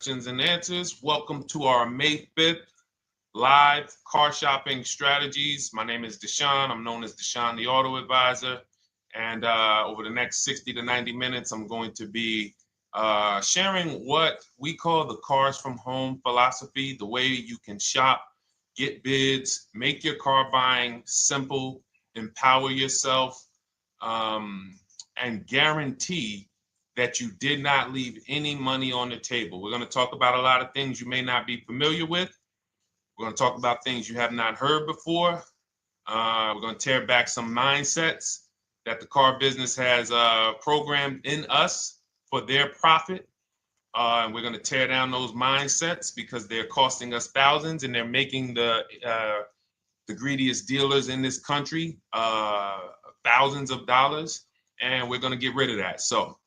Questions and answers. Welcome to our May 5th live car shopping strategies. My name is Deshone. I'm known as Deshone the Auto Advisor. And over the next 60 to 90 minutes, I'm going to be sharing what we call the cars from home philosophy, the way you can shop, get bids, make your car buying simple, empower yourself, and guarantee that you did not leave any money on the table. We're going to talk about a lot of things you may not be familiar with. We're going to talk about things you have not heard before. We're going to tear back some mindsets that the car business has programmed in us for their profit. And we're going to tear down those mindsets because they're costing us thousands and they're making the greediest dealers in this country thousands of dollars. And we're going to get rid of that. So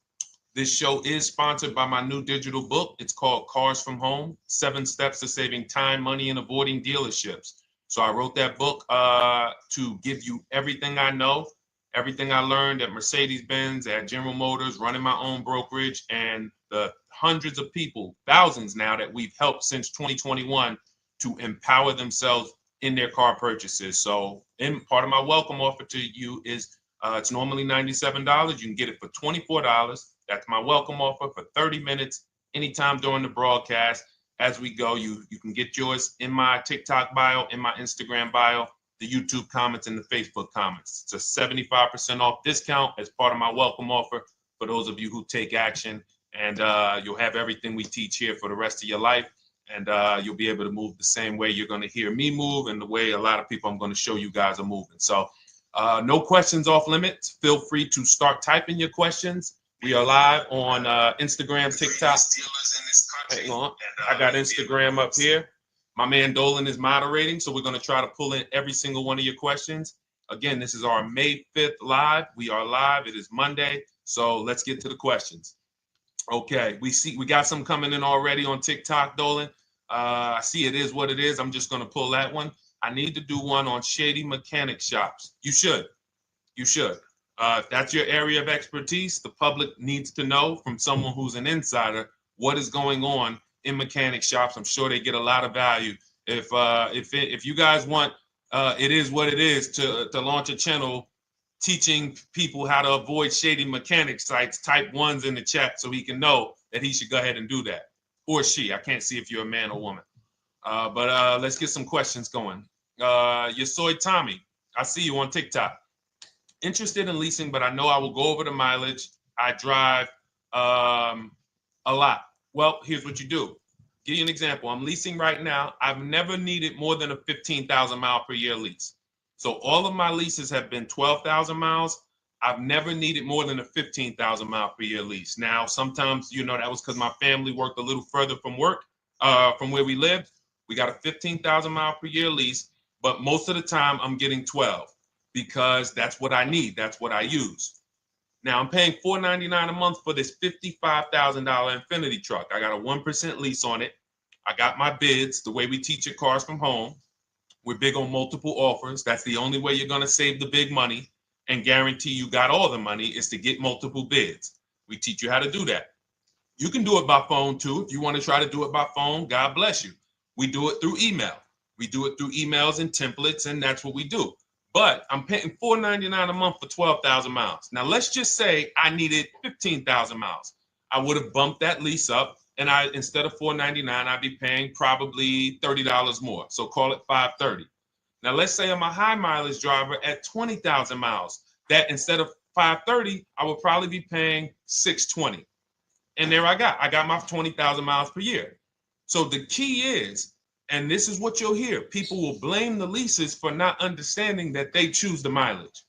this show is sponsored by my new digital book. It's called Cars from Home, 7 Steps to Saving Time, Money, and Avoiding Dealerships. So I wrote that book to give you everything I know, everything I learned at Mercedes-Benz, at General Motors, running my own brokerage, and the hundreds of people, thousands now, that we've helped since 2021 to empower themselves in their car purchases. So part of my welcome offer to you is it's normally $97. You can get it for $24. That's my welcome offer for 30 minutes, anytime during the broadcast. As we go, you can get yours in my TikTok bio, in my Instagram bio, the YouTube comments, and the Facebook comments. It's a 75% off discount as part of my welcome offer for those of you who take action. And you'll have everything we teach here for the rest of your life. And you'll be able to move the same way you're going to hear me move and the way a lot of people I'm going to show you guys are moving. So no questions off limits. Feel free to start typing your questions. We are live on Instagram, TikTok. Hang on. I got Instagram up here. My man Dolan is moderating, so we're going to try to pull in every single one of your questions. Again, this is our May 5th live. We are live. It is Monday, so let's get to the questions. Okay, we got some coming in already on TikTok, Dolan. I see it is what it is. I'm just going to pull that one. I need to do one on shady mechanic shops. You should. If that's your area of expertise, the public needs to know from someone who's an insider what is going on in mechanic shops. I'm sure they get a lot of value. If you guys want, it is what it is to launch a channel teaching people how to avoid shady mechanic sites, type ones in the chat so he can know that he should go ahead and do that. Or she. I can't see if you're a man or woman. But let's get some questions going. Yosoy Tommy, I see you on TikTok. Interested in leasing, but I know I will go over the mileage. I drive a lot. Well, here's what you do. Give you an example. I'm leasing right now. I've never needed more than a 15,000 mile per year lease. So all of my leases have been 12,000 miles. I've never needed more than a 15,000 mile per year lease. Now, sometimes, that was because my family worked a little further from where we lived. We got a 15,000 mile per year lease, but most of the time I'm getting 12 because that's what I need. That's what I use. Now I'm paying $499 a month for this $55,000 Infinity truck. I got a 1% lease on it. I got my bids, the way we teach at Cars from Home. We're big on multiple offers. That's the only way you're going to save the big money and guarantee you got all the money is to get multiple bids. We teach you how to do that. You can do it by phone too. If you want to try to do it by phone, God bless you. We do it through email. We do it through emails and templates, and that's what we do. But I'm paying $499 a month for 12,000 miles. Now, let's just say I needed 15,000 miles. I would have bumped that lease up, and instead of $499, I'd be paying probably $30 more. So call it $530. Now, let's say I'm a high mileage driver at 20,000 miles. That instead of $530, I would probably be paying $620. And there I got my 20,000 miles per year. So the key is, and this is what you'll hear, people will blame the leases for not understanding that they choose the mileage.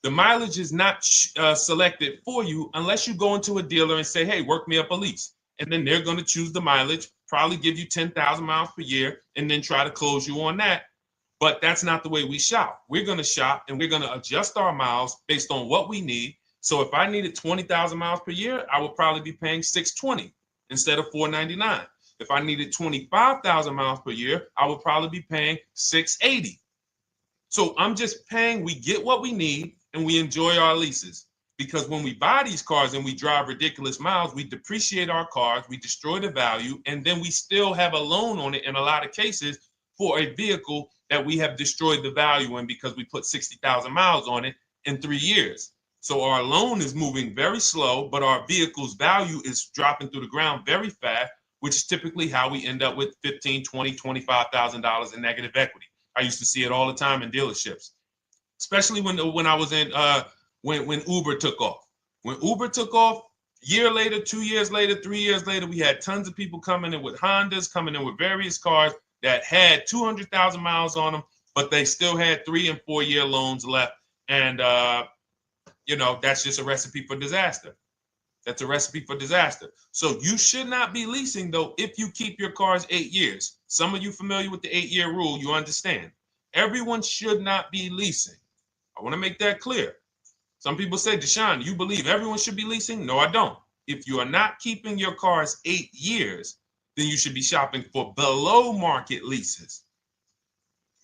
The mileage is not selected for you unless you go into a dealer and say, hey, work me up a lease. And then they're going to choose the mileage, probably give you 10,000 miles per year, and then try to close you on that. But that's not the way we shop. We're going to shop and we're going to adjust our miles based on what we need. So if I needed 20,000 miles per year, I would probably be paying $620 instead of $499. If I needed 25,000 miles per year, I would probably be paying $680. So I'm just paying, we get what we need and we enjoy our leases. because when we buy these cars and we drive ridiculous miles, we depreciate our cars, we destroy the value, and then we still have a loan on it in a lot of cases for a vehicle that we have destroyed the value in because we put 60,000 miles on it in 3 years. So our loan is moving very slow, but our vehicle's value is dropping through the ground very fast, which is typically how we end up with $15,000, $20,000, $25,000 in negative equity. I used to see it all the time in dealerships, especially when I was in when Uber took off. When Uber took off, year later, 2 years later, 3 years later, we had tons of people coming in with Hondas, coming in with various cars that had 200,000 miles on them, but they still had 3 and 4 year loans left. And, that's just a recipe for disaster. That's a recipe for disaster. So you should not be leasing, though, if you keep your cars 8 years. Some of you familiar with the 8-year rule, you understand. Everyone should not be leasing. I want to make that clear. Some people say, Deshone, you believe everyone should be leasing? No, I don't. If you are not keeping your cars 8 years, then you should be shopping for below market leases.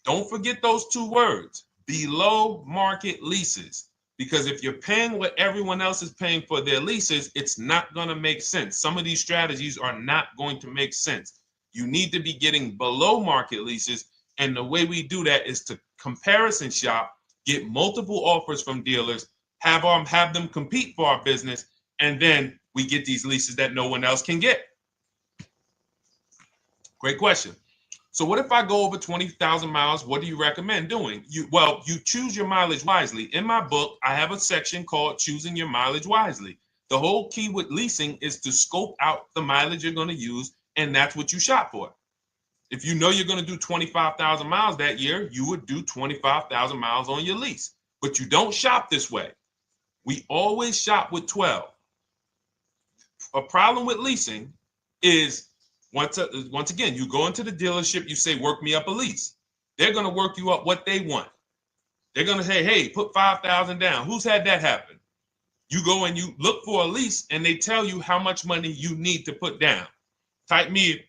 Don't forget those 2 words, below market leases. Because if you're paying what everyone else is paying for their leases, it's not going to make sense. Some of these strategies are not going to make sense. You need to be getting below market leases. And the way we do that is to comparison shop, get multiple offers from dealers, have them compete for our business, and then we get these leases that no one else can get. Great question. So what if I go over 20,000 miles? What do you recommend doing? You choose your mileage wisely. In my book, I have a section called Choosing Your Mileage Wisely. The whole key with leasing is to scope out the mileage you're going to use, and that's what you shop for. If you know you're going to do 25,000 miles that year, you would do 25,000 miles on your lease. But you don't shop this way. We always shop with 12. A problem with leasing is once again, you go into the dealership, you say, work me up a lease. They're going to work you up what they want. They're going to say, hey, put 5,000 down. Who's had that happen? You go and you look for a lease and they tell you how much money you need to put down. Type me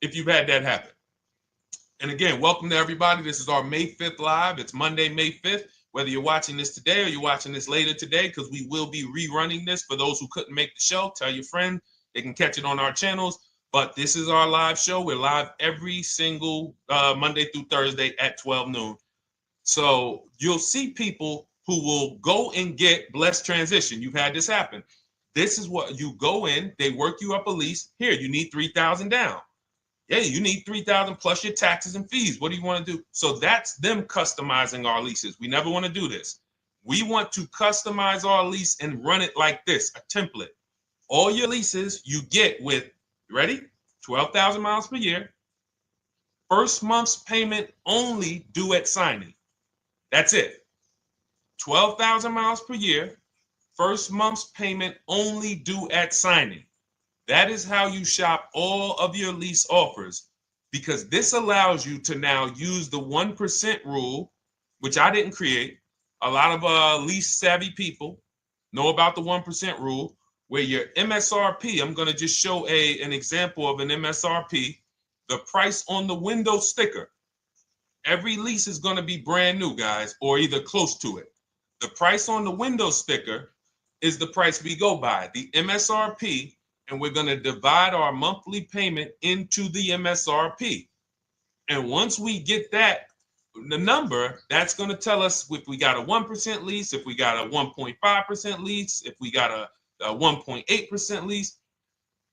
if you've had that happen. And again, welcome to everybody. This is our May 5th live. It's Monday, May 5th. Whether you're watching this today or you're watching this later today, because we will be rerunning this for those who couldn't make the show. Tell your friend they can catch it on our channels. But this is our live show. We're live every single Monday through Thursday at 12 noon. So you'll see people who will go and get blessed transition. You've had this happen. This is what you go in. They work you up a lease. Here, you need 3,000 down. Yeah, you need 3,000 plus your taxes and fees. What do you want to do? So that's them customizing our leases. We never want to do this. We want to customize our lease and run it like this, a template. All your leases you get with, ready? 12,000 miles per year. First month's payment only due at signing. That's it. 12,000 miles per year. First month's payment only due at signing. That is how you shop all of your lease offers, because this allows you to now use the 1% rule, which I didn't create. A lot of lease savvy people know about the 1% rule, where your MSRP, I'm going to just show an example of an MSRP, the price on the window sticker. Every lease is going to be brand new, guys, or either close to it. The price on the window sticker is the price we go by, the MSRP, and we're going to divide our monthly payment into the MSRP. And once we get that, the number, that's going to tell us if we got a 1% lease, if we got a 1.5% lease, if we got a 1.8% lease.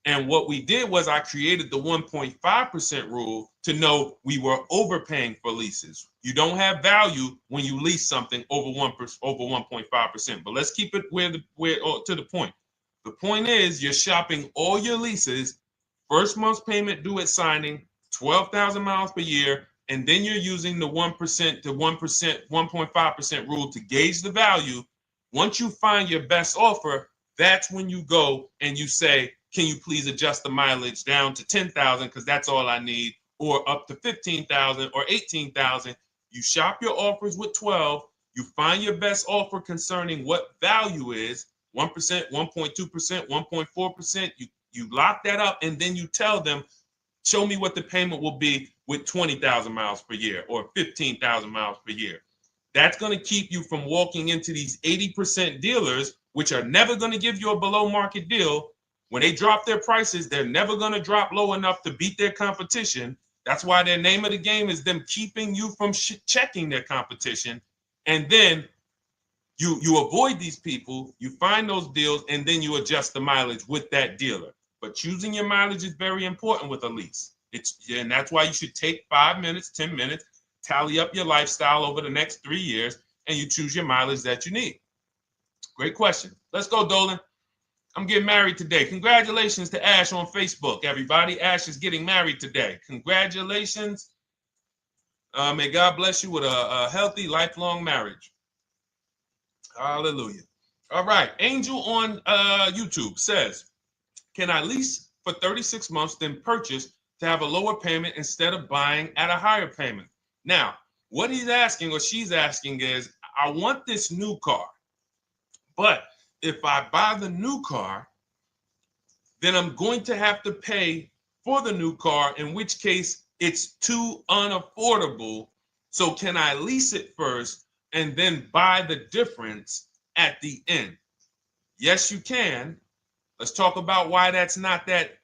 And what we did was I created the 1.5% rule to know we were overpaying for leases. You don't have value when you lease something over 1.5%. But let's keep it to the point. The point is you're shopping all your leases, first month's payment due at signing, 12,000 miles per year, and then you're using the 1% to 1.5% rule to gauge the value. Once you find your best offer, that's when you go and you say, can you please adjust the mileage down to 10,000 because that's all I need, or up to 15,000 or 18,000. You shop your offers with 12. You find your best offer concerning what value is, 1%, 1.2%, 1.4%. You lock that up, and then you tell them, show me what the payment will be with 20,000 miles per year or 15,000 miles per year. That's going to keep you from walking into these 80% dealers which are never going to give you a below market deal, when they drop their prices, they're never going to drop low enough to beat their competition. That's why their name of the game is them keeping you from checking their competition. And then you avoid these people, you find those deals, and then you adjust the mileage with that dealer. But choosing your mileage is very important with a lease. And that's why you should take 5 minutes, 10 minutes, tally up your lifestyle over the next 3 years, and you choose your mileage that you need. Great question. Let's go, Dolan. I'm getting married today. Congratulations to Ash on Facebook, everybody. Ash is getting married today. Congratulations. May God bless you with a healthy, lifelong marriage. Hallelujah. All right. Angel on YouTube says, can I lease for 36 months, then purchase to have a lower payment instead of buying at a higher payment? Now, what he's asking or she's asking is, I want this new car, but if I buy the new car, then I'm going to have to pay for the new car, in which case it's too unaffordable. So can I lease it first and then buy the difference at the end? Yes, you can. Let's talk about why that's not that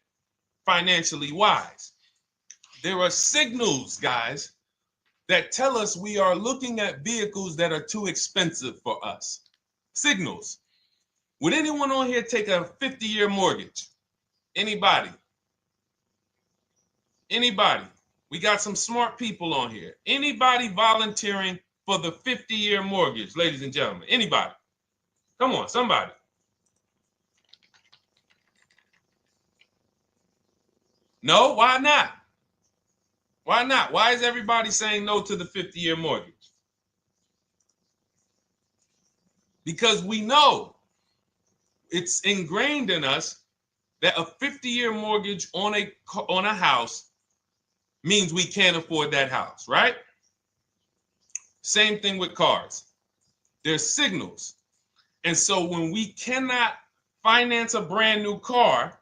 financially wise. There are signals, guys, that tell us we are looking at vehicles that are too expensive for us. Signals. Would anyone on here take a 50-year mortgage? Anybody? Anybody? We got some smart people on here. Anybody volunteering for the 50-year mortgage, ladies and gentlemen? Anybody? Come on, somebody. No, why not? Why not? Why is everybody saying no to the 50-year mortgage? Because we know it's ingrained in us that a 50-year mortgage on a house means we can't afford that house, right? Same thing with cars. There's signals. And so when we cannot finance a brand new car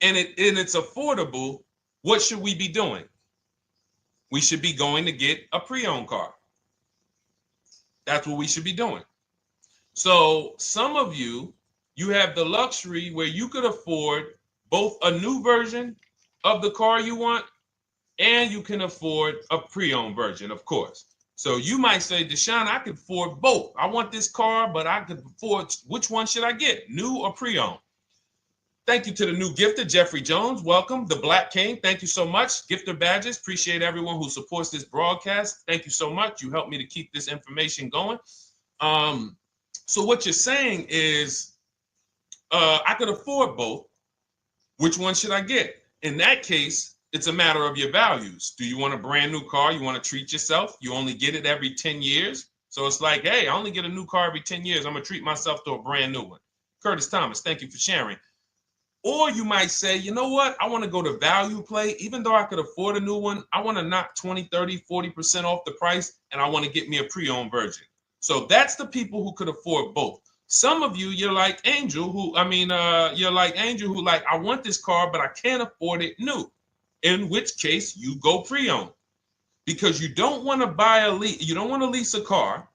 and it's affordable, what should we be doing? We should be going to get a pre-owned car. That's what we should be doing. So some of you have the luxury where you could afford both a new version of the car you want, and you can afford a pre-owned version, of course. So you might say, Deshone, I could afford both. I want this car, but I could afford, which one should I get, new or pre-owned? Thank you to the new gifter, Jeffrey Jones. Welcome. The Black King. Thank you so much. Gifter badges. Appreciate everyone who supports this broadcast. Thank you so much. You helped me to keep this information going. So what you're saying is, I could afford both. Which one should I get? In that case, it's a matter of your values. Do you want a brand new car? You want to treat yourself? You only get it every 10 years. So it's like, hey, I only get a new car every 10 years. I'm going to treat myself to a brand new one. Curtis Thomas, thank you for sharing. Or you might say, you know what? I want to go to value play. Even though I could afford a new one, I want to knock 20, 30, 40% off the price, and I want to get me a pre-owned version. So that's the people who could afford both. Some of you, you're like Angel, who like, I want this car, but I can't afford it new. In which case you go pre-owned, because you don't want to you don't want to lease a car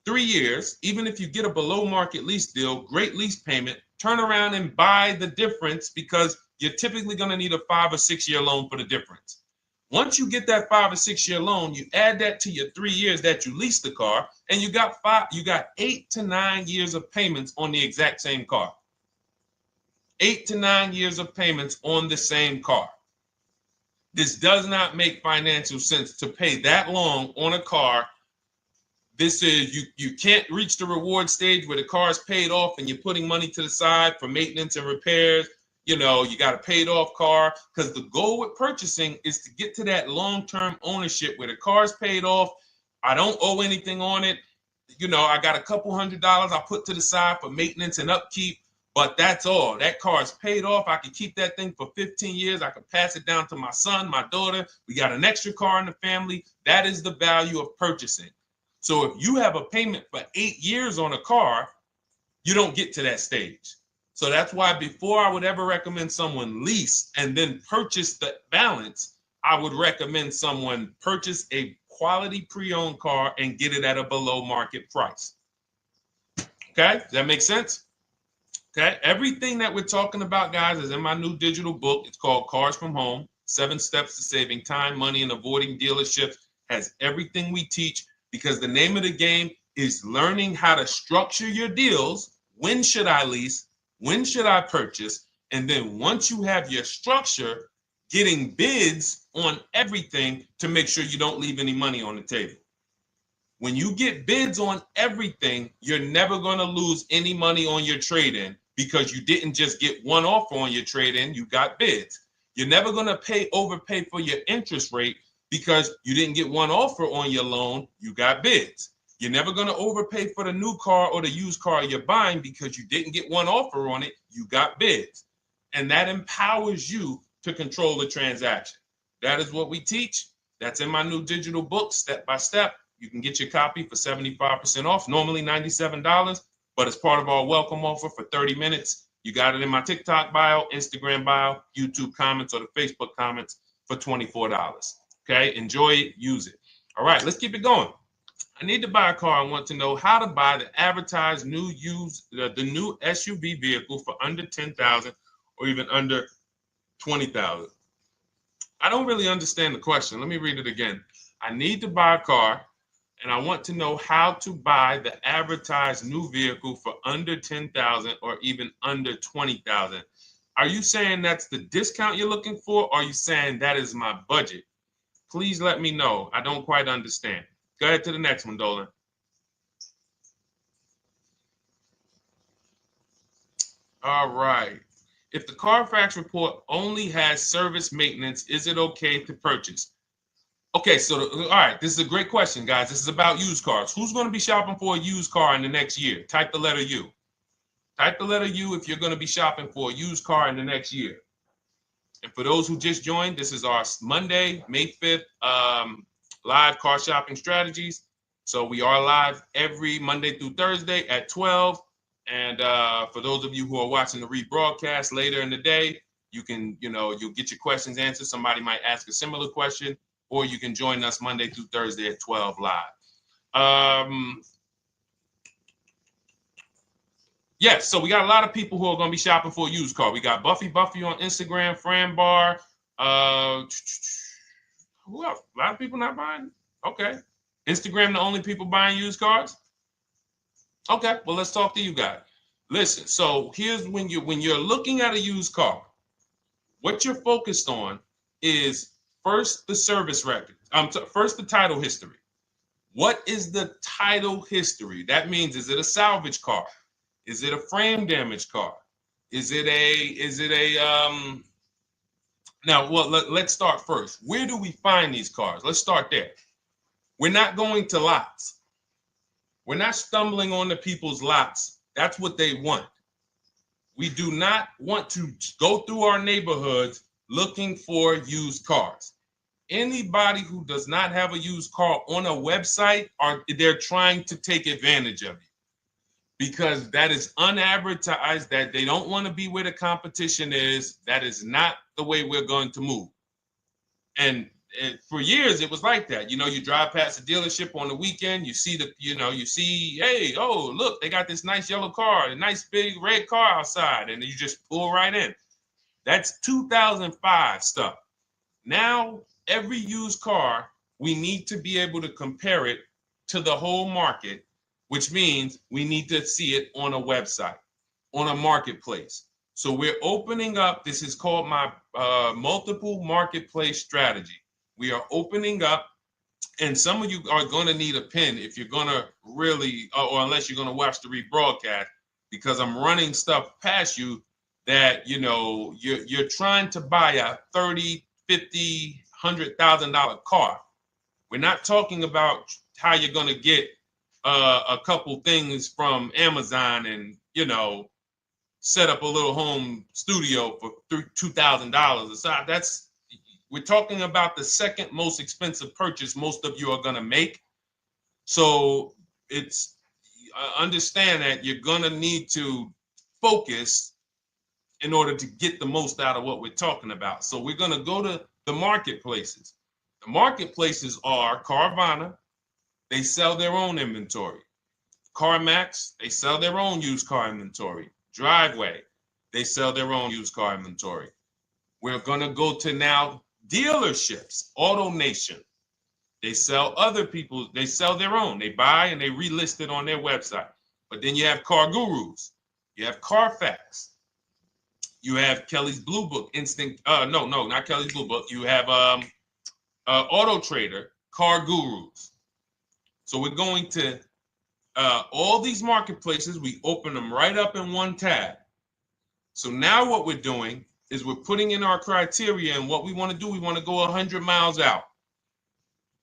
3 years, even if you get a below market lease deal, great lease payment, turn around and buy the difference, because you're typically going to need a 5 or 6 year loan for the difference. Once you get that 5 or 6 year loan, you add that to your 3 years that you leased the car, and you got 8 to 9 years of payments on the exact same car. 8 to 9 years of payments on the same car. This does not make financial sense to pay that long on a car. This is, you can't reach the reward stage where the car is paid off and you're putting money to the side for maintenance and repairs. You know, you got a paid off car, because the goal with purchasing is to get to that long-term ownership where the car is paid off. I don't owe anything on it. You know, I got a couple $100 I put to the side for maintenance and upkeep, but that's all. That car is paid off. I can keep that thing for 15 years. I can pass it down to my son, my daughter. We got an extra car in the family. That is the value of purchasing. So if you have a payment for 8 years on a car, you don't get to that stage. So that's why before I would ever recommend someone lease and then purchase the balance, I would recommend someone purchase a quality pre-owned car and get it at a below market price. Okay, does that make sense? Okay, everything that we're talking about, guys, is in my new digital book. It's called Cars from Home, 7 Steps to Saving Time, Money, and Avoiding Dealerships. Has everything we teach, because the name of the game is learning how to structure your deals. When should I lease? When should I purchase? And then once you have your structure, getting bids on everything to make sure you don't leave any money on the table. When you get bids on everything, you're never going to lose any money on your trade-in, because you didn't just get one offer on your trade-in, you got bids. You're never going to overpay for your interest rate, because you didn't get one offer on your loan, you got bids. You're never going to overpay for the new car or the used car you're buying, because you didn't get one offer on it, you got bids. And that empowers you to control the transaction. That is what we teach. That's in my new digital book, step by step. You can get your copy for 75% off, normally $97, but it's part of our welcome offer for 30 minutes. You got it in my TikTok bio, Instagram bio, YouTube comments, or the Facebook comments for $24. Okay, enjoy it, use it. All right, let's keep it going. I need to buy a car. I want to know how to buy the advertised new the new SUV vehicle for under $10,000 or even under $20,000. I don't really understand the question. Let me read it again. I need to buy a car, and I want to know how to buy the advertised new vehicle for under $10,000 or even under $20,000. Are you saying that's the discount you're looking for, or are you saying that is my budget? Please let me know. I don't quite understand. Go ahead to the next one, Dolan. All right. If the Carfax report only has service maintenance, is it okay to purchase? Okay, so all right, this is a great question, guys. This is about used cars. Who's going to be shopping for a used car in the next year? Type the letter U. Type the letter U if you're going to be shopping for a used car in the next year. And for those who just joined, this is our Monday, May 5th, live car shopping strategies. So we are live every Monday through Thursday at 12. And for those of you who are watching the rebroadcast later in the day, you can, you'll get your questions answered. Somebody might ask a similar question, or you can join us Monday through Thursday at 12 live. Yes, so we got a lot of people who are going to be shopping for a used car. We got Buffy on Instagram, Fran Bar. Who else? A lot of people not buying? Okay. Instagram, the only people buying used cars? Okay, well, let's talk to you guys. Listen, so here's when you're looking at a used car, what you're focused on is first the service record. First the title history. What is the title history? That means, is it a salvage car? Is it a frame damage car? Is it a now, well, let's start first. Where do we find these cars? Let's start there. We're not going to lots. We're not stumbling onto people's lots. That's what they want. We do not want to go through our neighborhoods looking for used cars. Anybody who does not have a used car on a website, they're trying to take advantage of you, because that is unadvertised, that they don't want to be where the competition is. That is not the way we're going to move. And for years, it was like that. You drive past a dealership on the weekend, you see hey, oh, look, they got this nice yellow car, a nice big red car outside, and you just pull right in. That's 2005 stuff. Now, every used car, we need to be able to compare it to the whole market, which means we need to see it on a website, on a marketplace. So we're opening up, this is called my multiple marketplace strategy. We are opening up, and some of you are going to need a pen if you're going to really, or unless you're going to watch the rebroadcast, because I'm running stuff past you that, you're trying to buy a $30,000, $50,000, $100,000 car. We're not talking about how you're going to get a couple things from Amazon and, set up a little home studio for $2,000. We're talking about the second most expensive purchase most of you are going to make. So it's understand that you're going to need to focus in order to get the most out of what we're talking about. So we're going to go to the marketplaces. The marketplaces are Carvana. They sell their own inventory. CarMax, they sell their own used car inventory. Driveway, they sell their own used car inventory. We're going to go to now dealerships. AutoNation, they sell other people's, they sell their own. They buy and they relist it on their website. But then you have Car Gurus, you have Carfax, you have Kelly's Blue Book, no, not Kelly's Blue Book. You have Auto Trader, Car Gurus. So we're going to all these marketplaces, we open them right up in one tab. So now what we're doing is we're putting in our criteria, and what we want to do, we want to go 100 miles out.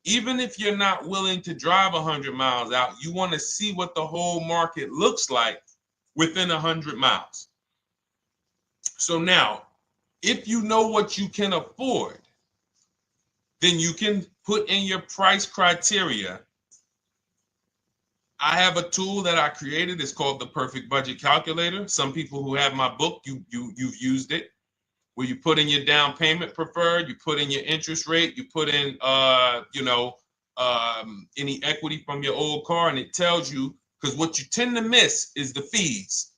Even if you're not willing to drive 100 miles out, you want to see what the whole market looks like within 100 miles. So now, if you know what you can afford, then you can put in your price criteria. I have a tool that I created. It's called the Perfect Budget Calculator. Some people who have my book, you've used it, where you put in your down payment preferred, you put in your interest rate, you put in any equity from your old car, and it tells you, because what you tend to miss is the fees.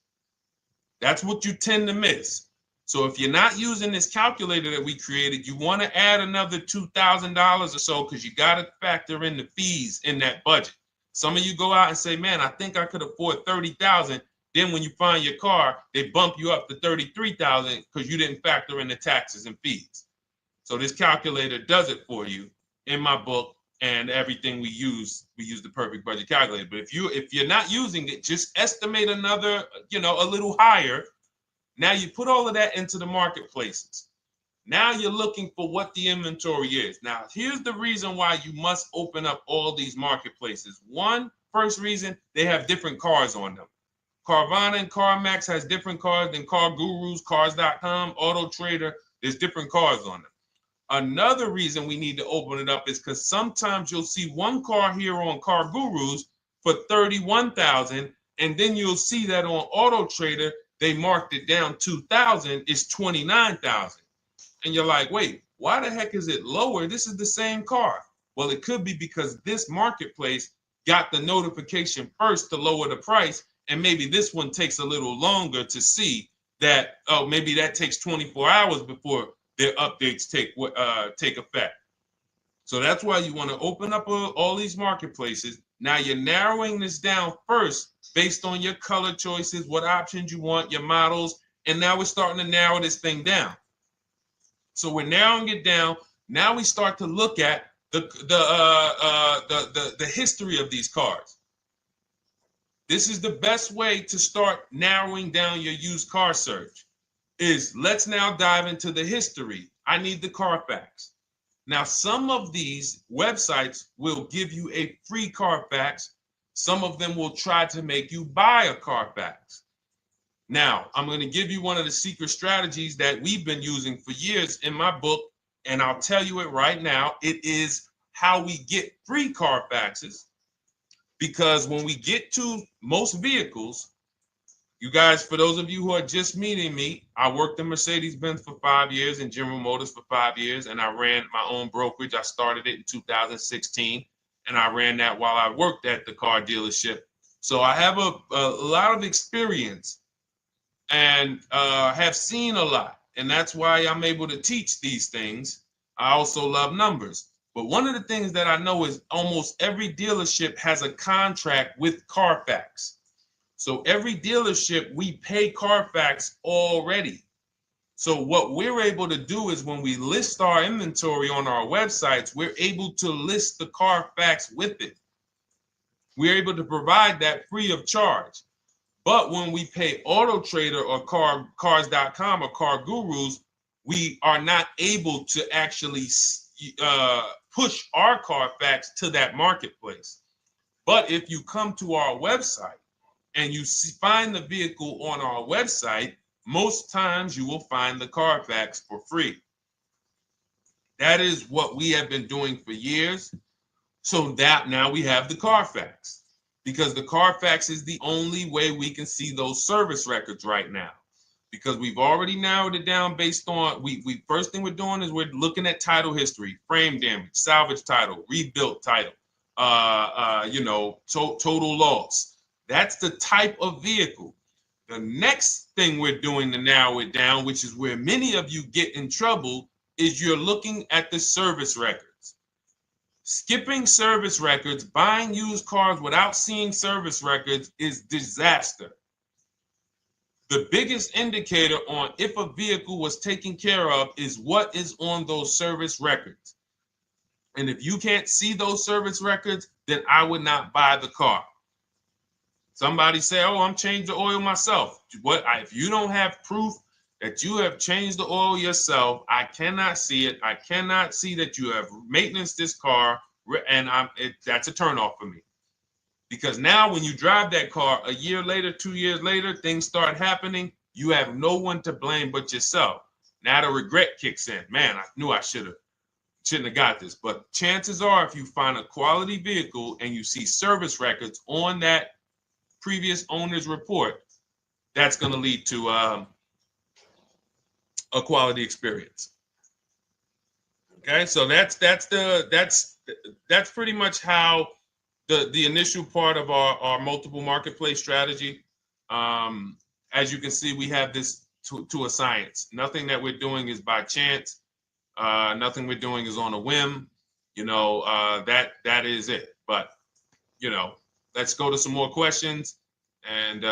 That's what you tend to miss. So if you're not using this calculator that we created, you want to add another $2,000 or so, because you got to factor in the fees in that budget. Some of you go out and say, man, I think I could afford $30,000. Then when you find your car, they bump you up to $33,000 because you didn't factor in the taxes and fees. So this calculator does it for you in my book, and everything we use the Perfect Budget Calculator. But if you're not using it, just estimate another, a little higher. Now you put all of that into the marketplaces. Now you're looking for what the inventory is. Now, here's the reason why you must open up all these marketplaces. First reason, they have different cars on them. Carvana and CarMax has different cars than Car Gurus, Cars.com, Auto Trader. There's different cars on them. Another reason we need to open it up is because sometimes you'll see one car here on Car Gurus for $31,000, and then you'll see that on Auto Trader, they marked it down $2,000, it's $29,000. And you're like, wait, why the heck is it lower? This is the same car. Well, it could be because this marketplace got the notification first to lower the price, and maybe this one takes a little longer to see that, oh, maybe that takes 24 hours before their updates take effect. So that's why you want to open up all these marketplaces. Now you're narrowing this down first based on your color choices, what options you want, your models, and now we're starting to narrow this thing down. So we're narrowing it down. Now we start to look at the history of these cars. This is the best way to start narrowing down your used car search. Let's now dive into the history. I need the Carfax. Now, some of these websites will give you a free Carfax. Some of them will try to make you buy a Carfax. Now, I'm going to give you one of the secret strategies that we've been using for years in my book, and I'll tell you it right now. It is how we get free Carfaxes, because when we get to most vehicles, you guys, for those of you who are just meeting me, I worked in Mercedes-Benz for 5 years and General Motors for 5 years, and I ran my own brokerage. I started it in 2016, and I ran that while I worked at the car dealership. So I have a lot of experience and have seen a lot, and that's why I'm able to teach these things. I also love numbers. But one of the things that I know is almost every dealership has a contract with Carfax. So every dealership, we pay Carfax already. So what we're able to do is when we list our inventory on our websites, we're able to list the Carfax with it. We're able to provide that free of charge. But when we pay Auto Trader or Cars.com or Car Gurus, we are not able to actually push our Carfax to that marketplace. But if you come to our website and you find the vehicle on our website, most times you will find the Carfax for free. That is what we have been doing for years. So that now we have the Carfax, because the Carfax is the only way we can see those service records right now, because we've already narrowed it down based on, first thing we're doing is we're looking at title history, frame damage, salvage title, rebuilt title, total loss. That's the type of vehicle. The next thing we're doing to narrow it down, which is where many of you get in trouble, is you're looking at the service records. Skipping service records, buying used cars without seeing service records is disaster. The biggest indicator on if a vehicle was taken care of is what is on those service records. And if you can't see those service records, then I would not buy the car. Somebody say, oh, I'm changing the oil myself. If you don't have proof that you have changed the oil yourself, I cannot see it. I cannot see that you have maintenance this car, and that's a turnoff for me. Because now when you drive that car a year later, 2 years later, things start happening. You have no one to blame but yourself. Now the regret kicks in. Man, I knew I shouldn't have got this. But chances are, if you find a quality vehicle and you see service records on that previous owner's report, that's going to lead to a quality experience. Okay, so that's pretty much how the initial part of our multiple marketplace strategy. As you can see, we have this to a science. Nothing that we're doing is by chance. Nothing we're doing is on a whim. That is it. But let's go to some more questions. And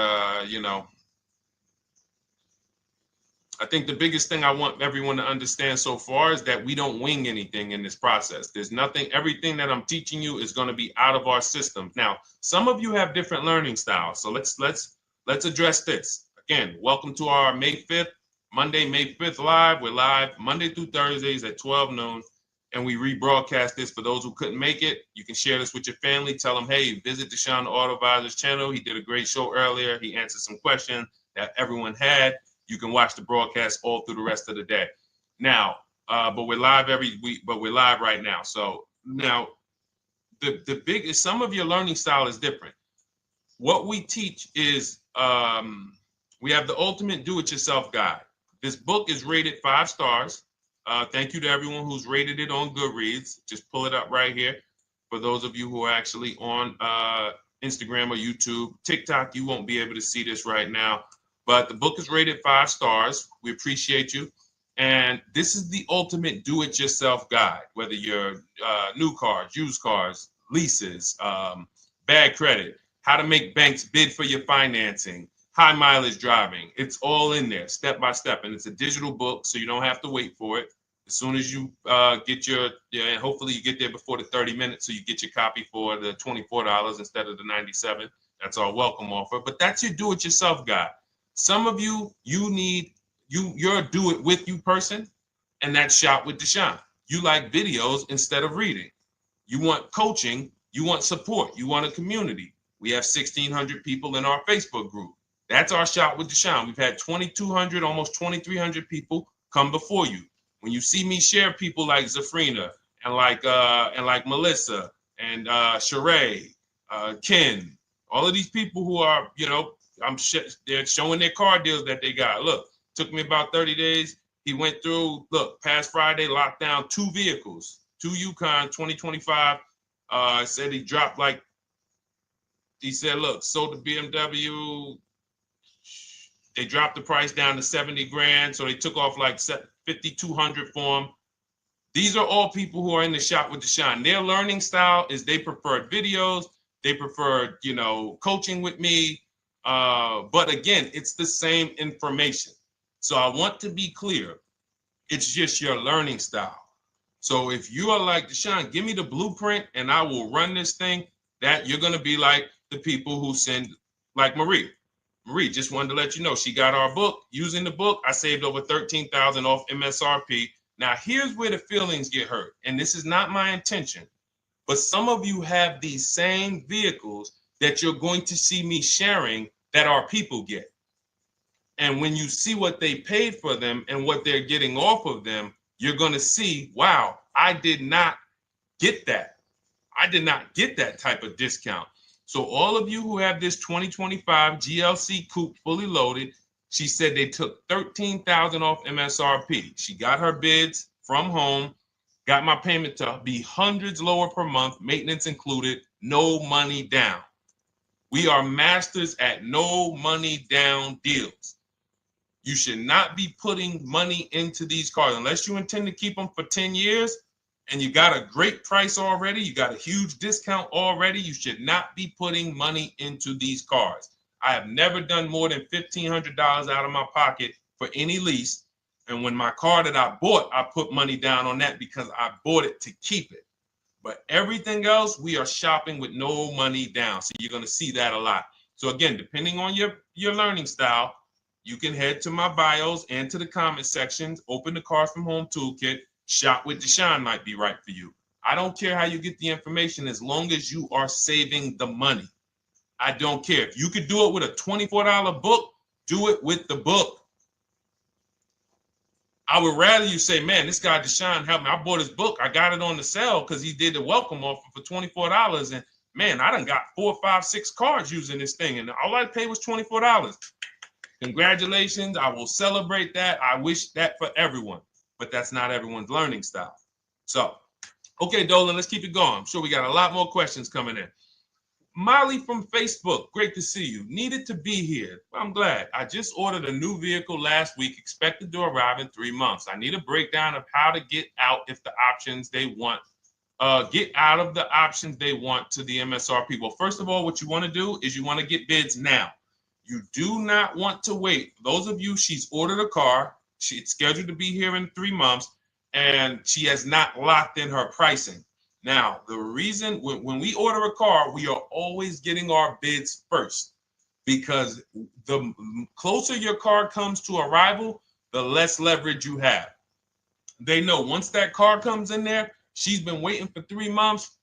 I think the biggest thing I want everyone to understand so far is that we don't wing anything in this process. There's nothing, everything that I'm teaching you is going to be out of our systems. Now, some of you have different learning styles. So let's address this. Again, welcome to our May 5th, Monday, May 5th live. We're live Monday through Thursdays at 12 noon. And we rebroadcast this for those who couldn't make it. You can share this with your family. Tell them, hey, visit Deshone the Auto Advisor's channel. He did a great show earlier. He answered some questions that everyone had. You can watch the broadcast all through the rest of the day. Now, but we're live every week, but we're live right now. So now the biggest, some of your learning style is different. What we teach is we have the ultimate do-it-yourself guide. This book is rated 5 stars. Thank you to everyone who's rated it on Goodreads. Just pull it up right here. For those of you who are actually on Instagram or YouTube, TikTok, you won't be able to see this right now. But the book is rated 5 stars. We appreciate you. And this is the ultimate do-it-yourself guide, whether you're new cars, used cars, leases, bad credit, how to make banks bid for your financing, high mileage driving. It's all in there, step by step. And it's a digital book, so you don't have to wait for it. As soon as you get and hopefully you get there before the 30 minutes, so you get your copy for the $24 instead of the $97. That's our welcome offer. But that's your do-it-yourself guide. Some of you, you're a do-it-with-you person, and that's Shop with Deshone. You like videos instead of reading. You want coaching. You want support. You want a community. We have 1,600 people in our Facebook group. That's our Shop with Deshone. We've had 2,200, almost 2,300 people come before you. When you see me share people like Zafrina and like Melissa and Sheree, Ken, all of these people who are, they're showing their car deals that they got. Look, took me about 30 days. He went through, past Friday, locked down 2 vehicles, 2 Yukon 2025. Said he dropped sold the BMW. They dropped the price down to 70 grand. So they took off like 5,200 for him. These are all people who are in the Shop with Deshone. Their learning style is they preferred videos. They preferred, coaching with me. But again, it's the same information. So I want to be clear. It's just your learning style. So if you are like Deshone, give me the blueprint and I will run this thing. That you're going to be like the people who send, like Marie. Marie just wanted to let you know she got our book. Using the book, I saved over $13,000 off MSRP. Now, here's where the feelings get hurt. And this is not my intention. But some of you have these same vehicles that you're going to see me sharing that our people get. And when you see what they paid for them and what they're getting off of them, you're going to see, wow, I did not get that. I did not get that type of discount. So all of you who have this 2025 GLC coupe fully loaded, she said they took $13,000 off MSRP. She got her bids from home, got my payment to be hundreds lower per month, maintenance included, no money down. We are masters at no money down deals. You should not be putting money into these cars unless you intend to keep them for 10 years and you got a great price already. You got a huge discount already. You should not be putting money into these cars. I have never done more than $1,500 out of my pocket for any lease. And when my car that I bought, I put money down on that because I bought it to keep it. But everything else, we are shopping with no money down. So you're going to see that a lot. So again, depending on your learning style, you can head to my bios and to the comment sections, open the Cars from Home Toolkit, Shop with Deshone might be right for you. I don't care how you get the information as long as you are saving the money. I don't care. If you could do it with a $24 book, do it with the book. I would rather you say, man, this guy Deshone helped me. I bought his book. I got it on the sale because he did the welcome offer for $24. And man, I done got 4, 5, 6 cars using this thing. And all I paid was $24. Congratulations. I will celebrate that. I wish that for everyone, but that's not everyone's learning style. So, okay, Dolan, let's keep it going. I'm sure we got a lot more questions coming in. Molly from Facebook, great to see you. Needed to be here. Well, I'm glad. I just ordered a new vehicle last week, expected to arrive in 3 months. I need a breakdown of how to get out if the options they want, get out of the options they want to the MSRP. Well, first of all, what you want to do is you want to get bids now. You do not want to wait. For those of you, she's ordered a car. She's scheduled to be here in 3 months, and she has not locked in her pricing. Now, the reason when we order a car, we are always getting our bids first because the closer your car comes to arrival, the less leverage you have. They know once that car comes in there, she's been waiting for 3 months.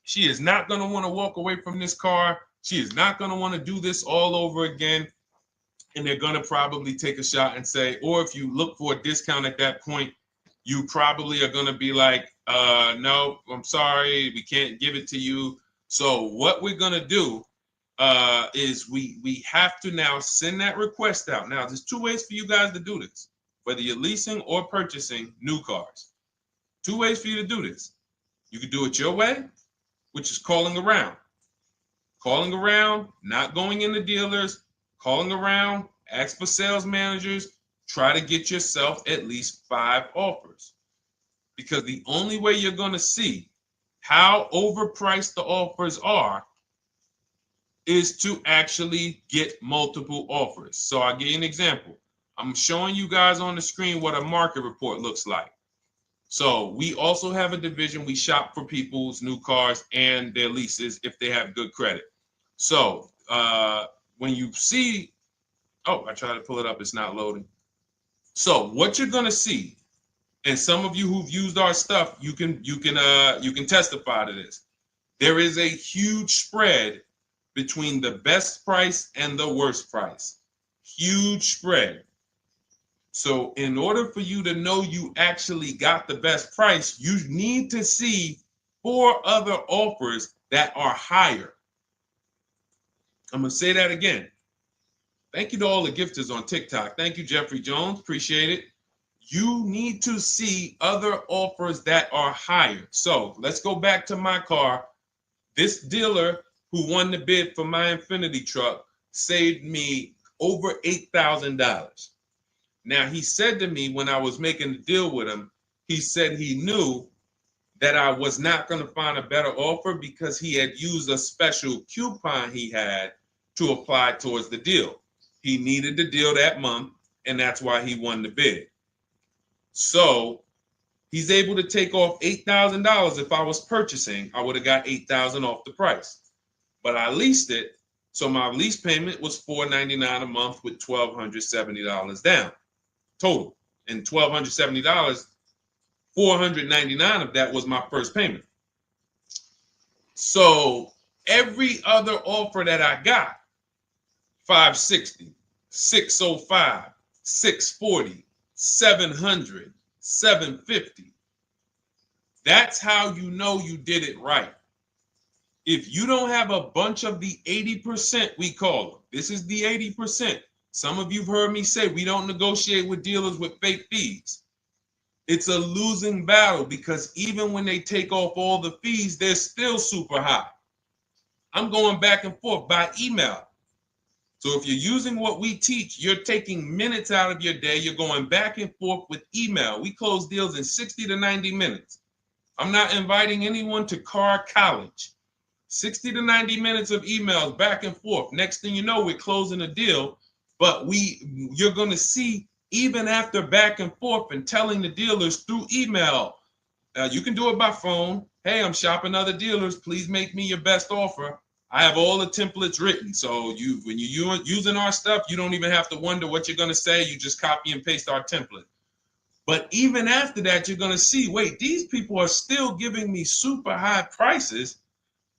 She is not going to want to walk away from this car. She is not going to want to do this all over again. And they're going to probably take a shot and say, or if you look for a discount at that point, you probably are going to be like, no, I'm sorry, we can't give it to you. So what we're going to do is we have to now send that request out. Now, there's 2 ways for you guys to do this, whether you're leasing or purchasing new cars. 2 ways for you to do this. You can do it your way, which is calling around. Calling around, not going into dealers, calling around, ask for sales managers, try to get yourself at least 5 offers. Because the only way you're going to see how overpriced the offers are is to actually get multiple offers. So I'll give you an example. I'm showing you guys on the screen what a market report looks like. So we also have a division. We shop for people's new cars and their leases if they have good credit. So when you see, oh, I tried to pull it up. It's not loading. So what you're going to see, and some of you who've used our stuff, you can testify to this. There is a huge spread between the best price and the worst price. Huge spread. So in order for you to know you actually got the best price, you need to see 4 other offers that are higher. I'm going to say that again. Thank you to all the gifters on TikTok. Thank you, Jeffrey Jones. Appreciate it. You need to see other offers that are higher. So let's go back to my car. This dealer who won the bid for my Infinity truck saved me over $8,000. Now, he said to me when I was making the deal with him, he said he knew that I was not going to find a better offer because he had used a special coupon he had to apply towards the deal. He needed the deal that month, and that's why he won the bid. So he's able to take off $8,000. If I was purchasing, I would have got $8,000 off the price. But I leased it, so my lease payment was $499 a month with $1,270 down total. And $1,270, $499 of that was my first payment. So every other offer that I got, $560, $605, $640, $700, $750. That's how you know you did it right. If you don't have a bunch of the 80%, we call them. This is the 80%. Some of you've heard me say we don't negotiate with dealers with fake fees. It's a losing battle because even when they take off all the fees, they're still super high. I'm going back and forth by email. So if you're using what we teach, you're taking minutes out of your day. You're going back and forth with email. We close deals in 60 to 90 minutes. I'm not inviting anyone to car college. 60 to 90 minutes of emails back and forth. Next thing you know, we're closing a deal. But you're going to see, even after back and forth and telling the dealers through email, you can do it by phone. Hey, I'm shopping other dealers. Please make me your best offer. I have all the templates written. So when you're using our stuff, you don't even have to wonder what you're going to say. You just copy and paste our template. But even after that, you're going to see, wait, these people are still giving me super high prices,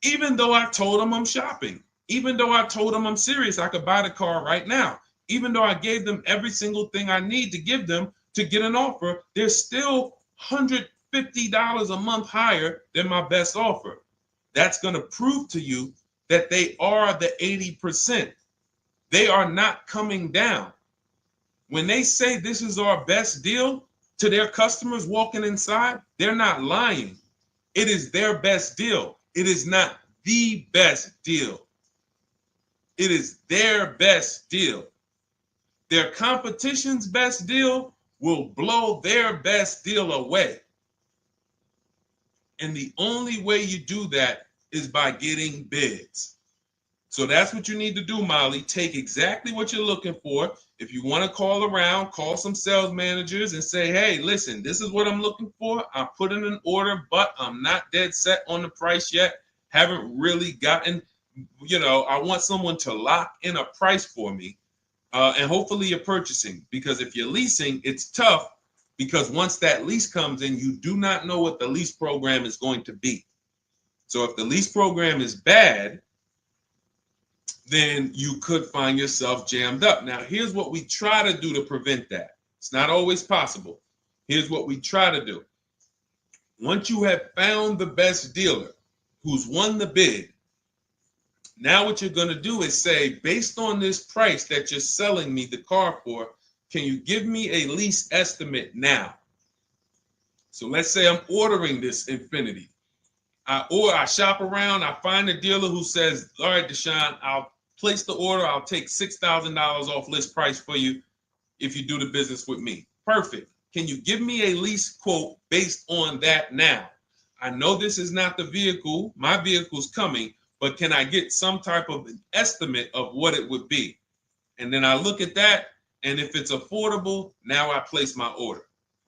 even though I told them I'm shopping, even though I told them I'm serious, I could buy the car right now, even though I gave them every single thing I need to give them to get an offer, they're still $150 a month higher than my best offer. That's going to prove to you that they are the 80%. They are not coming down. When they say this is our best deal to their customers walking inside, they're not lying. It is their best deal. It is not the best deal. It is their best deal. Their competition's best deal will blow their best deal away. And the only way you do that is by getting bids. So that's what you need to do, Molly. Take exactly what you're looking for. If you want to call around, call some sales managers and say, hey, listen, this is what I'm looking for. I put in an order, but I'm not dead set on the price yet. Haven't really gotten, I want someone to lock in a price for me. And hopefully you're purchasing, because if you're leasing, it's tough, because once that lease comes in, you do not know what the lease program is going to be. So if the lease program is bad, then you could find yourself jammed up. Now, here's what we try to do to prevent that. It's not always possible. Here's what we try to do. Once you have found the best dealer who's won the bid, now what you're going to do is say, based on this price that you're selling me the car for, can you give me a lease estimate now? So let's say I'm ordering this Infiniti. I shop around, I find a dealer who says, all right, Deshone, I'll place the order. I'll take $6,000 off list price for you if you do the business with me. Perfect. Can you give me a lease quote based on that now? I know this is not the vehicle. My vehicle's coming, but can I get some type of an estimate of what it would be? And then I look at that, and if it's affordable, now I place my order.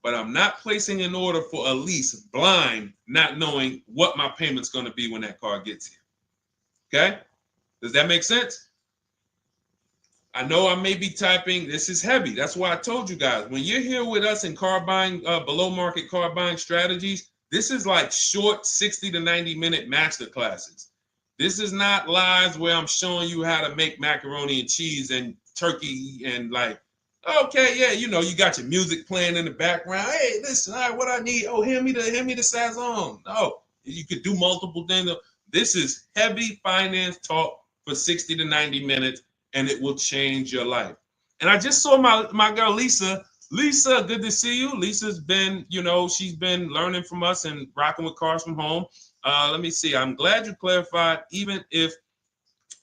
But I'm not placing an order for a lease blind, not knowing what my payment's going to be when that car gets here. Okay? Does that make sense? I know I may be typing. This is heavy. That's why I told you guys, when you're here with us in car buying, below market car buying strategies, this is like short 60 to 90 minute master classes. This is not lives where I'm showing you how to make macaroni and cheese and turkey and like, okay, yeah, you got your music playing in the background. Hey, listen, all right, what I need? Oh, hand me the Sazon. No, you could do multiple things. This is heavy finance talk for 60 to 90 minutes, and it will change your life. And I just saw my girl, Lisa. Lisa, good to see you. Lisa's been, she's been learning from us and rocking with Cars from Home. Let me see. I'm glad you clarified, even if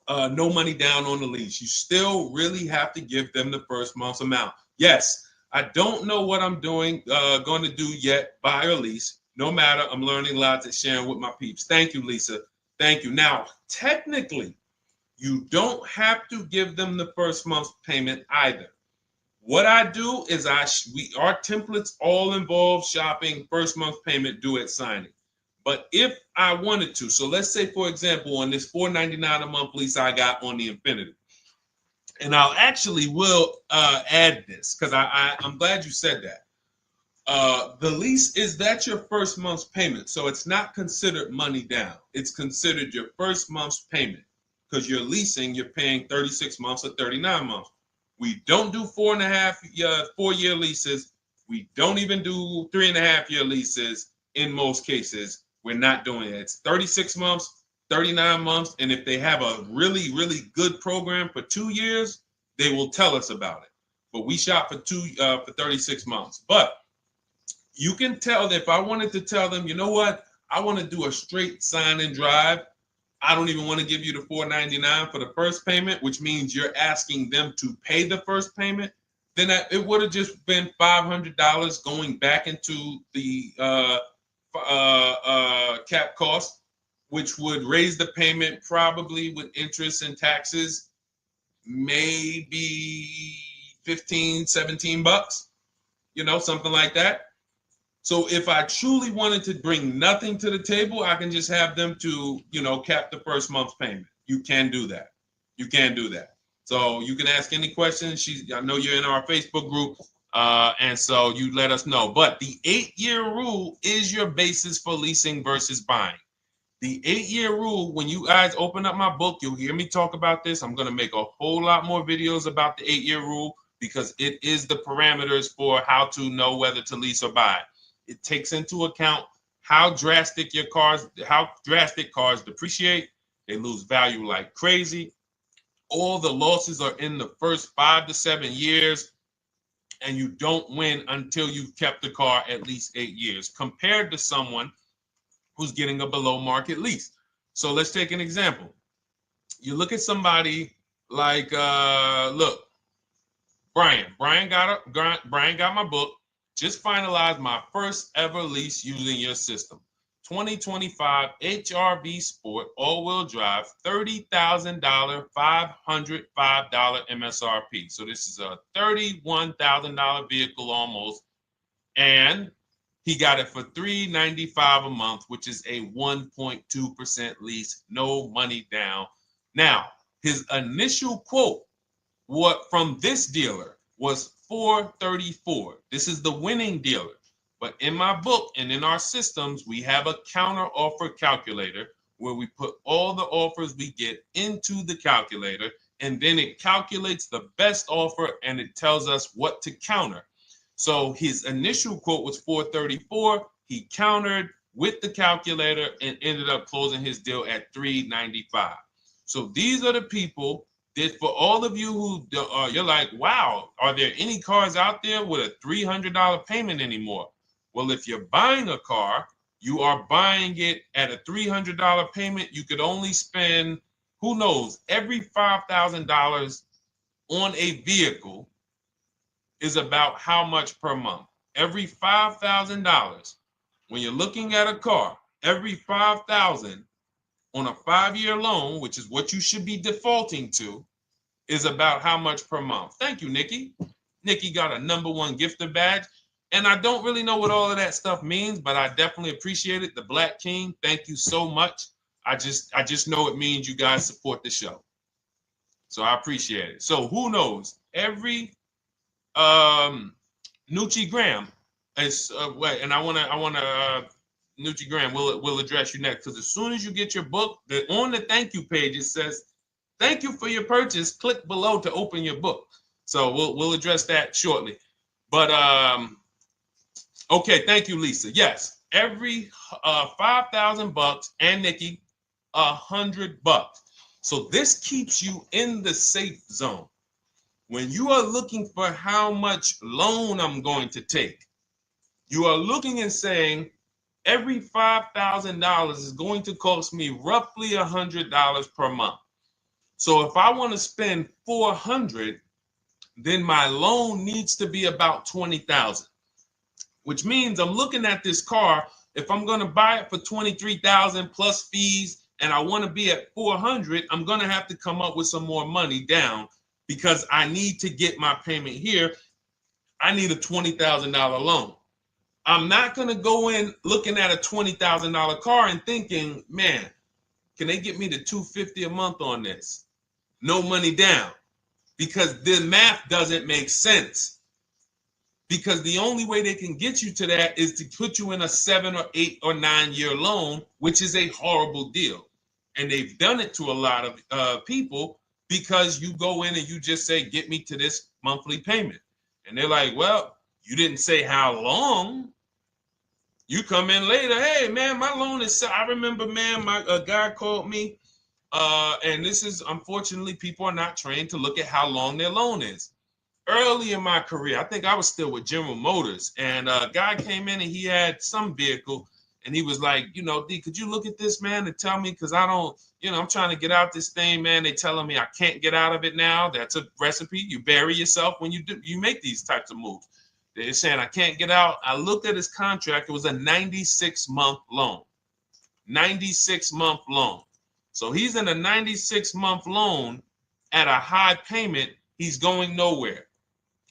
no money down on the lease, you still really have to give them the first month's amount. Yes, I don't know what I'm going to do yet, buy or lease. No matter, I'm learning lots and sharing with my peeps. Thank you, Lisa. Thank you. Now, technically, you don't have to give them the first month's payment either. What I do is our templates all involve shopping, first month payment due at signing. But if I wanted to, so let's say, for example, on this $499 a month lease I got on the Infiniti, and I'll actually will add this because I'm glad you said that. The lease, is that your first month's payment? So it's not considered money down. It's considered your first month's payment because you're leasing, you're paying 36 months or 39 months. We don't do 4-year leases. We don't even do 3.5-year leases in most cases. We're not doing it. It's 36 months, 39 months. And if they have a really, really good program for 2 years, they will tell us about it. But we shop for 36 months. But you can tell that if I wanted to tell them, you know what, I want to do a straight sign and drive I don't even want to give you the $499 for the first payment, which means you're asking them to pay the first payment, then it would have just been $500 going back into the cap cost, which would raise the payment probably with interest and taxes, maybe 15, 17 bucks, something like that. So if I truly wanted to bring nothing to the table, I can just have them to, cap the first month's payment. You can do that. You can do that. So you can ask any questions. I know you're in our Facebook group, and so you let us know. But the 8-year rule is your basis for leasing versus buying. The 8-year rule, when you guys open up my book, you'll hear me talk about this. I'm going to make a whole lot more videos about the 8-year rule because it is the parameters for how to know whether to lease or buy. It takes into account how drastic cars depreciate. They lose value like crazy. All the losses are in the first 5 to 7 years, and you don't win until you've kept the car at least 8 years, compared to someone who's getting a below market lease. So let's take an example. You look at somebody like, look, Brian. Brian got my book. Just finalized my first ever lease using your system. 2025 HRV Sport all-wheel drive, $30,000, $505 MSRP. So this is a $31,000 vehicle almost, and he got it for $395 a month, which is a 1.2% lease, no money down. Now, his initial quote from this dealer was $434. This is the winning dealer. But in my book and in our systems, we have a counter offer calculator where we put all the offers we get into the calculator, and then it calculates the best offer and it tells us what to counter. So his initial quote was $434. He countered with the calculator and ended up closing his deal at $395. So these are the people that, for all of you who you're like, wow, are there any cars out there with a $300 payment anymore? Well, if you're buying a car, you are buying it at a $300 payment. You could only spend, who knows, every $5,000 on a vehicle is about how much per month? Every $5,000. When you're looking at a car, every $5,000 on a 5-year loan, which is what you should be defaulting to, is about how much per month. Thank you, Nikki. Nikki got a #1 gifter badge. And I don't really know what all of that stuff means, but I definitely appreciate it. The Black King, thank you so much. I just know it means you guys support the show. So I appreciate it. So who knows? Every Nucci Graham is and I wanna Nucci Graham will address you next, because as soon as you get your book, on the thank you page it says, "Thank you for your purchase. Click below to open your book." So we'll address that shortly. But okay, thank you, Lisa. Yes, every $5,000, and Nikki, $100. So this keeps you in the safe zone. When you are looking for how much loan I'm going to take, you are looking and saying, every $5,000 is going to cost me roughly $100 per month. So if I want to spend $400, then my loan needs to be about $20,000, which means I'm looking at this car. If I'm going to buy it for $23,000 plus fees, and I want to be at $400, I'm going to have to come up with some more money down, because I need to get my payment here. I need a $20,000 loan. I'm not going to go in looking at a $20,000 car and thinking, man, can they get me to $250 a month on this? No money down, because the math doesn't make sense. Because the only way they can get you to that is to put you in a 7 or 8 or 9 year loan, which is a horrible deal. And they've done it to a lot of people, because you go in and you just say, get me to this monthly payment. And they're like, well, you didn't say how long. You come in later, hey, man, my loan is set. I remember, man, a guy called me, and this is, unfortunately, people are not trained to look at how long their loan is. Early in my career, I think I was still with General Motors, and a guy came in and he had some vehicle, And he was like, D, could you look at this, man, and tell me, because I don't, I'm trying to get out this thing, man. They telling me I can't get out of it now. That's a recipe. You bury yourself when you make these types of moves. They're saying I can't get out. I looked at his contract. It was a 96-month loan. 96-month loan. So he's in a 96-month loan at a high payment. He's going nowhere.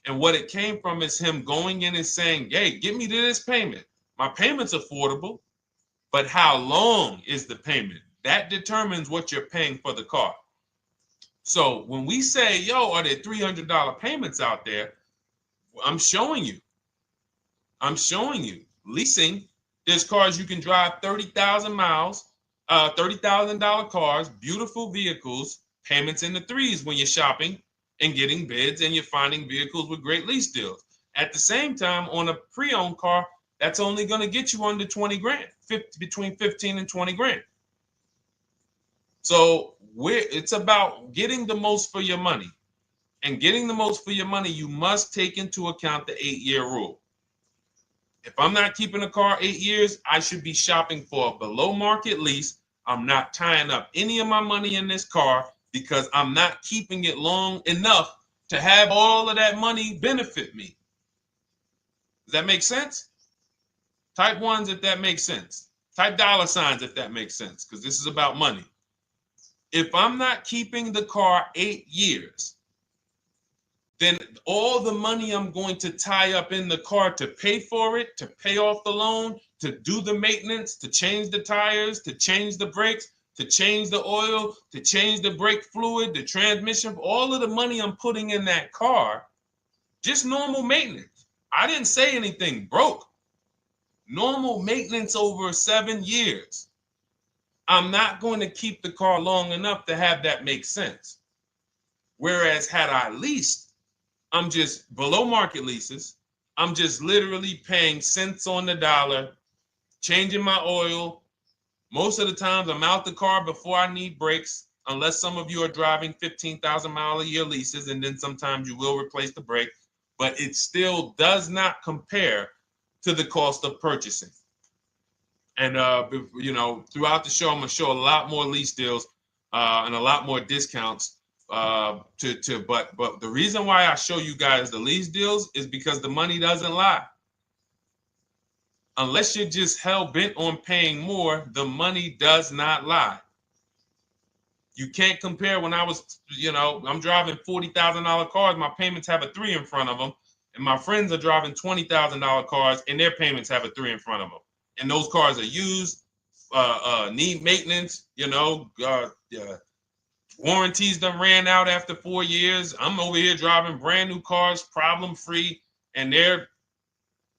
And what it came from is him going in and saying, hey, get me to this payment. My payment's affordable, but how long is the payment? That determines what you're paying for the car. So when we say, yo, are there $300 payments out there? I'm showing you. Leasing, there's cars you can drive 30,000 miles, $30,000 cars, beautiful vehicles, payments in the threes when you're shopping and getting bids, and you're finding vehicles with great lease deals. At the same time, on a pre-owned car, that's only going to get you under 20 grand, between 15 and 20 grand. So it's about getting the most for your money. And getting the most for your money, you must take into account the 8-year rule. If I'm not keeping a car 8 years, I should be shopping for a below market lease. I'm not tying up any of my money in this car because I'm not keeping it long enough to have all of that money benefit me. Does that make sense? Type ones if that makes sense. Type dollar signs if that makes sense, because this is about money. If I'm not keeping the car 8 years, then all the money I'm going to tie up in the car to pay for it, to pay off the loan, to do the maintenance, to change the tires, to change the brakes, to change the oil, to change the brake fluid, the transmission, all of the money I'm putting in that car, just normal maintenance. I didn't say anything broke. Normal maintenance over 7 years. I'm not going to keep the car long enough to have that make sense. Whereas had I leased, I'm just below market leases. I'm just literally paying cents on the dollar, changing my oil. Most of the times I'm out the car before I need brakes, unless some of you are driving 15,000 mile a year leases, and then sometimes you will replace the brake, but it still does not compare to the cost of purchasing. And throughout the show, I'm gonna show a lot more lease deals and a lot more discounts. But the reason why I show you guys the lease deals is because the money doesn't lie. Unless you're just hell bent on paying more, the money does not lie. You can't compare when I was, I'm driving $40,000 cars. My payments have a 3 in front of them. And my friends are driving $20,000 cars and their payments have a 3 in front of them. And those cars are used, need maintenance, warranties done ran out after 4 years. I'm over here driving brand new cars, problem free, and they're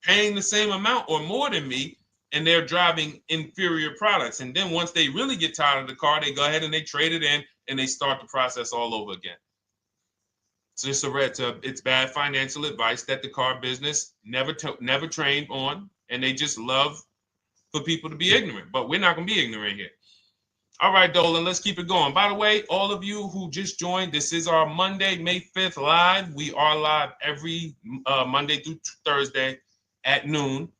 paying the same amount or more than me, and they're driving inferior products. And then once they really get tired of the car, they go ahead and they trade it in and they start the process all over again. So it's bad financial advice that the car business never trained on, and they just love for people to be ignorant. But we're not going to be ignorant here. All right, Dolan, let's keep it going. By the way, all of you who just joined, this is our Monday, May 5th live. We are live every Monday through Thursday at noon.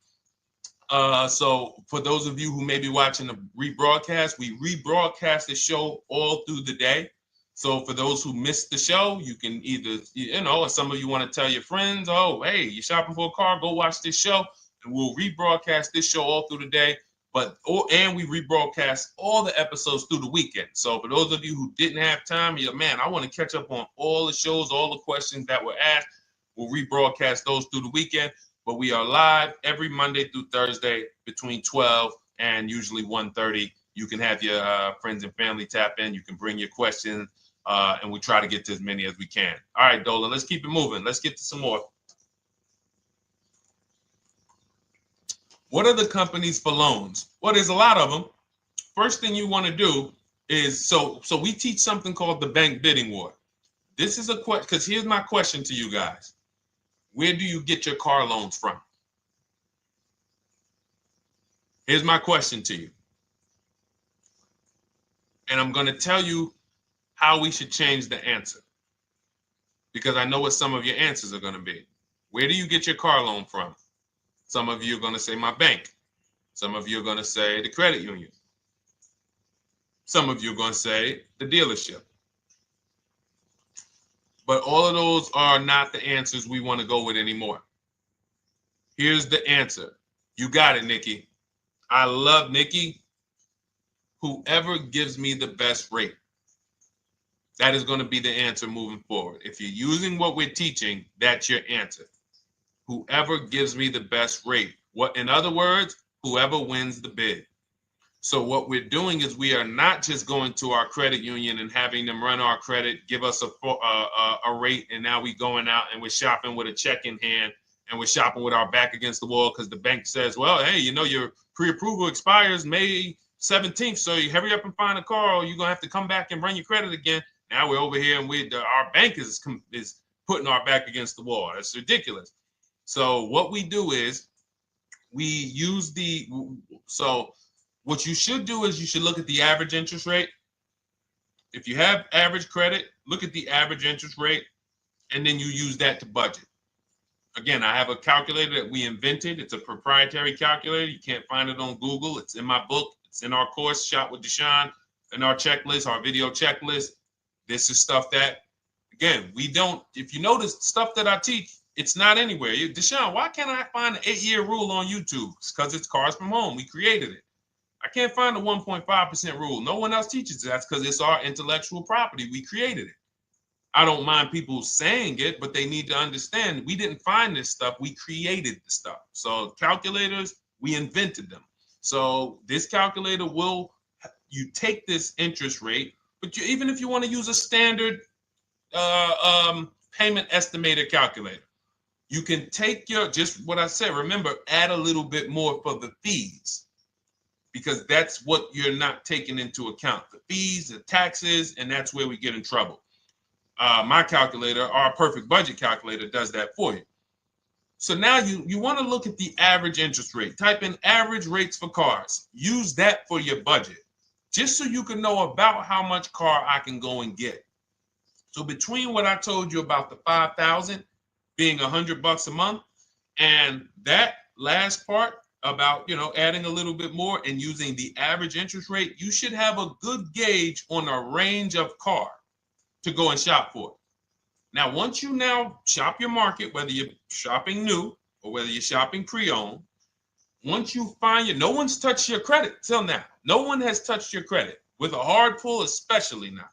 So for those of you who may be watching the rebroadcast, we rebroadcast the show all through the day. So for those who missed the show, you can either, or some of you want to tell your friends, oh, hey, you're shopping for a car, go watch this show. And we'll rebroadcast this show all through the day. And we rebroadcast all the episodes through the weekend. So for those of you who didn't have time, you're like, man, I want to catch up on all the shows, all the questions that were asked. We'll rebroadcast those through the weekend. But we are live every Monday through Thursday between 12 and usually 1:30. You can have your friends and family tap in. You can bring your questions, and we try to get to as many as we can. All right, Dolan, let's keep it moving. Let's get to some more. What are the companies for loans? Well, there's a lot of them. First thing you want to do is, so we teach something called the bank bidding war. This is a question, because here's my question to you guys. Where do you get your car loans from? Here's my question to you. And I'm going to tell you how we should change the answer, because I know what some of your answers are going to be. Where do you get your car loan from? Some of you are going to say my bank. Some of you are going to say the credit union. Some of you are going to say the dealership. But all of those are not the answers we want to go with anymore. Here's the answer. You got it, Nikki. I love Nikki. Whoever gives me the best rate. That is going to be the answer moving forward. If you're using what we're teaching, that's your answer. Whoever gives me the best rate. What, in other words, whoever wins the bid. So what we're doing is we are not just going to our credit union and having them run our credit, give us a rate, and now we going out and we're shopping with a check in hand and we're shopping with our back against the wall because the bank says, well, hey, you know, your pre-approval expires May 17th, so you hurry up and find a car or you're going to have to come back and run your credit again. Now we're over here and our bank is putting our back against the wall. That's ridiculous. So what we do is we use what you should do is you should look at the average interest rate. If you have average credit, look at the average interest rate, and then you use that to budget. Again, I have a calculator that we invented. It's a proprietary calculator. You can't find it on Google. It's in my book. It's in our course, Shop with Deshone, in our checklist, our video checklist. This is stuff that, again, we don't, if you notice stuff that I teach, it's not anywhere. Deshone, why can't I find an 8-year rule on YouTube? It's because it's Cars from Home. We created it. I can't find the 1.5% rule. No one else teaches that because it's our intellectual property. We created it. I don't mind people saying it, but they need to understand we didn't find this stuff. We created the stuff. So calculators, we invented them. So this calculator you take this interest rate, but even if you want to use a standard payment estimator calculator, you can take just what I said. Remember, add a little bit more for the fees, because that's what you're not taking into account. The fees, the taxes, and that's where we get in trouble. My calculator, our perfect budget calculator, does that for you. So now you want to look at the average interest rate. Type in average rates for cars. Use that for your budget, just so you can know about how much car I can go and get. So between what I told you about the $5,000 being $100 a month, and that last part about, adding a little bit more and using the average interest rate, you should have a good gauge on a range of car to go and shop for. Now, once you now shop your market, whether you're shopping new or whether you're shopping pre-owned, once you find no one's touched your credit till now. No one has touched your credit with a hard pull, especially not.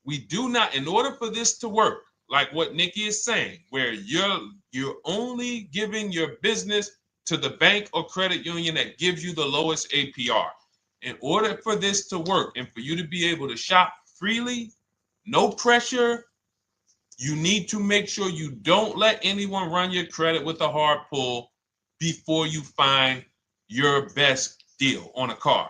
We do not, in order for this to work, like what Nikki is saying, where you're only giving your business to the bank or credit union that gives you the lowest APR. In order for this to work and for you to be able to shop freely, no pressure, you need to make sure you don't let anyone run your credit with a hard pull before you find your best deal on a car.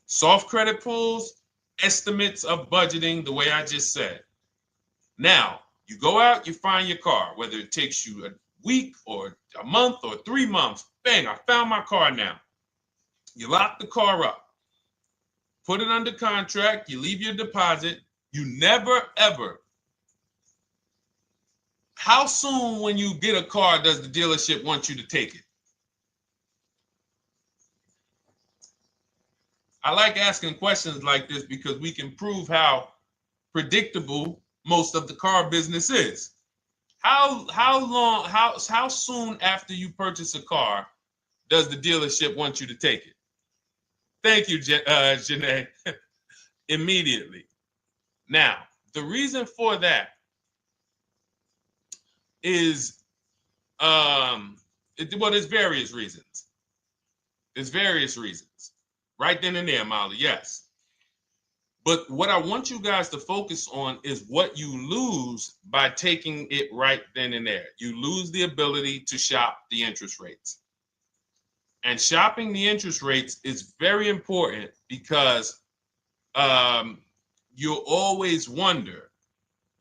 Soft credit pulls, estimates of budgeting, the way I just said. Now, you go out, you find your car, whether it takes you a week or a month or 3 months. Bang, I found my car now. You lock the car up, put it under contract, you leave your deposit. You never, ever. How soon when you get a car does the dealership want you to take it? I like asking questions like this because we can prove how predictable most of the car business is. How soon after you purchase a car does the dealership want you to take it? Thank you, Janae. Immediately. Now, the reason for that is, there's various reasons. There's various reasons. Right then and there, Molly, yes. But what I want you guys to focus on is what you lose by taking it right then and there. You lose the ability to shop the interest rates. And shopping the interest rates is very important because you'll always wonder,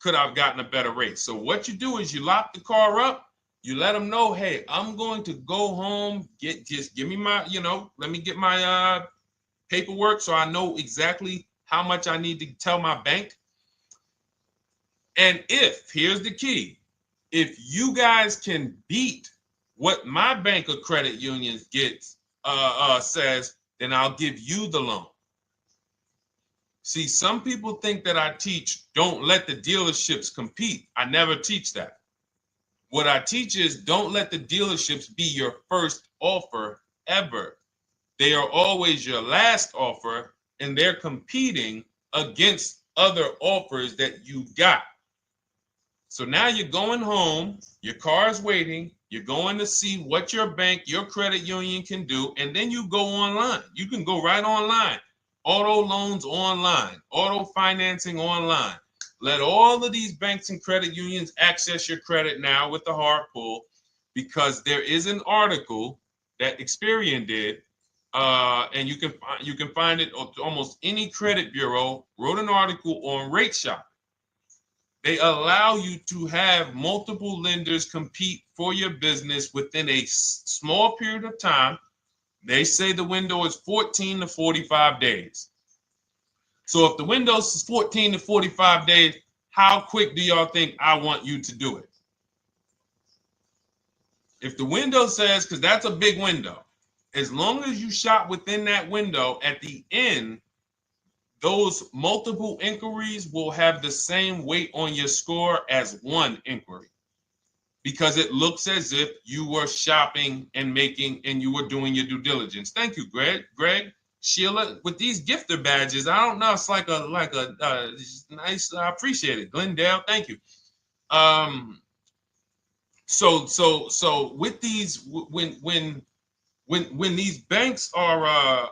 could I have gotten a better rate? So what you do is you lock the car up, you let them know, hey, I'm going to go home, just give me my, let me get my paperwork so I know exactly how much I need to tell my bank. And here's the key, if you guys can beat what my bank or credit union gets says, then I'll give you the loan. See, some people think that I teach don't let the dealerships compete. I never teach that. What I teach is don't let the dealerships be your first offer ever. They are always your last offer, and they're competing against other offers that you got. So now you're going home, your car is waiting, you're going to see what your bank, your credit union can do, and then you go online. You can go right online. Auto loans online, auto financing online. Let all of these banks and credit unions access your credit now with the hard pull, because there is an article that Experian did, and you can find it on almost any credit bureau, wrote an article on rate shopping. They allow you to have multiple lenders compete for your business within a small period of time. They say the window is 14 to 45 days. So if the window is 14 to 45 days, how quick do y'all think I want you to do it? If the window says, because that's a big window, as long as you shop within that window, at the end, those multiple inquiries will have the same weight on your score as one inquiry, because it looks as if you were shopping and you were doing your due diligence. Thank you, Greg, Sheila, with these gifter badges. I don't know. It's like a nice. I appreciate it, Glendale. Thank you. So with these, when these banks are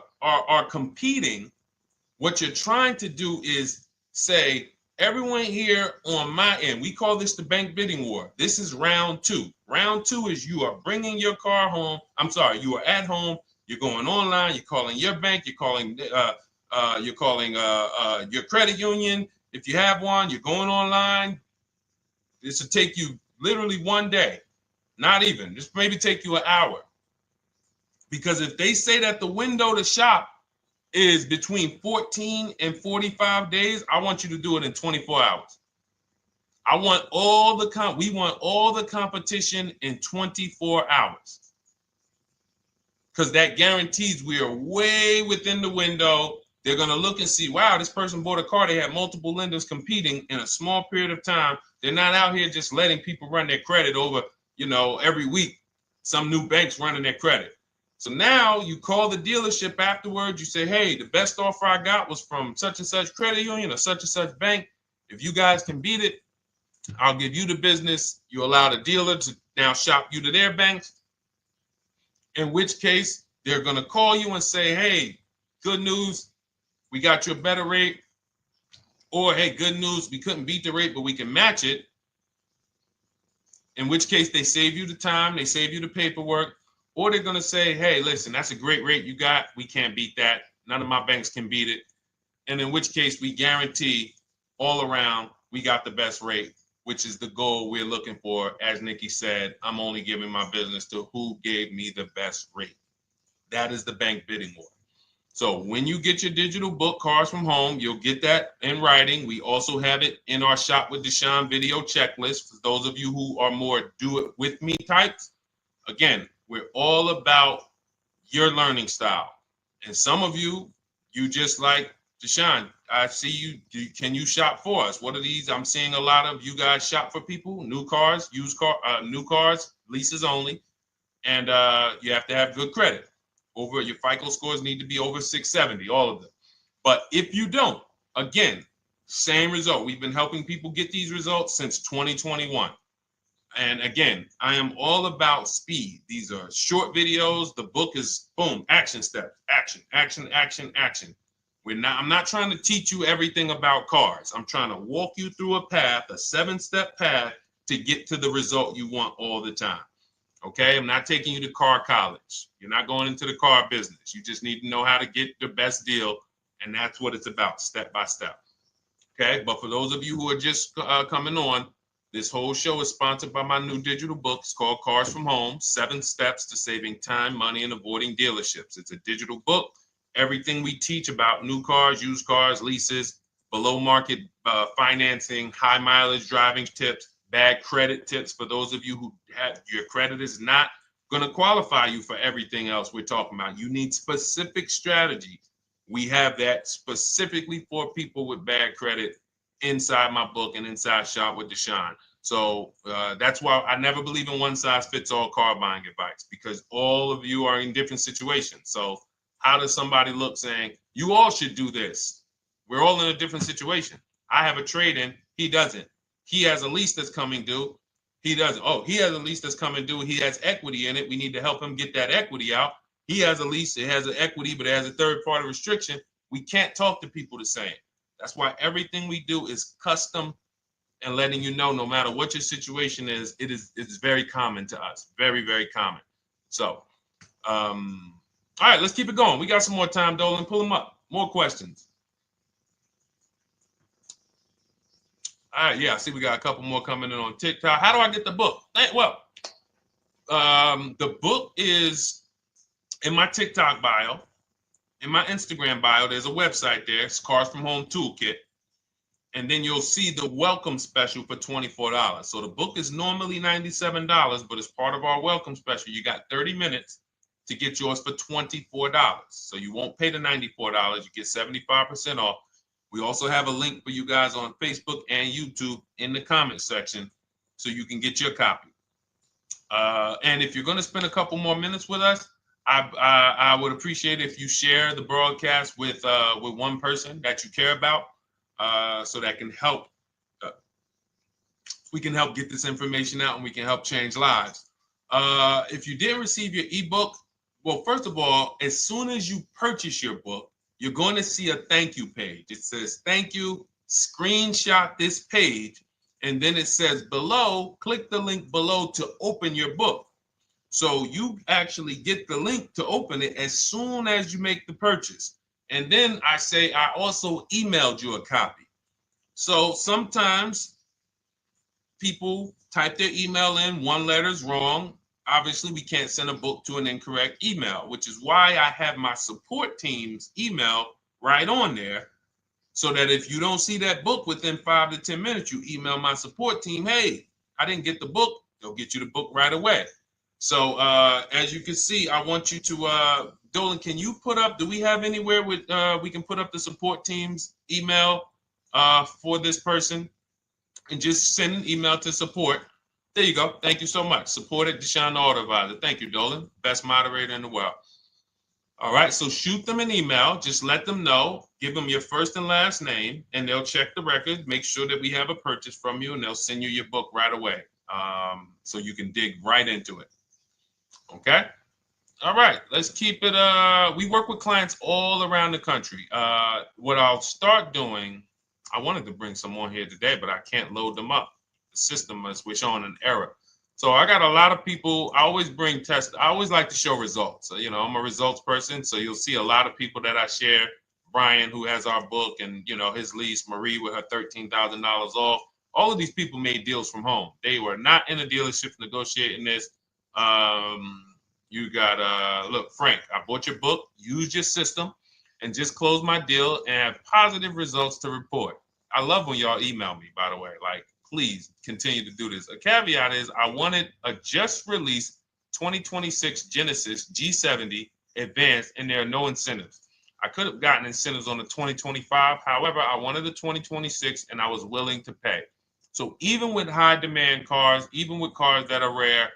competing, what you're trying to do is say, everyone here on my end, we call this the bank bidding war. This is round two. Round two is you are bringing your car home. You are at home. You're going online. You're calling your bank. You're calling your credit union. If you have one, you're going online. This will take you literally one day, not even. This maybe take you an hour. Because if they say that the window to shop is between 14 and 45 days, I want you to do it in 24 hours. We want all the competition in 24 hours. Because that guarantees we are way within the window. They're going to look and see, wow, this person bought a car. They had multiple lenders competing in a small period of time. They're not out here just letting people run their credit over, every week. Some new banks running their credit. So now you call the dealership afterwards. You say, hey, the best offer I got was from such and such credit union or such and such bank. If you guys can beat it, I'll give you the business. You allow the dealer to now shop you to their banks. In which case, they're going to call you and say, hey, good news, we got you a better rate. Or, hey, good news, we couldn't beat the rate, but we can match it. In which case, they save you the time, they save you the paperwork. Or they're going to say, hey, listen, that's a great rate you got. We can't beat that. None of my banks can beat it. And in which case, we guarantee all around we got the best rate, which is the goal we're looking for. As Nikki said, I'm only giving my business to who gave me the best rate. That is the bank bidding war. So when you get your digital book, Cars from Home, you'll get that in writing. We also have it in our Shop with Deshone video checklist. For those of you who are more do-it-with-me types, again, we're all about your learning style. And some of you just like, Deshone, I see you. Can you shop for us? What are these? I'm seeing a lot of you guys shop for people, new cars, new cars, leases only. And you have to have good credit. Your FICO scores need to be over 670, all of them. But if you don't, again, same result. We've been helping people get these results since 2021. And again, I am all about speed. These are short videos. The book is boom, action steps, action, action, action, action. I'm not trying to teach you everything about cars. I'm trying to walk you through a path, a 7-step path to get to the result you want all the time. Okay, I'm not taking you to car college. You're not going into the car business. You just need to know how to get the best deal. And that's what it's about, step by step. Okay, but for those of you who are just coming on, this whole show is sponsored by my new digital book. It's called Cars from Home, 7 Steps to Saving Time, Money, and Avoiding Dealerships. It's a digital book. Everything we teach about new cars, used cars, leases, below market financing, high mileage driving tips, bad credit tips for those of you who have your credit is not going to qualify you for everything else we're talking about. You need specific strategy. We have that specifically for people with bad credit inside my book and inside Shop with Deshone. So that's why I never believe in one size fits all car buying advice, because all of you are in different situations. So how does somebody look saying, you all should do this? We're all in a different situation. I have a trade-in, he doesn't. He has a lease that's coming due, he doesn't. Oh, he has a lease that's coming due, he has equity in it, we need to help him get that equity out. He has a lease, it has an equity, but it has a third-party restriction. We can't talk to people the same. That's why everything we do is custom and letting you know, no matter what your situation is, it's very common to us. Very, very common. So, all right, let's keep it going. We got some more time, Dolan. Pull them up. More questions. All right, yeah, I see we got a couple more coming in on TikTok. How do I get the book? Well, the book is in my TikTok bio. In my Instagram bio, there's a website there. It's Cars from Home Toolkit. And then you'll see the welcome special for $24. So the book is normally $97, but as part of our welcome special, you got 30 minutes to get yours for $24. So you won't pay the $94. You get 75% off. We also have a link for you guys on Facebook and YouTube in the comment section so you can get your copy. And if you're going to spend a couple more minutes with us, I would appreciate if you share the broadcast with one person that you care about. So that can help, we can help get this information out and we can help change lives. If you didn't receive your ebook, well, first of all, as soon as you purchase your book, you're going to see a thank you page. It says, thank you, screenshot this page. And then it says below, click the link below to open your book. So you actually get the link to open it as soon as you make the purchase. And then I say, I also emailed you a copy. So sometimes people type their email in, one letter's wrong. Obviously, we can't send a book to an incorrect email, which is why I have my support team's email right on there. So that if you don't see that book within 5 to 10 minutes, you email my support team, hey, I didn't get the book. They'll get you the book right away. So as you can see, I want you to, Dolan, can you put up, do we have anywhere with, we can put up the support team's email for this person? And just send an email to support. There you go. Thank you so much. Support at Deshone the Auto Advisor. Thank you, Dolan. Best moderator in the world. All right, so shoot them an email. Just let them know. Give them your first and last name, and they'll check the record, make sure that we have a purchase from you, and they'll send you your book right away so you can dig right into it. Okay? All right, let's keep it. We work with clients all around the country. What I'll start doing, I wanted to bring some on here today, but I can't load them up. The system is showing an error. So I got a lot of people. I always bring tests. I always like to show results. So, you know, I'm a results person. So you'll see a lot of people that I share. Brian, who has our book, and, you know, his lease, Marie with her $13,000 off. All of these people made deals from home. They were not in a dealership negotiating this. You got, look, Frank, I bought your book, used your system, and just closed my deal and have positive results to report. I love when y'all email me, by the way. Like, please continue to do this. A caveat is I wanted a just released 2026 Genesis G70 Advanced, and there are no incentives. I could have gotten incentives on the 2025. However, I wanted the 2026, and I was willing to pay. So even with high demand cars, even with cars that are rare,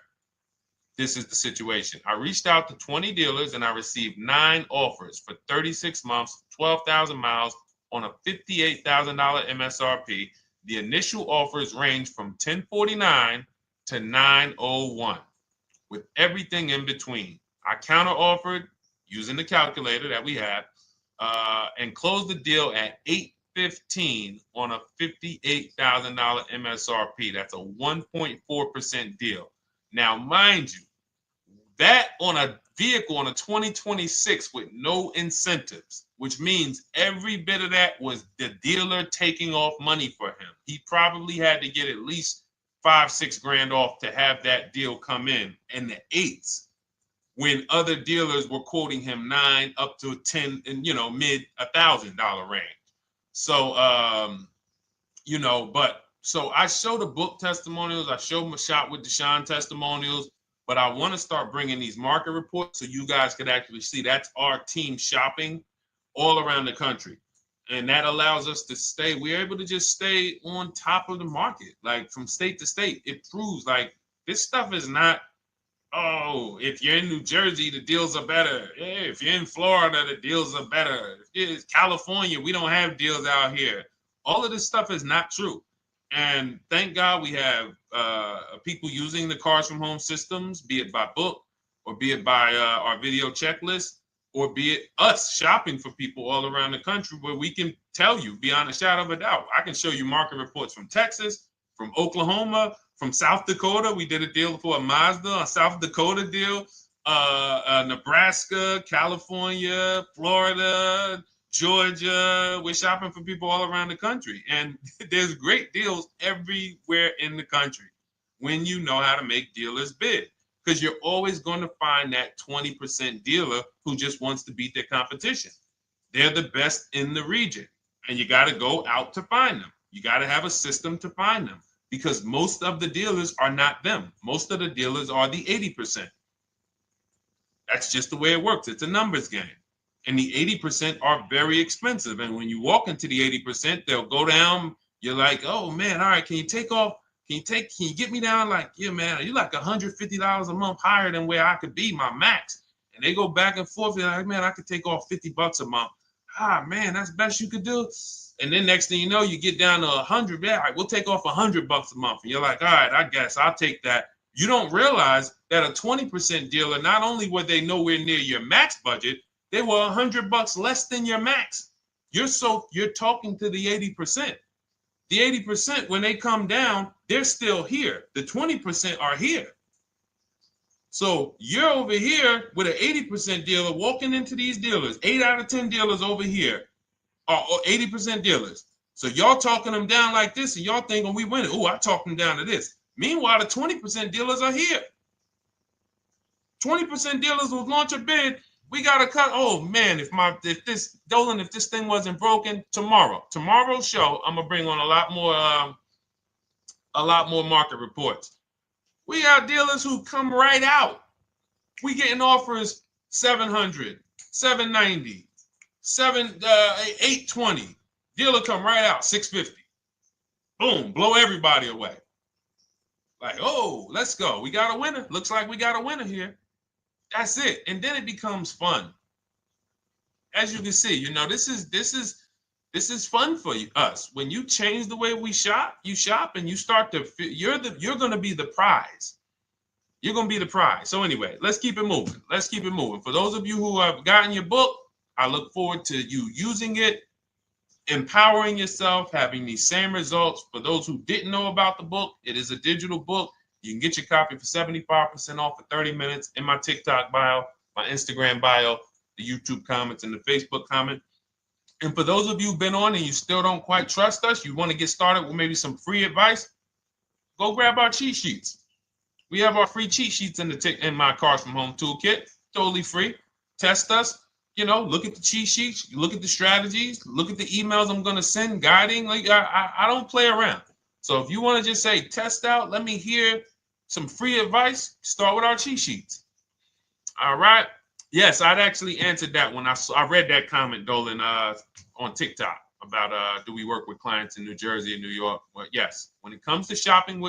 this is the situation. I reached out to 20 dealers and I received 9 offers for 36 months, 12,000 miles on a $58,000 MSRP. The initial offers range from $1049 to $901 with everything in between. I counter offered using the calculator that we have and closed the deal at $815 on a $58,000 MSRP. That's a 1.4% deal. Now, mind you, that on a vehicle on a 2026 with no incentives, which means every bit of that was the dealer taking off money for him. He probably had to get at least $5-6 grand off to have that deal come in the 8s, when other dealers were quoting him 9 up to 10 and, you know, mid $1,000 range. So, you know, but so I show the book testimonials. I show my Shop with Deshone testimonials. But I want to start bringing these market reports so you guys could actually see that's our team shopping all around the country. And that allows us to stay, we're able to just stay on top of the market, like from state to state. It proves like this stuff is not, oh, if you're in New Jersey, the deals are better. Yeah, if you're in Florida, the deals are better. If it's California, we don't have deals out here. All of this stuff is not true. And thank God we have people using the Cars from Home systems, be it by book or be it by our video checklist, or be it us shopping for people all around the country, where we can tell you beyond a shadow of a doubt. I can show you market reports from Texas, from Oklahoma, from South Dakota. We did a deal for a Mazda, a South Dakota deal, Nebraska, California, Florida, Georgia. We're shopping for people all around the country. And there's great deals everywhere in the country when you know how to make dealers bid. Because you're always going to find that 20% dealer who just wants to beat their competition. They're the best in the region. And you got to go out to find them. You got to have a system to find them. Because most of the dealers are not them. Most of the dealers are the 80%. That's just the way it works. It's a numbers game. And the 80% are very expensive. And when you walk into the 80%, they'll go down. You're like, oh man, all right, can you take off? Can you get me down? Like, yeah, man, you're like $150 a month higher than where I could be, my max. And they go back and forth. They're like, man, I could take off $50 a month. Ah, man, that's the best you could do. And then next thing you know, you get down to 100. Yeah, all right, we'll take off $100 a month. And you're like, all right, I guess I'll take that. You don't realize that a 20% dealer, not only were they nowhere near your max budget, they were $100 less than your max. You're talking to the 80%. The 80%, when they come down, they're still here. The 20% are here. So you're over here with an 80% dealer walking into these dealers. 8 out of 10 dealers over here are 80% dealers. So y'all talking them down like this, and y'all thinking we winning. Oh, I talked them down to this. Meanwhile, the 20% dealers are here. 20% dealers will launch a bid. We gotta cut. Oh man, if this thing wasn't broken, tomorrow's show, I'm gonna bring on a lot more market reports. We got dealers who come right out. We getting offers 700, 790, 820. Dealer come right out 650. Boom, blow everybody away. Like, oh, let's go. We got a winner. Looks like we got a winner here. That's it. And then it becomes fun. As you can see, this is fun for us. When you change the way we shop, you shop and you start to you're going to be the prize. You're going to be the prize. So anyway, let's keep it moving. For those of you who have gotten your book, I look forward to you using it, empowering yourself, having these same results. For those who didn't know about the book, it is a digital book. You can get your copy for 75% off for 30 minutes in my TikTok bio, my Instagram bio, the YouTube comments, and the Facebook comment. And for those of you who've been on and you still don't quite trust us, you want to get started with maybe some free advice, go grab our cheat sheets. We have our free cheat sheets in my Cars from Home toolkit, totally free. Test us, look at the cheat sheets, look at the strategies, look at the emails I'm going to send, guiding. Like I don't play around. So if you want to just say, test out, let me hear some free advice, start with our cheat sheets. All right. Yes, I'd actually answered that when I read that comment, Dolan, on TikTok about do we work with clients in New Jersey and New York? Well, yes. When it comes to shopping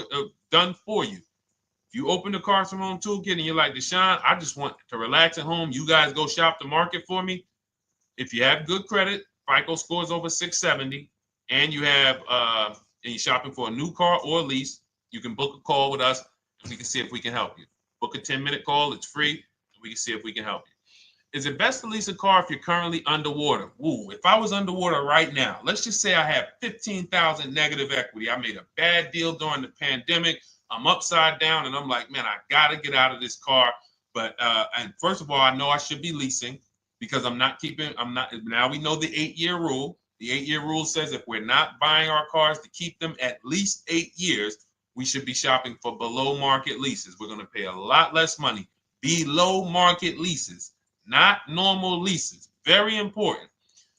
done for you, if you open the Cars from Home toolkit and you're like, Deshone, I just want to relax at home. You guys go shop the market for me. If you have good credit, FICO scores over 670, and you have and you're shopping for a new car or a lease, you can book a call with us. We can see if we can help you. Book a 10-minute call. It's free. And we can see if we can help you. Is it best to lease a car if you're currently underwater? Ooh, if I was underwater right now, let's just say I have 15,000 negative equity. I made a bad deal during the pandemic. I'm upside down and I'm like, man, I got to get out of this car. But and first of all, I know I should be leasing because now we know the 8-year rule. The 8-year rule says if we're not buying our cars to keep them at least 8 years, we should be shopping for below market leases. We're going to pay a lot less money. Below market leases, not normal leases. Very important.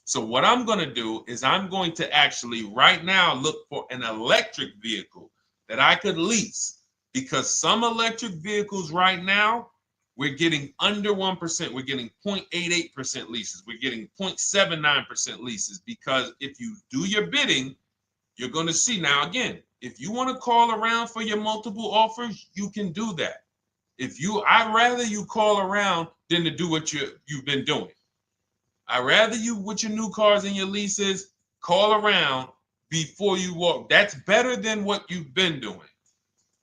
So what I'm going to do is I'm going to actually right now look for an electric vehicle that I could lease because some electric vehicles right now, we're getting under 1%. We're getting 0.88% leases. We're getting 0.79% leases, because if you do your bidding, you're going to see. Now, again, if you want to call around for your multiple offers, you can do that. I'd rather you call around than to do what you've been doing. I'd rather you, with your new cars and your leases, call around before you walk. That's better than what you've been doing.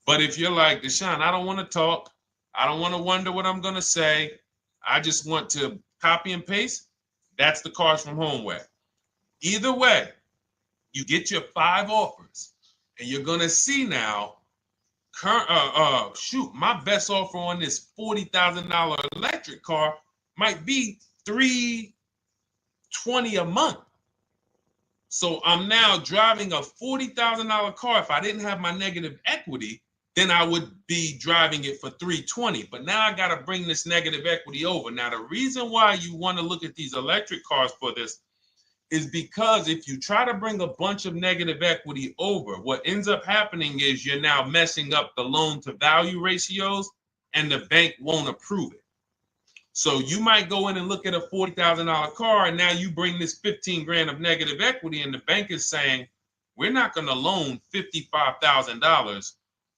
But if you're like, Deshone, I don't want to talk. I don't want to wonder what I'm going to say. I just want to copy and paste. That's the Cars from Home way. Either way, you get your 5 offers, and you're going to see now, my best offer on this $40,000 electric car might be $320 a month. So I'm now driving a $40,000 car. If I didn't have my negative equity, then I would be driving it for $320. But now I got to bring this negative equity over. Now, the reason why you want to look at these electric cars for this is because if you try to bring a bunch of negative equity over, what ends up happening is you're now messing up the loan to value ratios, and the bank won't approve it. So you might go in and look at a $40,000 car, and now you bring this 15 grand of negative equity, and the bank is saying, we're not going to loan $55,000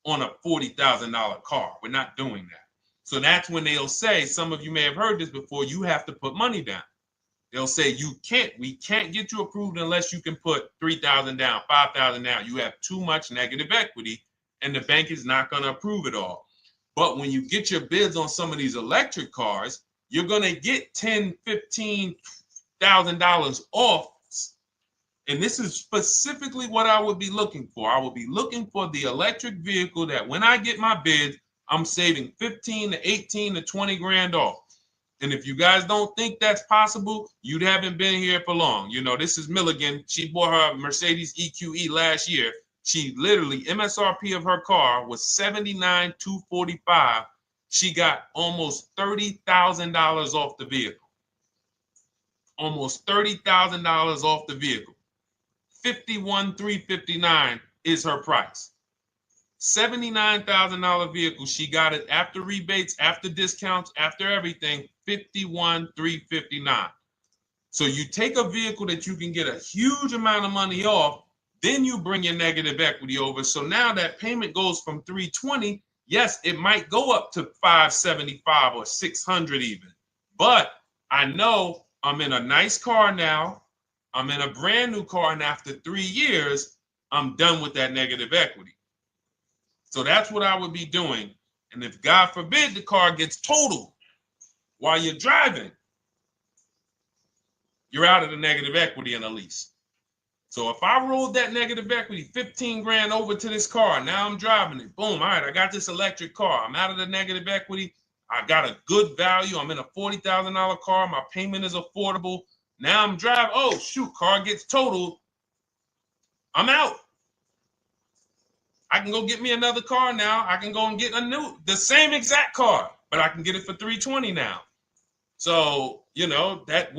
on a $40,000 car. We're not doing that. So that's when they'll say, some of you may have heard this before, you have to put money down. They'll say, we can't get you approved unless you can put $3,000 down, $5,000 down. You have too much negative equity, and the bank is not going to approve it all. But when you get your bids on some of these electric cars, you're going to get $10,000, $15,000 off. And this is specifically what I would be looking for. I would be looking for the electric vehicle that when I get my bids, I'm saving 15 to 18 to 20 grand off. And if you guys don't think that's possible, you haven't been here for long. You know, this is Milligan. She bought her Mercedes EQE last year. She literally, MSRP of her car was $79,245. She got almost $30,000 off the vehicle. Almost $30,000 off the vehicle. $51,359 is her price. $79,000 vehicle. She got it after rebates, after discounts, after everything. $51,359. So you take a vehicle that you can get a huge amount of money off, then you bring your negative equity over. So now that payment goes from $320. Yes, it might go up to $575 or $600 even. But I know I'm in a nice car now. I'm in a brand new car, and after 3 years, I'm done with that negative equity. So that's what I would be doing. And if God forbid the car gets totaled while you're driving, you're out of the negative equity in a lease. So if I rolled that negative equity, 15 grand over to this car, now I'm driving it. Boom. All right, I got this electric car. I'm out of the negative equity. I got a good value. I'm in a $40,000 car. My payment is affordable. Now I'm driving. Oh, shoot, car gets totaled. I'm out. I can go get me another car now. I can go and get the same exact car, but I can get it for $320 now. So, you know, that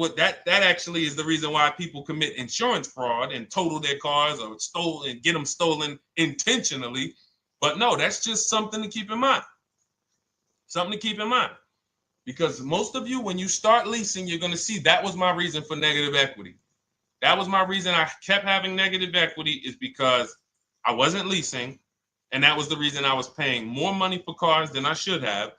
actually is the reason why people commit insurance fraud and total their cars or get them stolen intentionally. But no, that's just something to keep in mind. Something to keep in mind. Because most of you, when you start leasing, you're going to see that was my reason for negative equity. That was my reason I kept having negative equity, is because I wasn't leasing. And that was the reason I was paying more money for cars than I should have,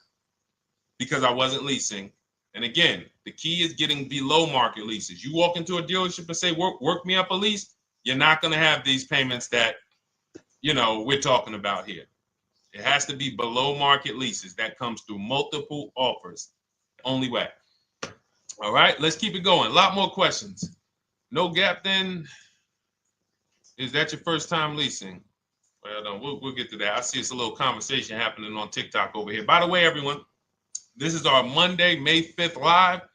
because I wasn't leasing. And again, the key is getting below market leases. You walk into a dealership and say, work me up a lease, you're not going to have these payments that, you know, we're talking about here. It has to be below market leases. That comes through multiple offers. Only way. All right, let's keep it going. A lot more questions. No gap then. Is that your first time leasing? Well, no, we'll get to that. I see it's a little conversation happening on TikTok over here. By the way, everyone, this is our Monday, May 5th live.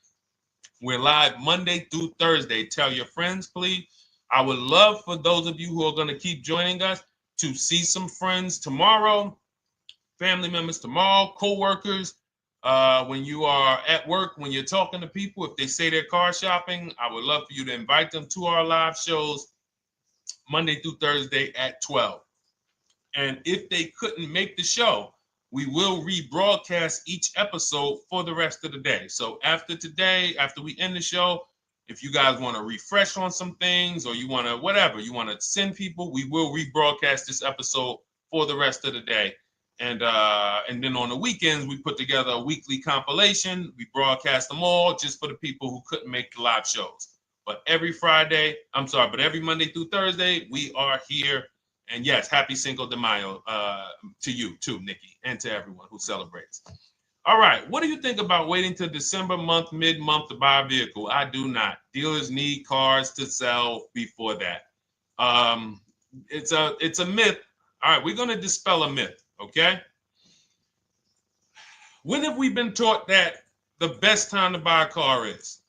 We're live Monday through Thursday. Tell your friends, please. I would love for those of you who are going to keep joining us to see some friends tomorrow, family members tomorrow, co-workers. When you are at work, when you're talking to people, if they say they're car shopping, I would love for you to invite them to our live shows Monday through Thursday at 12. And if they couldn't make the show, we will rebroadcast each episode for the rest of the day. So after today, after we end the show, if you guys want to refresh on some things or you want to whatever, you want to send people, we will rebroadcast this episode for the rest of the day. And then on the weekends, we put together a weekly compilation. We broadcast them all just for the people who couldn't make the live shows. But every Monday through Thursday, we are here. And yes, happy Cinco de Mayo to you too, Nikki, and to everyone who celebrates. All right, what do you think about waiting till December month, mid-month to buy a vehicle? I do not. Dealers need cars to sell before that. It's a myth. All right, we're going to dispel a myth, okay? When have we been taught that the best time to buy a car is?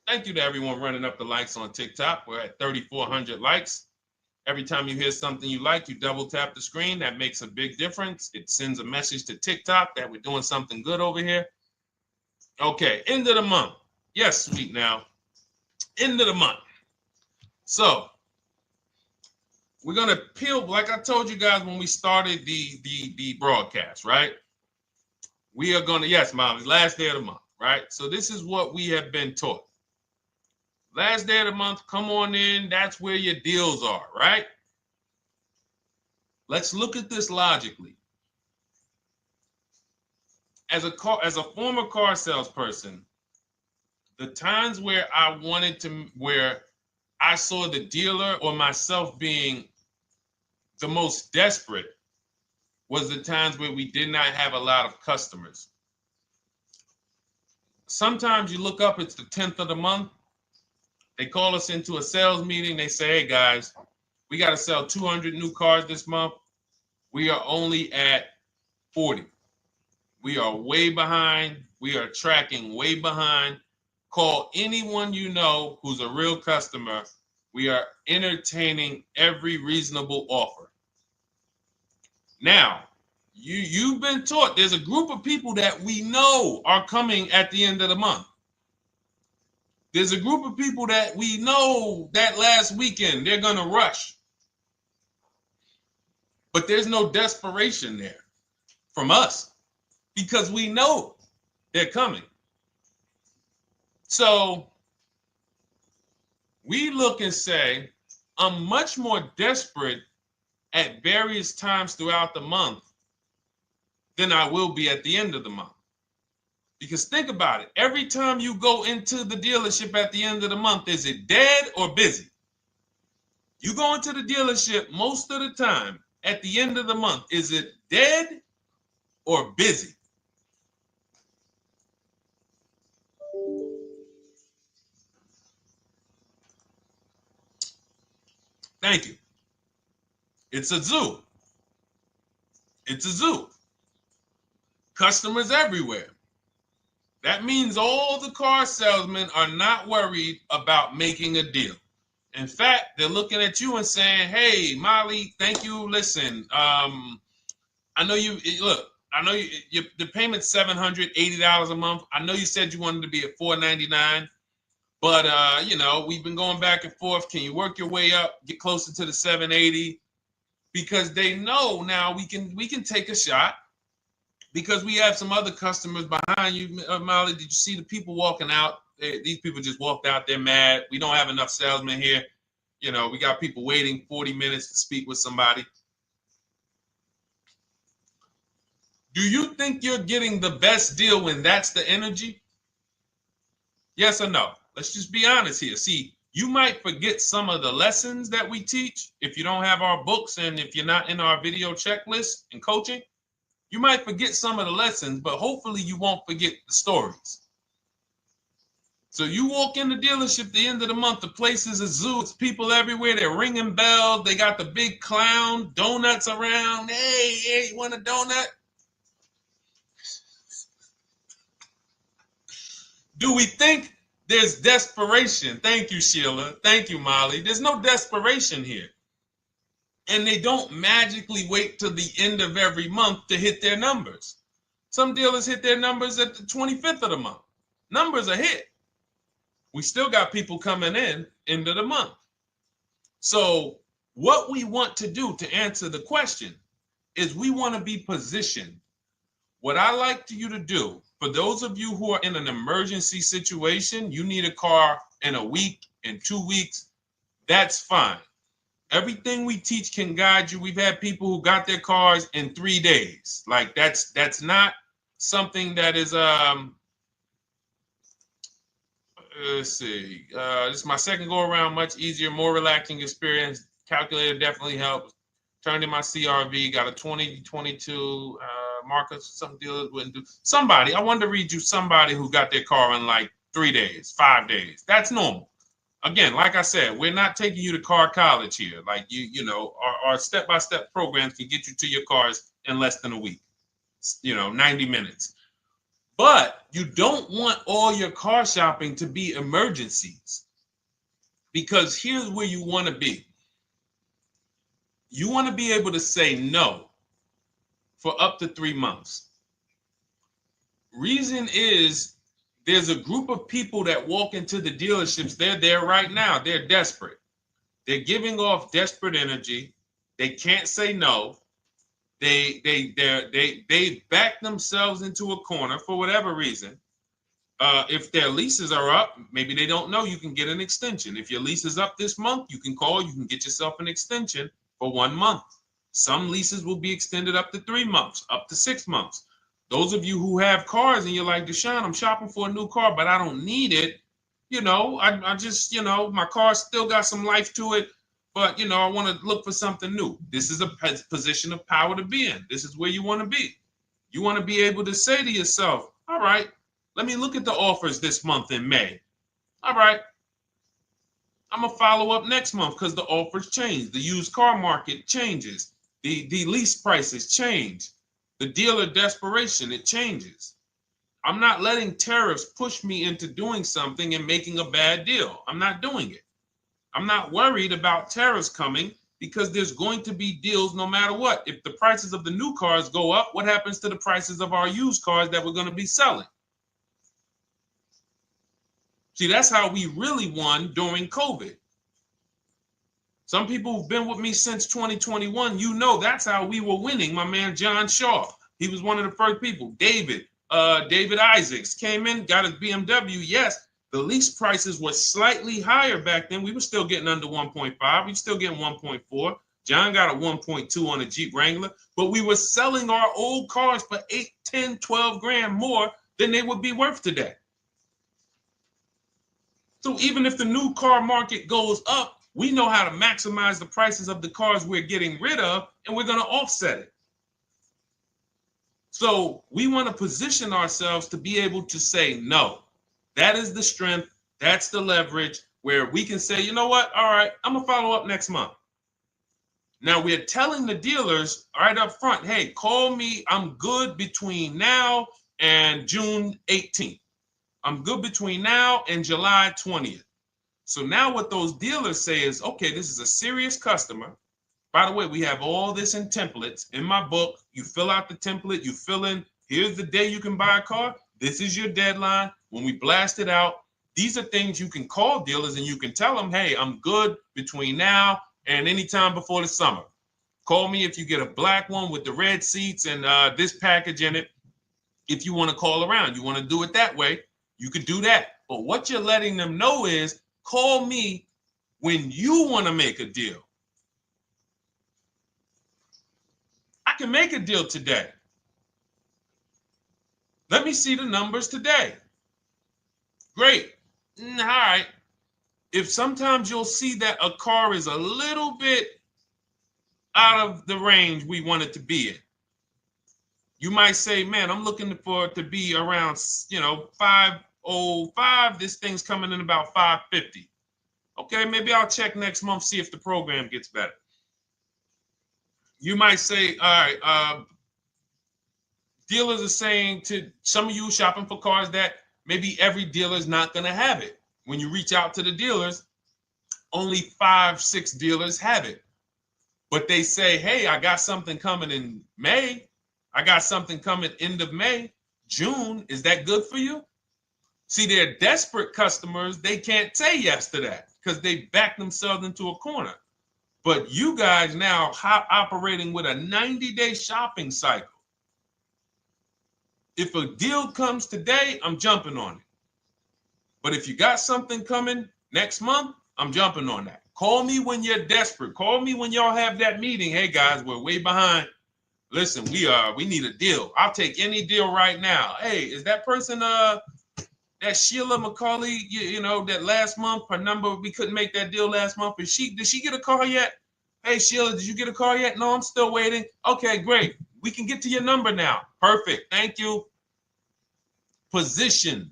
Thank you to everyone running up the likes on TikTok. We're at 3,400 likes. Every time you hear something you like, you double tap the screen. That makes a big difference. It sends a message to TikTok that we're doing something good over here. Okay, end of the month. Yes, sweet now. End of the month. So we're gonna peel, like I told you guys when we started the broadcast, right? We are gonna, yes, Molly, last day of the month, right? So this is what we have been taught. Last day of the month, come on in. That's where your deals are, right? Let's look at this logically. As a former car salesperson, the times where where I saw the dealer or myself being the most desperate was the times where we did not have a lot of customers. Sometimes you look up, it's the 10th of the month. They call us into a sales meeting. They say, hey, guys, we got to sell 200 new cars this month. We are only at 40. We are way behind. We are tracking way behind. Call anyone you know who's a real customer. We are entertaining every reasonable offer. Now, you've been taught there's a group of people that we know are coming at the end of the month. There's a group of people that we know that last weekend they're going to rush. But there's no desperation there from us because we know they're coming. So we look and say, I'm much more desperate at various times throughout the month than I will be at the end of the month. Because think about it. Every time you go into the dealership at the end of the month, is it dead or busy? You go into the dealership most of the time at the end of the month, is it dead or busy? Thank you. It's a zoo. It's a zoo. Customers everywhere. That means all the car salesmen are not worried about making a deal. In fact, they're looking at you and saying, hey, Molly, thank you. Listen, I know the payment's $780 a month. I know you said you wanted to be at $499, but we've been going back and forth. Can you work your way up, get closer to the $780? Because they know now we can take a shot. Because we have some other customers behind you, Molly. Did you see the people walking out? These people just walked out. They're mad. We don't have enough salesmen here. We got people waiting 40 minutes to speak with somebody. Do you think you're getting the best deal when that's the energy? Yes or no? Let's just be honest here. See, you might forget some of the lessons that we teach if you don't have our books and if you're not in our video checklist and coaching. You might forget some of the lessons, but hopefully you won't forget the stories. So you walk in the dealership at the end of the month, the place is a zoo. It's people everywhere. They're ringing bells. They got the big clown, donuts around. Hey, you want a donut? Do we think there's desperation? Thank you, Sheila. Thank you, Molly. There's no desperation here. And they don't magically wait till the end of every month to hit their numbers. Some dealers hit their numbers at the 25th of the month. Numbers are hit. We still got people coming in end of the month. So What we want to do to answer the question is we want to be positioned. What I like you to do, for those of you who are in an emergency situation, you need a car in a week, in 2 weeks, that's fine. Everything we teach can guide you. We've had people who got their cars in 3 days. Like that's not something that is let's see. This is my second go around, much easier, more relaxing experience. Calculator definitely helps. Turned in my CRV, got a 2022 Marcus, some dealers wouldn't do. Somebody, I wanted to read you somebody who got their car in like 3 days, 5 days. That's normal. Again, like I said, we're not taking you to car college here. Like you know, our step-by-step programs can get you to your cars in less than a week, 90 minutes. But you don't want all your car shopping to be emergencies, because here's where you want to be. You want to be able to say no for up to 3 months. Reason is, there's a group of people that walk into the dealerships. They're there right now. They're desperate. They're giving off desperate energy. They can't say no. They back themselves into a corner for whatever reason. If their leases are up, maybe they don't know you can get an extension. If your lease is up this month, you can call. You can get yourself an extension for 1 month. Some leases will be extended up to 3 months, up to 6 months. Those of you who have cars and you're like, Deshone, I'm shopping for a new car, but I don't need it. I just, my car still got some life to it, but, I want to look for something new. This is a position of power to be in. This is where you want to be. You want to be able to say to yourself, all right, let me look at the offers this month in May. All right, I'm going to follow up next month because the offers change. The used car market changes. The lease prices change. The dealer desperation, it changes. I'm not letting tariffs push me into doing something and making a bad deal. I'm not doing it. I'm not worried about tariffs coming, because there's going to be deals no matter what. If the prices of the new cars go up, what happens to the prices of our used cars that we're going to be selling? See, that's how we really won during COVID. Some people who've been with me since 2021, that's how we were winning. My man John Shaw, he was one of the first people. David Isaacs came in, got his BMW. Yes, the lease prices were slightly higher back then. We were still getting under 1.5. We were still getting 1.4. John got a 1.2 on a Jeep Wrangler, but we were selling our old cars for 8, 10, 12 grand more than they would be worth today. So even if the new car market goes up, we know how to maximize the prices of the cars we're getting rid of, and we're going to offset it. So we want to position ourselves to be able to say no. That is the strength. That's the leverage where we can say, you know what? All right, I'm going to follow up next month. Now we're telling the dealers right up front, hey, call me. I'm good between now and June 18th. I'm good between now and July 20th. So now what those dealers say is, okay, this is a serious customer. By the way, we have all this in templates. In my book, you fill out the template, you fill in, here's the day you can buy a car. This is your deadline. When we blast it out, these are things you can call dealers and you can tell them, hey, I'm good between now and anytime before the summer. Call me if you get a black one with the red seats and this package in it. If you want to call around, you want to do it that way, you could do that. But what you're letting them know is, call me when you want to make a deal. I can make a deal today. Let me see the numbers today. Great. All right. If sometimes you'll see that a car is a little bit out of the range we want it to be in, you might say, man, I'm looking for it to be around, 505. This thing's coming in about 550. Okay, maybe I'll check next month, see if the program gets better. You might say, all right, dealers are saying to some of you shopping for cars that maybe every dealer is not going to have it. When you reach out to the dealers, only 5, 6 dealers have it. But they say, hey, I got something coming in May. I got something coming end of May, June. Is that good for you? See, they're desperate customers. They can't say yes to that because they back themselves into a corner. But you guys now operating with a 90-day shopping cycle. If a deal comes today, I'm jumping on it. But if you got something coming next month, I'm jumping on that. Call me when you're desperate. Call me when y'all have that meeting. Hey guys, we're way behind. Listen, we need a deal. I'll take any deal right now. Hey, is that person that Sheila McCauley, you know, that last month, her number, we couldn't make that deal last month. Did she get a call yet? Hey Sheila, did you get a call yet? No, I'm still waiting. Okay, great. We can get to your number now. Perfect. Thank you. Positioned.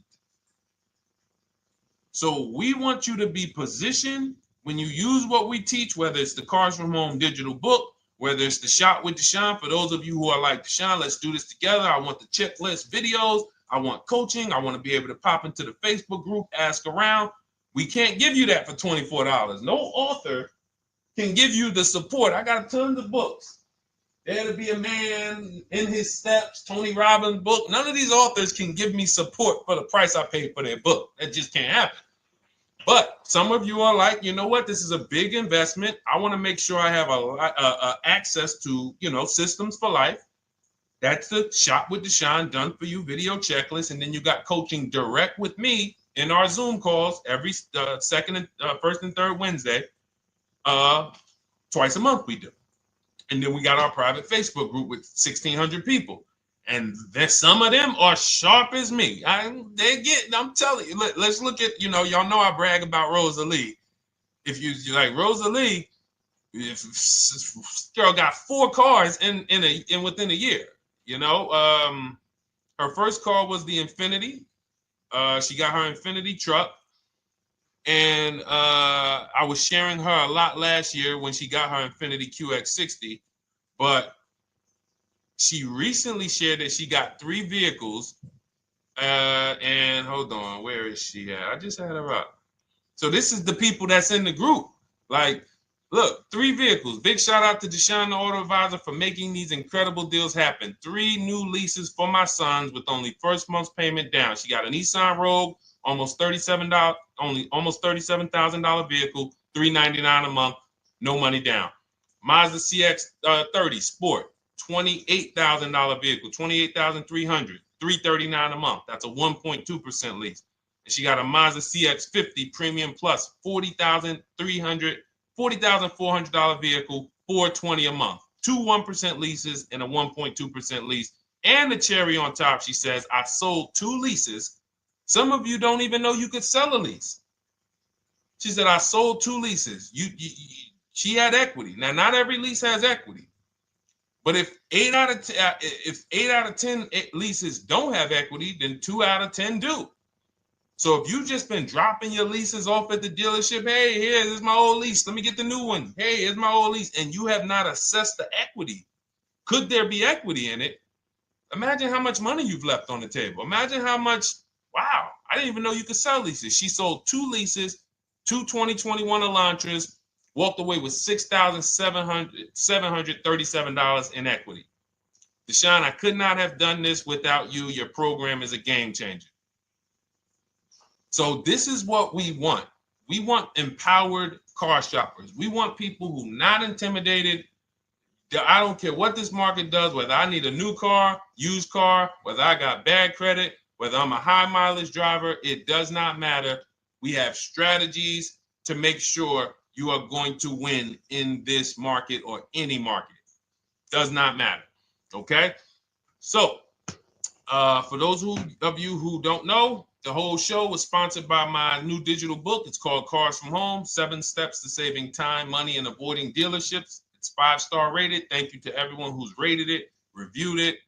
So we want you to be positioned when you use what we teach, whether it's the Cars from Home digital book, whether it's the Shop with Deshone. For those of you who are like, Deshone, let's do this together. I want the checklist videos. I want coaching. I want to be able to pop into the Facebook group, ask around. We can't give you that for $24. No author can give you the support. I got tons of books. Dare to Be a Man, In His Steps, Tony Robbins' book. None of these authors can give me support for the price I paid for their book. That just can't happen. But some of you are like, you know what? This is a big investment. I want to make sure I have access to, you know, systems for life. That's the Shop with Deshone done for you video checklist. And then you got coaching direct with me in our Zoom calls every first and third Wednesday. Twice a month we do. And then we got our private Facebook group with 1,600 people. And then some of them are sharp as me. I'm telling you, let's look at, you know, y'all know I brag about Rosalie. If you like Rosalie, if girl got 4 cars in within a year, you know. Her first car was the Infinity. She got her Infinity truck. And I was sharing her a lot last year when she got her Infinity QX60, but she recently shared that she got 3 vehicles. And hold on, where is she at? I just had her up. So this is the people that's in the group. Like, look, 3 vehicles. Big shout out to Deshone the Auto Advisor for making these incredible deals happen. 3 new leases for my sons with only first month's payment down. She got a Nissan Rogue, almost $37,000 vehicle, $399 a month, no money down. Mazda CX-30 Sport, $28,000 vehicle, $28,300, $339 a month. That's a 1.2% lease. And she got a Mazda CX-50 Premium Plus, $40,400 vehicle, $420 a month. 2 1% leases and a 1.2% lease. And the cherry on top, she says, I sold 2 leases. Some of you don't even know you could sell a lease. She said, I sold 2 leases. She had equity. Now, not every lease has equity. But if 8 out of 10 leases don't have equity, then 2 out of 10 do. So if you've just been dropping your leases off at the dealership, hey, here's my old lease. Let me get the new one. Hey, here's my old lease. And you have not assessed the equity. Could there be equity in it? Imagine how much money you've left on the table. Imagine how much, wow, I didn't even know you could sell leases. She sold 2 leases, 2 2021 Elantras, walked away with $6,737 in equity. Deshone, I could not have done this without you. Your program is a game changer. So this is what we want. We want empowered car shoppers. We want people who are not intimidated. I don't care what this market does, whether I need a new car, used car, whether I got bad credit, whether I'm a high mileage driver, it does not matter. We have strategies to make sure you are going to win in this market or any market. Does not matter. Okay? So, for those of you who don't know, the whole show was sponsored by my new digital book. It's called Cars from Home, 7 Steps to Saving Time, Money, and Avoiding Dealerships. It's 5-star rated. Thank you to everyone who's rated it, reviewed it.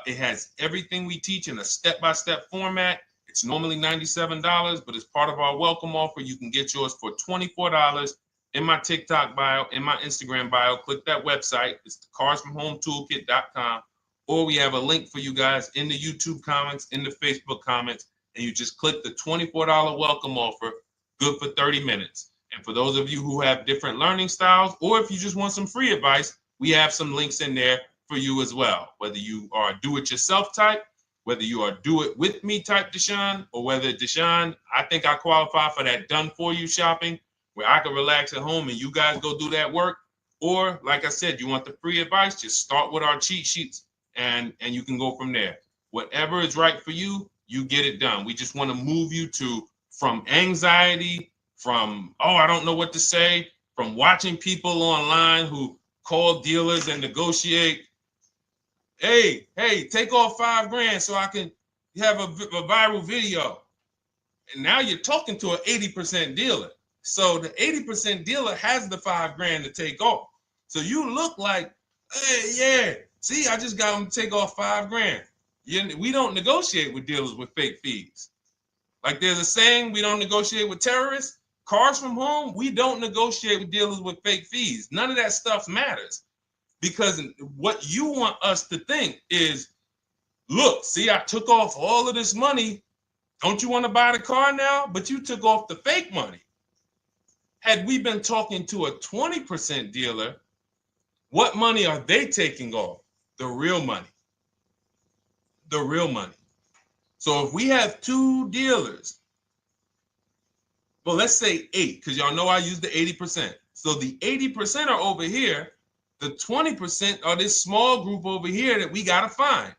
It has everything we teach in a step-by-step format. It's normally $97, but as part of our welcome offer, you can get yours for $24 in my TikTok bio, in my Instagram bio. Click that website. It's the carsfromhometoolkit.com. Or we have a link for you guys in the YouTube comments, in the Facebook comments, and you just click the $24 welcome offer, good for 30 minutes. And for those of you who have different learning styles, or if you just want some free advice, we have some links in there for you as well. Whether you are a do-it-yourself type, whether you are do-it-with-me type Deshone, or whether Deshone, I think I qualify for that done-for-you shopping, where I can relax at home and you guys go do that work. Or like I said, you want the free advice, just start with our cheat sheets and you can go from there. Whatever is right for you, you get it done. We just want to move you from anxiety, from, oh, I don't know what to say, from watching people online who call dealers and negotiate. Hey, take off $5,000 so I can have a viral video. And now you're talking to an 80% dealer. So the 80% dealer has the $5,000 to take off. So you look like, hey, yeah, see, I just got them to take off $5,000. We don't negotiate with dealers with fake fees. Like there's a saying, we don't negotiate with terrorists. Cars from home, we don't negotiate with dealers with fake fees. None of that stuff matters, because what you want us to think is, look, see, I took off all of this money. Don't you want to buy the car now? But you took off the fake money. Had we been talking to a 20% dealer, what money are they taking off? The real money. The real money. So if we have two dealers, well, let's say 8, because y'all know I use the 80%. So the 80% are over here. The 20% are this small group over here that we got to find.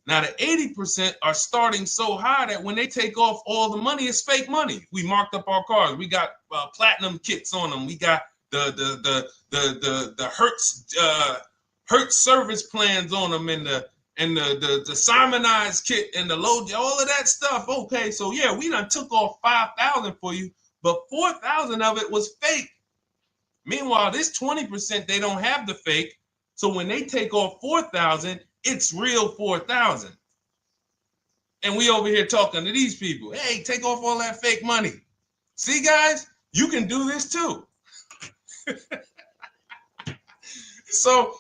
Now, the 80% are starting so high that when they take off all the money, it's fake money. We marked up our cars. We got platinum kits on them. We got the Hertz service plans on them, and the Simonized kit and the low, all of that stuff. Okay, so yeah, we done took off 5,000 for you, but 4,000 of it was fake. Meanwhile, this 20%, they don't have the fake. So when they take off 4,000, it's real 4,000. And we over here talking to these people. Hey, take off all that fake money. See, guys, you can do this too. So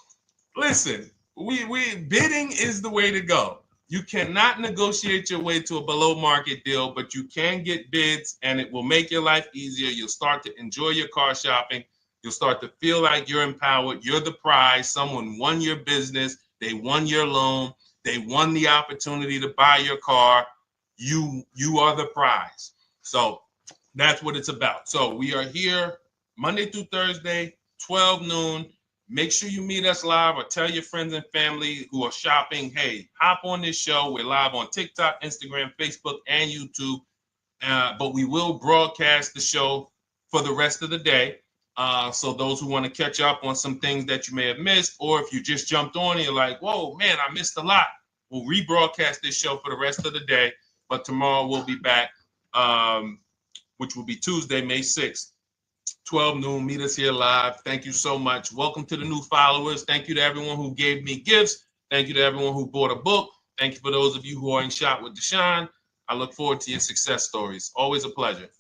listen, we bidding is the way to go. You cannot negotiate your way to a below market deal, but you can get bids and it will make your life easier. You'll start to enjoy your car shopping. You'll start to feel like you're empowered. You're the prize. Someone won your business. They won your loan. They won the opportunity to buy your car. You are the prize. So that's what it's about. So we are here Monday through Thursday, 12 noon. Make sure you meet us live, or tell your friends and family who are shopping, hey, hop on this show. We're live on TikTok, Instagram, Facebook, and YouTube. But we will broadcast the show for the rest of the day. So those who want to catch up on some things that you may have missed, or if you just jumped on and you're like, whoa, man, I missed a lot, we'll rebroadcast this show for the rest of the day. But tomorrow we'll be back, which will be Tuesday, May 6th, 12 noon. Meet us here live. Thank you so much. Welcome to the new followers. Thank you to everyone who gave me gifts. Thank you to everyone who bought a book. Thank you for those of you who are in Shop with Deshone. I look forward to your success stories. Always a pleasure.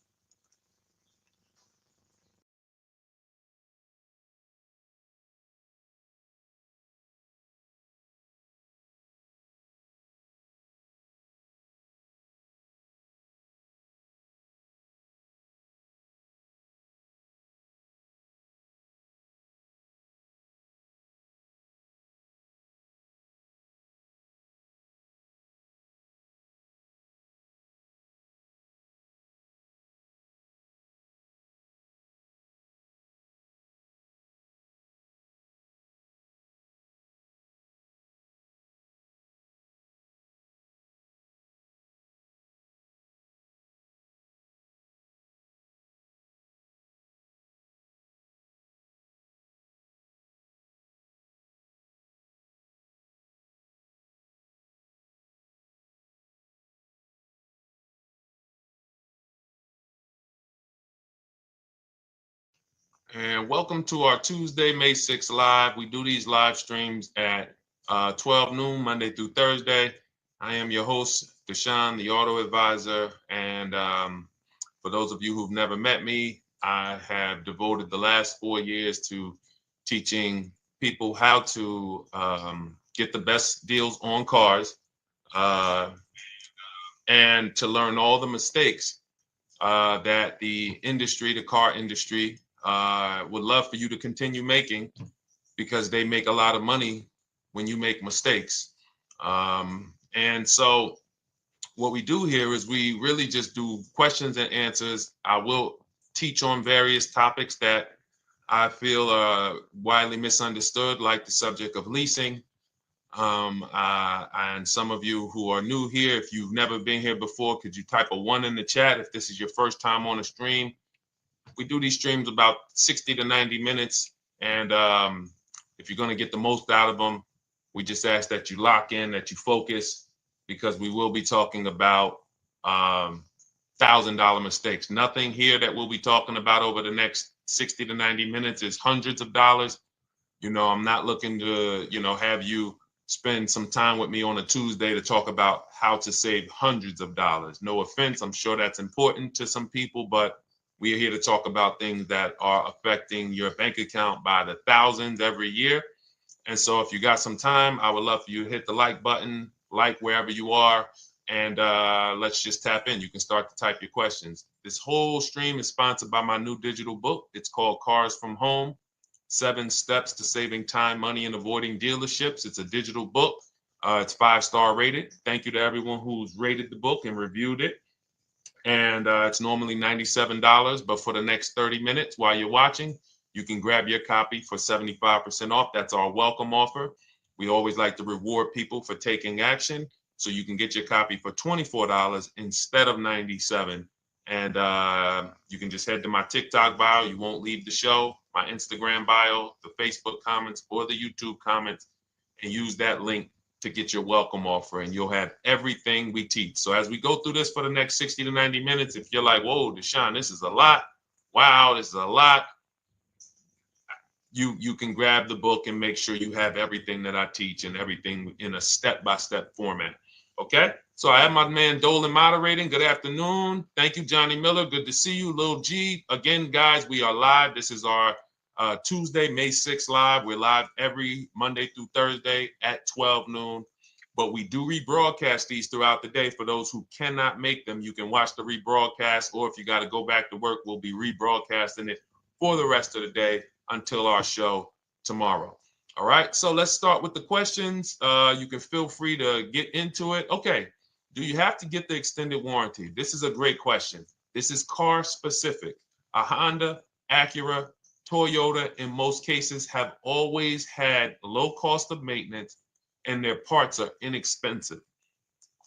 And welcome to our Tuesday, May 6th live. We do these live streams at 12 noon, Monday through Thursday. I am your host, Deshone the Auto Advisor. And for those of you who've never met me, I have devoted the last 4 years to teaching people how to get the best deals on cars, and to learn all the mistakes that the industry, the car industry, would love for you to continue making, because they make a lot of money when you make mistakes. And so what we do here is we really just do questions and answers. I will teach on various topics that I feel are widely misunderstood, like the subject of leasing. And some of you who are new here, if you've never been here before, could you type a 1 in the chat if this is your first time on a stream? We do these streams about 60 to 90 minutes. And if you're going to get the most out of them, we just ask that you lock in, that you focus, because we will be talking about $1,000 mistakes. Nothing here that we'll be talking about over the next 60 to 90 minutes is hundreds of dollars. You know, I'm not looking to, have you spend some time with me on a Tuesday to talk about how to save hundreds of dollars. No offense, I'm sure that's important to some people, but we are here to talk about things that are affecting your bank account by the thousands every year. And so if you got some time, I would love for you to hit the like button, like wherever you are, and let's just tap in. You can start to type your questions. This whole stream is sponsored by my new digital book. It's called Cars from Home, 7 Steps to Saving Time, Money, and Avoiding Dealerships. It's a digital book. It's 5-star rated. Thank you to everyone who's rated the book and reviewed it. And it's normally $97, but for the next 30 minutes while you're watching, you can grab your copy for 75% off. That's our welcome offer. We always like to reward people for taking action. So you can get your copy for $24 instead of $97. And you can just head to my TikTok bio. You won't leave the show, my Instagram bio, the Facebook comments, or the YouTube comments, and use that link to get your welcome offer, and you'll have everything we teach. So as we go through this for the next 60 to 90 minutes, if you're like, whoa, Deshone, this is a lot. Wow, this is a lot. You can grab the book and make sure you have everything that I teach and everything in a step-by-step format. Okay? So I have my man Dolan moderating. Good afternoon. Thank you, Johnny Miller. Good to see you, Lil G. Again, guys, we are live. This is our Tuesday, May 6th live. We're live every Monday through Thursday at 12 noon. But we do rebroadcast these throughout the day. For those who cannot make them, you can watch the rebroadcast, or if you got to go back to work, we'll be rebroadcasting it for the rest of the day until our show tomorrow. All right, so let's start with the questions. You can feel free to get into it. Okay, do you have to get the extended warranty? This is a great question. This is car specific. A Honda, Acura, Toyota, in most cases, have always had low cost of maintenance and their parts are inexpensive.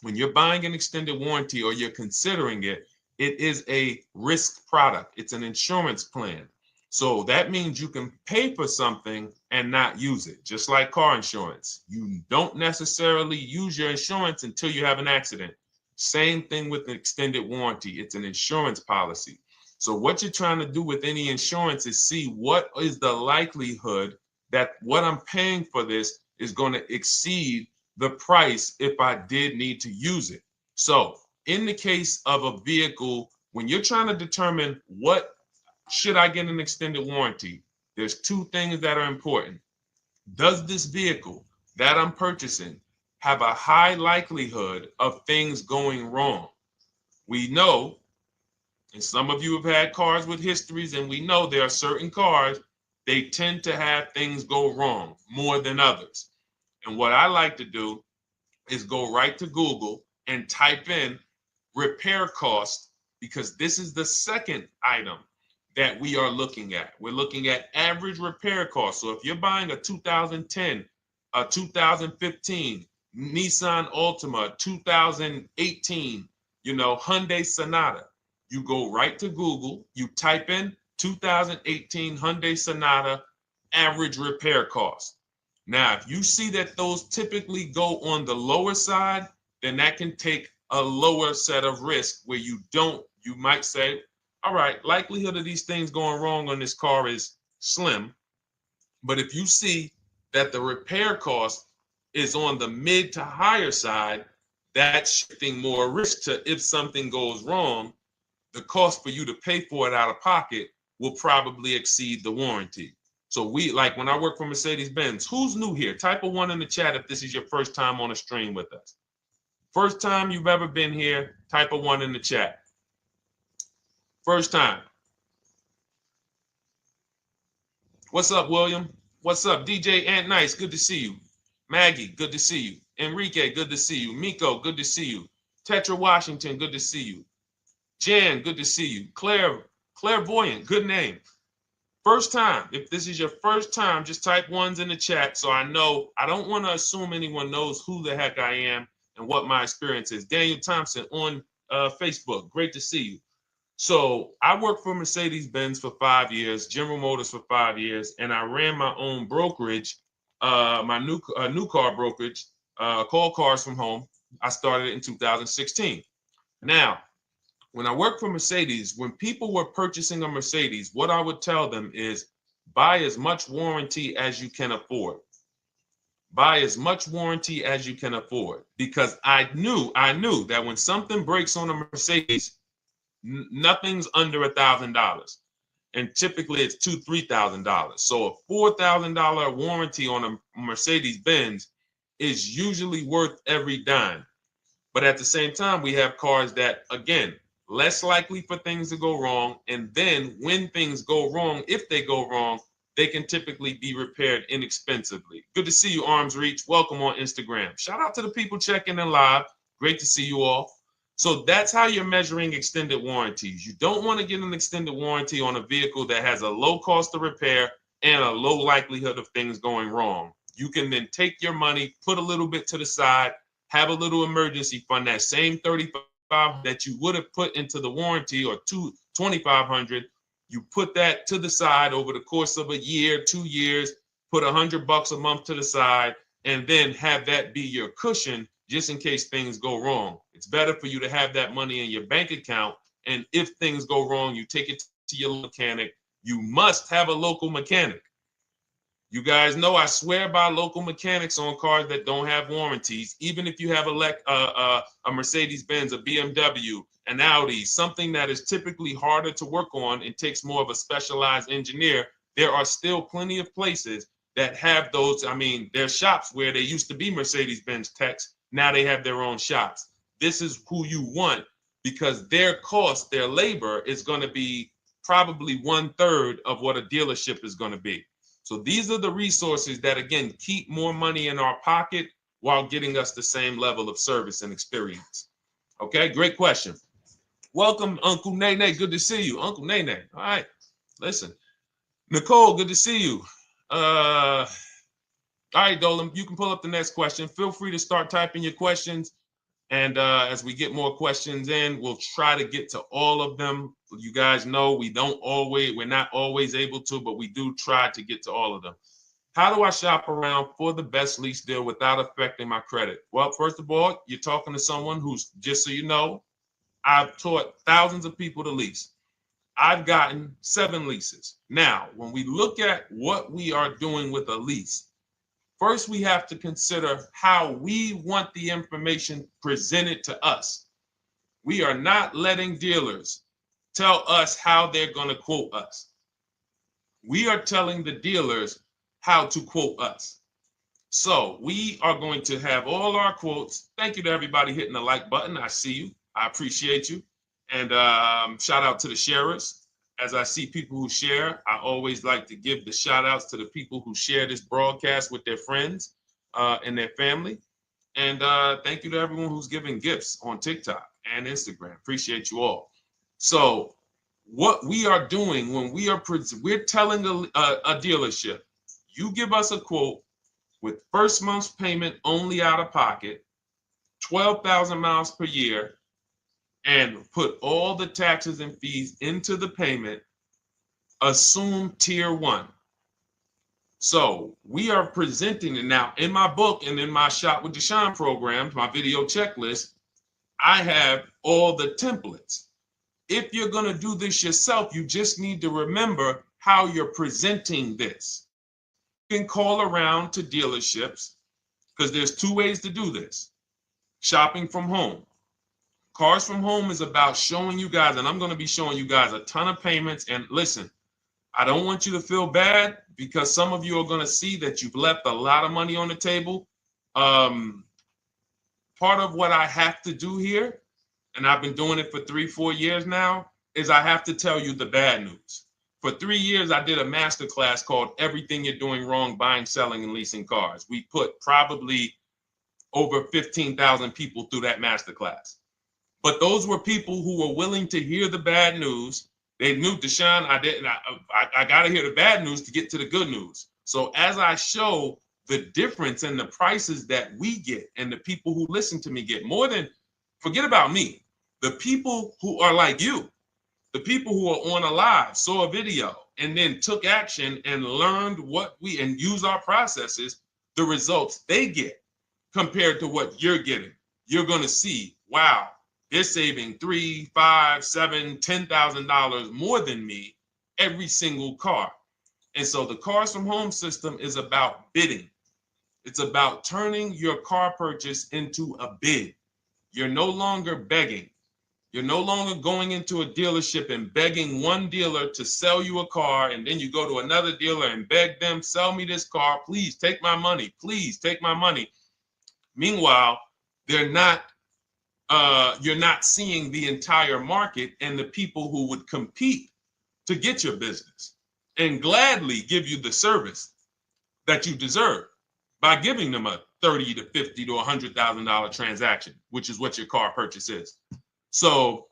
When you're buying an extended warranty or you're considering it, it is a risk product. It's an insurance plan. So that means you can pay for something and not use it, just like car insurance. You don't necessarily use your insurance until you have an accident. Same thing with an extended warranty. It's an insurance policy. So what you're trying to do with any insurance is see what is the likelihood that what I'm paying for this is going to exceed the price if I did need to use it. So in the case of a vehicle, when you're trying to determine what should I get an extended warranty, there's 2 things that are important. Does this vehicle that I'm purchasing have a high likelihood of things going wrong? We know, and some of you have had cars with histories, and we know there are certain cars, they tend to have things go wrong more than others. And what I like to do is go right to Google and type in repair cost, because this is the second item that we are looking at. We're looking at average repair cost. So if you're buying a 2010, a 2015 Nissan Altima, 2018, Hyundai Sonata, you go right to Google, you type in 2018 Hyundai Sonata average repair cost. Now, if you see that those typically go on the lower side, then that can take a lower set of risk where you might say, all right, likelihood of these things going wrong on this car is slim. But if you see that the repair cost is on the mid to higher side, that's shifting more risk to if something goes wrong, the cost for you to pay for it out of pocket will probably exceed the warranty. So like when I work for Mercedes-Benz, who's new here? Type a 1 in the chat if this is your first time on a stream with us. First time you've ever been here, type a 1 in the chat. First time. What's up, William? What's up, DJ Ant Nice? Good to see you. Maggie, good to see you. Enrique, good to see you. Miko, good to see you. Tetra Washington, good to see you. Jan, good to see you. Claire Clairvoyant, good name. First time, if this is your first time, just type ones in the chat so I know. I don't want to assume anyone knows who the heck I am and what my experience is. Daniel Thompson on Facebook, great to see you. So I worked for Mercedes-Benz for 5 years, General Motors for 5 years, and I ran my own brokerage, my new car brokerage, called Cars from Home. I started it in 2016. Now, when I worked for Mercedes, when people were purchasing a Mercedes, what I would tell them is buy as much warranty as you can afford. Buy as much warranty as you can afford, because I knew that when something breaks on a Mercedes, nothing's under $1,000, and typically it's $2,000-$3,000. So a $4,000 warranty on a Mercedes-Benz is usually worth every dime. But at the same time, we have cars that, again, less likely for things to go wrong. And then when things go wrong, if they go wrong, they can typically be repaired inexpensively. Good to see you, Arms Reach. Welcome on Instagram. Shout out to the people checking in live. Great to see you all. So that's how you're measuring extended warranties. You don't want to get an extended warranty on a vehicle that has a low cost of repair and a low likelihood of things going wrong. You can then take your money, put a little bit to the side, have a little emergency fund, that same $3,500 that you would have put into the warranty, or $2,500, you put that to the side over the course of a year, 2 years, put $100 a month to the side, and then have that be your cushion just in case things go wrong. It's better for you to have that money in your bank account, and if things go wrong, you take it to your mechanic. You must have a local mechanic. You guys know I swear by local mechanics on cars that don't have warranties. Even if you have a Mercedes-Benz, a BMW, an Audi, something that is typically harder to work on and takes more of a specialized engineer, there are still plenty of places that have those. I mean, there's shops where they used to be Mercedes-Benz techs. Now they have their own shops. This is who you want, because their cost, their labor is going to be probably 1/3 of what a dealership is going to be. So these are the resources that, again, keep more money in our pocket while getting us the same level of service and experience. Okay, great question. Welcome, Uncle Nene. Good to see you. Uncle Nene. All right, listen. Nicole, good to see you. All right, Dolan, you can pull up the next question. Feel free to start typing your questions. And as we get more questions in, we'll try to get to all of them. You guys know we're not always able to, but we do try to get to all of them. How do I shop around for the best lease deal without affecting my credit? Well, first of all, you're talking to someone who's, just so you know, I've taught thousands of people to lease. I've gotten 7 leases. Now, when we look at what we are doing with a lease, first, we have to consider how we want the information presented to us. We are not letting dealers tell us how they're going to quote us. We are telling the dealers how to quote us. So we are going to have all our quotes. Thank you to everybody hitting the like button. I see you. I appreciate you. And shout out to the sharers. As I see people who share, I always like to give the shout outs to the people who share this broadcast with their friends and their family. And thank you to everyone who's giving gifts on TikTok and Instagram. Appreciate you all. So what we are doing when we're telling a dealership, you give us a quote with first month's payment only out of pocket, 12,000 miles per year, and put all the taxes and fees into the payment, assume tier 1. So we are presenting it now in my book and in my Shop with Deshone programs, my video checklist. I have all the templates. If you're going to do this yourself, you just need to remember how you're presenting this. You can call around to dealerships, because there's 2 ways to do this. Shopping from home. Cars from Home is about showing you guys, and I'm going to be showing you guys a ton of payments. And listen, I don't want you to feel bad, because some of you are going to see that you've left a lot of money on the table. Part of what I have to do here, and I've been doing it for 3-4 years now, is I have to tell you the bad news. For 3 years, I did a masterclass called Everything You're Doing Wrong Buying, Selling, and Leasing Cars. We put probably over 15,000 people through that masterclass. But those were people who were willing to hear the bad news They knew, Deshone, I got to hear the bad news to get to the good news. So as I show the difference in the prices that we get and the people who listen to me get, more than, forget about me, the people who are like you, the people who are on a live, saw a video, and then took action and learned and use our processes, the results they get compared to what you're getting. You're going to see, wow, they're saving $3,000, $5,000, $7,000, $10,000 more than me every single car. And so the Cars from Home system is about bidding. It's about turning your car purchase into a bid. You're no longer begging. You're no longer going into a dealership and begging one dealer to sell you a car, and then you go to another dealer and beg them, sell me this car, please take my money, please take my money. Meanwhile, you're not seeing the entire market and the people who would compete to get your business and gladly give you the service that you deserve by giving them a $30,000 to $50,000 to $100,000 transaction, which is what your car purchase is. So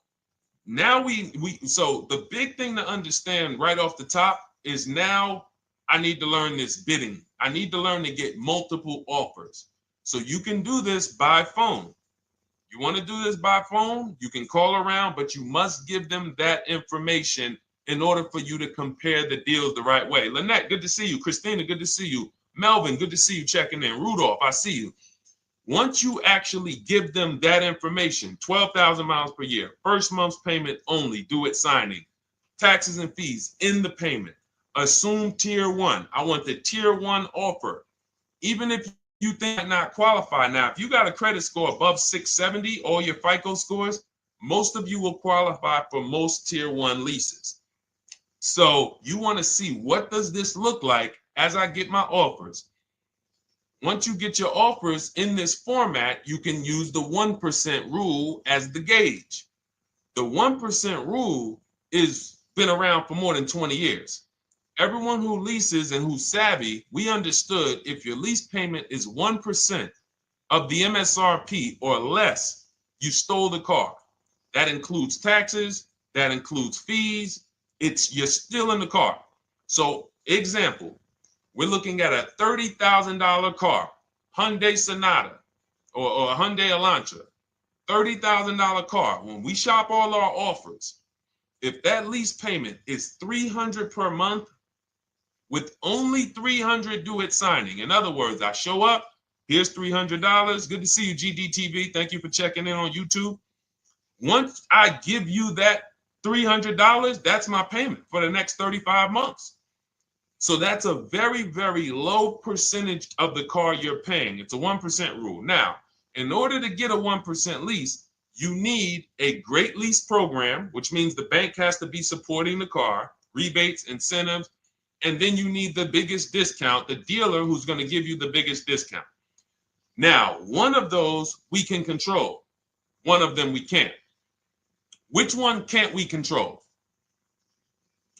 now so the big thing to understand right off the top is, now I need to learn this bidding. I need to learn to get multiple offers. So you can do this by phone. You want to do this by phone, you can call around, but you must give them that information in order for you to compare the deals the right way. Lynette, good to see you. Christina, good to see you. Melvin, good to see you checking in. Rudolph, I see you. Once you actually give them that information, 12,000 miles per year, first month's payment only, due at signing, taxes and fees in the payment, assume tier one. I want the tier one offer. Even if you think I not qualify. Now, if you got a credit score above 670, all your FICO scores, most of you will qualify for most tier one leases. So you want to see, what does this look like as I get my offers? Once you get your offers in this format, you can use the 1% rule as the gauge. The 1% rule is been around for more than 20 years. Everyone who leases and who's savvy, we understood if your lease payment is 1% of the MSRP or less, you stole the car. That includes taxes, that includes fees. You're still in the car. So example, we're looking at a $30,000 car, Hyundai Sonata or a Hyundai Elantra, $30,000 car. When we shop all our offers, if that lease payment is $300 per month, with only $300 due at signing. In other words, I show up, here's $300. Good to see you, GDTV. Thank you for checking in on YouTube. Once I give you that $300, that's my payment for the next 35 months. So that's a very, very low percentage of the car you're paying. It's a 1% rule. Now, in order to get a 1% lease, you need a great lease program, which means the bank has to be supporting the car, rebates, incentives, and then you need the biggest discount, the dealer who's going to give you the biggest discount. Now, one of those we can control. One of them we can't. Which one can't we control?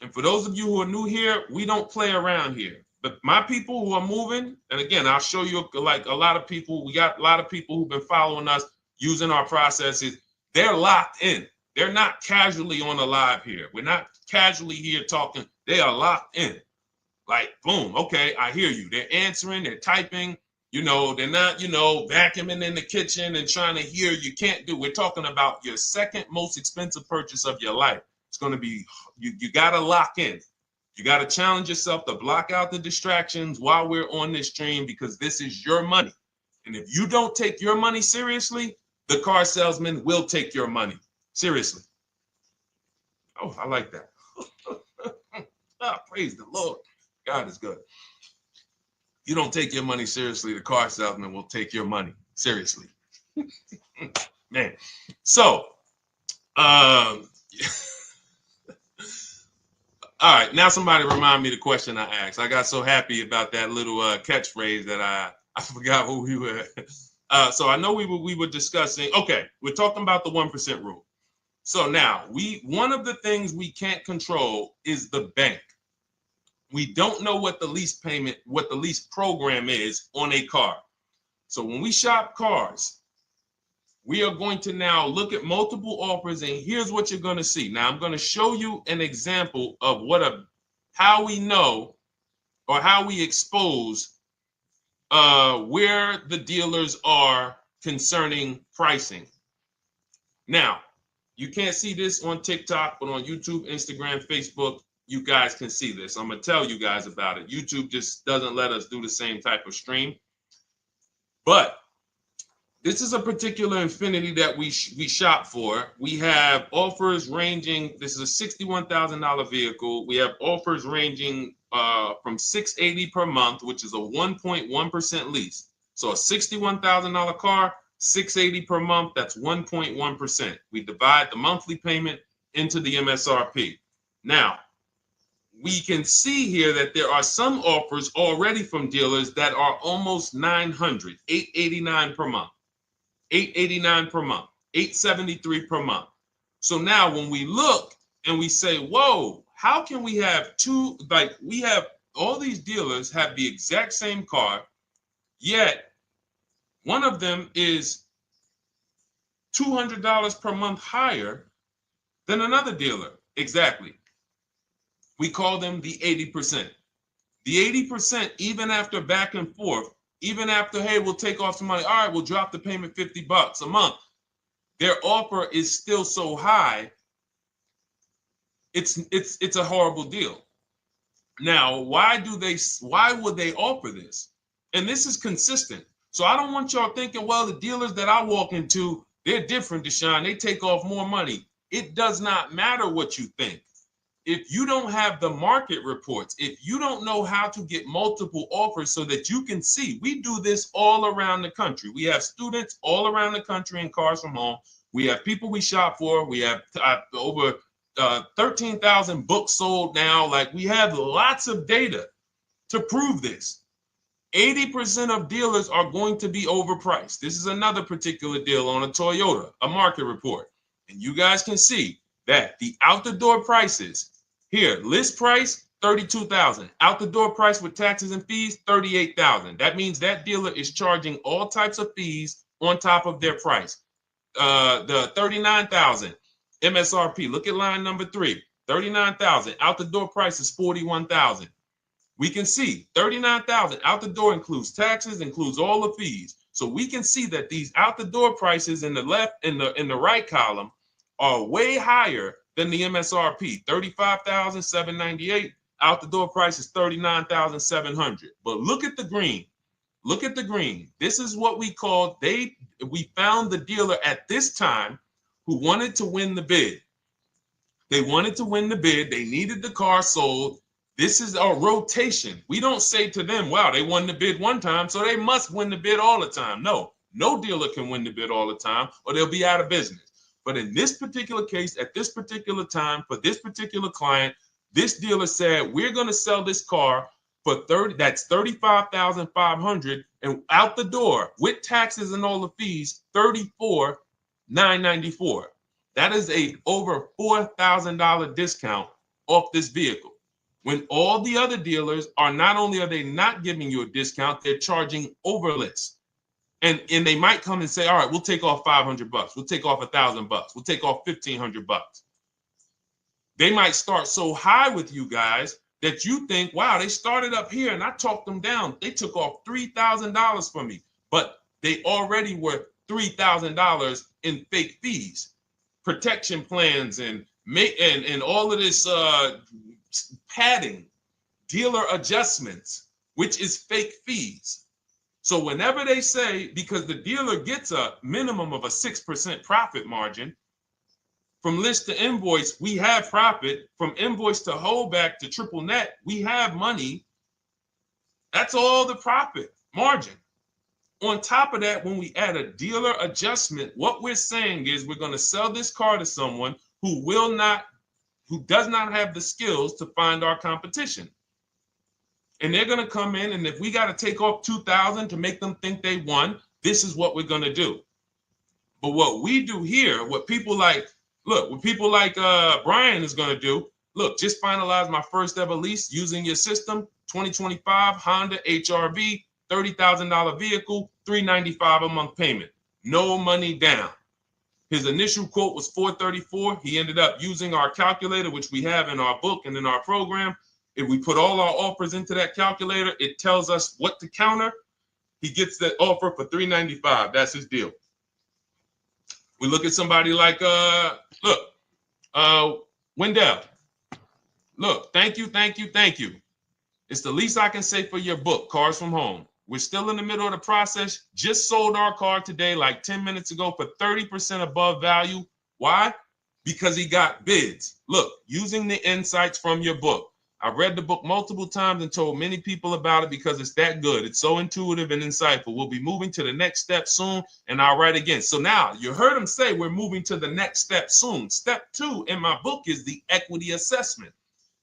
And for those of you who are new here, we don't play around here. But my people who are moving, and again, I'll show you, like a lot of people, we got a lot of people who've been following us, using our processes. They're locked in. They're not casually on a live here. We're not casually here talking. They are locked in. Like, boom, okay, I hear you. They're answering, they're typing, they're not, vacuuming in the kitchen and trying to hear. You can't do. We're talking about your second most expensive purchase of your life. It's going to be, you got to lock in. You got to challenge yourself to block out the distractions while we're on this stream, because this is your money. And if you don't take your money seriously, the car salesman will take your money seriously. Oh, I like that. Praise the Lord. God is good. You don't take your money seriously, the car salesman will take your money seriously. Man. So, all right, now somebody remind me the question I asked. I got so happy about that little catchphrase that I forgot who we were. So I know we were discussing, okay, we're talking about the 1% rule. So now, one of the things we can't control is the bank. We don't know what the lease payment, what the lease program is on a car. So when we shop cars, We are going to now look at multiple offers, and here's what you're going to see. Now, I'm going to show you an example of how we know or how we expose where the dealers are concerning pricing. Now, you can't see this on TikTok, but on YouTube, Instagram, Facebook, you guys can see this. I'm going to tell you guys about it. YouTube just doesn't let us do the same type of stream. But this is a particular Infiniti that we shop for. We have offers ranging, this is a $61,000 vehicle. We have offers ranging from $680 per month, which is a 1.1% lease. So a $61,000 car, $680 per month, that's 1.1%. We divide the monthly payment into the MSRP. Now, we can see here that there are some offers already from dealers that are almost $900, $889 per month. $889 per month, $873 per month. So now when we look and we say, whoa, how can we have we have all these dealers have the exact same car, yet one of them is $200 per month higher than another dealer. Exactly. We call them the 80%. The 80%, even after back and forth, even after, hey, we'll take off some money. All right, we'll drop the payment $50 a month. Their offer is still so high. It's a horrible deal. Now, why would they offer this? And this is consistent. So I don't want y'all thinking, well, the dealers that I walk into, they're different, Deshone. They take off more money. It does not matter what you think. If you don't have the market reports, if you don't know how to get multiple offers so that you can see, we do this all around the country. We have students all around the country in Cars from Home. We have people we shop for. We have over 13,000 books sold now. Like, we have lots of data to prove this. 80% of dealers are going to be overpriced. This is another particular deal on a Toyota, a market report. And you guys can see that the out-the-door prices here, list price, $32,000. Out the door price with taxes and fees, $38,000. That means that dealer is charging all types of fees on top of their price. The $39,000 MSRP. Look at line number 3. $39,000. Out the door price is $41,000. We can see $39,000 out the door includes taxes, includes all the fees. So we can see that these out the door prices in the left, in the right column, are way higher than the MSRP. $35,798. Out the door price is $39,700. But look at the green. Look at the green. This is what we call, we found the dealer at this time who wanted to win the bid. They wanted to win the bid. They needed the car sold. This is a rotation. We don't say to them, wow, they won the bid one time, so they must win the bid all the time. No dealer can win the bid all the time, or they'll be out of business. But in this particular case, at this particular time, for this particular client, this dealer said, we're going to sell this car for that's $35,500, and out the door with taxes and all the fees, $34,994. That is a over $4,000 discount off this vehicle. When all the other dealers are, not only are they not giving you a discount, they're charging over list. And they might come and say, all right, we'll take off $500. We'll take off $1,000. We'll take off $1,500. They might start so high with you guys that you think, wow, they started up here and I talked them down. They took off $3,000 from me, but they already were $3,000 in fake fees, protection plans, and all of this padding, dealer adjustments, which is fake fees. So whenever they say, because the dealer gets a minimum of a 6% profit margin, from list to invoice, we have profit. From invoice to holdback to triple net, we have money. That's all the profit margin. On top of that, when we add a dealer adjustment, what we're saying is we're going to sell this car to someone who does not have the skills to find our competition. And they're going to come in, and if we got to take off $2,000 to make them think they won, this is what we're going to do. But what we do here, what people like Brian is going to do, look, just finalize my first ever lease using your system, 2025 Honda HRV, $30,000 vehicle, $395 a month payment. no money down. His initial quote was $434. He ended up using our calculator, which we have in our book and in our program. If we put all our offers into that calculator, it tells us what to counter. He gets that offer for $395. That's his deal. We look at somebody like, Wendell. Look, thank you. It's the least I can say for your book, Cars from Home. We're still in the middle of the process. Just sold our car today, like 10 minutes ago, for 30% above value. Why? Because he got bids. Look, using the insights from your book. I've read the book multiple times and told many people about it because it's that good. It's so intuitive and insightful. We'll be moving to the next step soon, and I'll write again. So now you heard him say we're moving to the next step soon. Step 2 in my book is the equity assessment.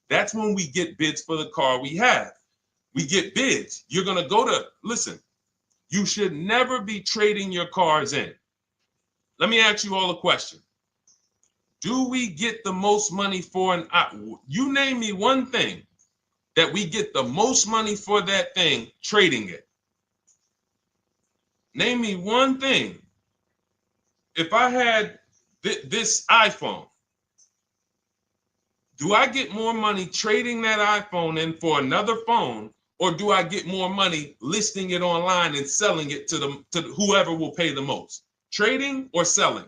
That's when we get bids for the car we have. We get bids. You're going to go to, listen, you should never be trading your cars in. Let me ask you all a question. Do we get the most money for you name me one thing that we get the most money for that thing trading it. Name me one thing. If I had this iPhone, do I get more money trading that iPhone in for another phone, or do I get more money listing it online and selling it to whoever will pay the most? Trading or selling?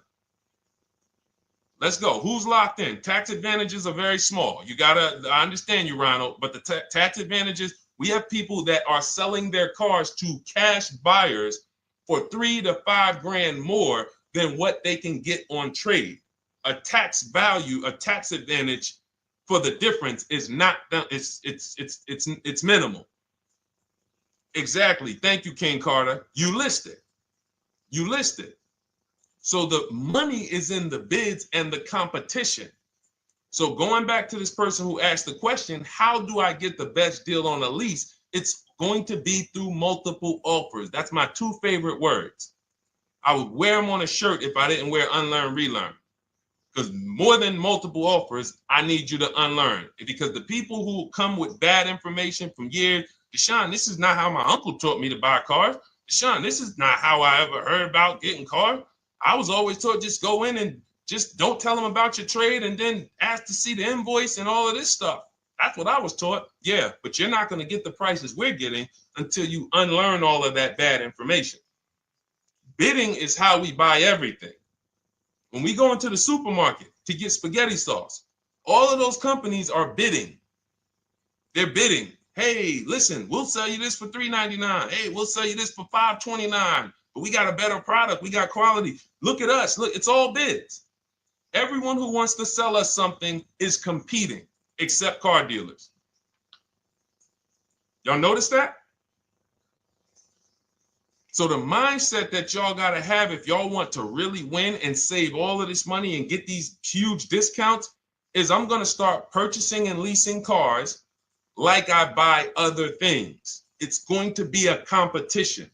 Let's go. Who's locked in? Tax advantages are very small. I understand you, Ronald, but the tax advantages, we have people that are selling their cars to cash buyers for $3 to $5 grand more than what they can get on trade. A tax value, a tax advantage for the difference is not, it's minimal. Exactly. Thank you, King Carter. You listed. So the money is in the bids and the competition. So going back to this person who asked the question, how do I get the best deal on a lease? It's going to be through multiple offers. That's my 2 favorite words. I would wear them on a shirt if I didn't wear unlearn, relearn. Because more than multiple offers, I need you to unlearn. Because the people who come with bad information from years, Deshone, this is not how my uncle taught me to buy cars. Deshone, this is not how I ever heard about getting cars. I was always taught just go in and just don't tell them about your trade and then ask to see the invoice and all of this stuff. That's what I was taught. Yeah, but you're not going to get the prices we're getting until you unlearn all of that bad information. Bidding is how we buy everything. When we go into the supermarket to get spaghetti sauce, all of those companies are bidding. They're bidding. Hey, listen, we'll sell you this for $3.99. Hey, we'll sell you this for $5.29. But we got a better product. We got quality. Look at us. Look, it's all bids. Everyone who wants to sell us something is competing, except car dealers. Y'all notice that? So the mindset that y'all got to have if y'all want to really win and save all of this money and get these huge discounts is I'm going to start purchasing and leasing cars like I buy other things. It's going to be a competition.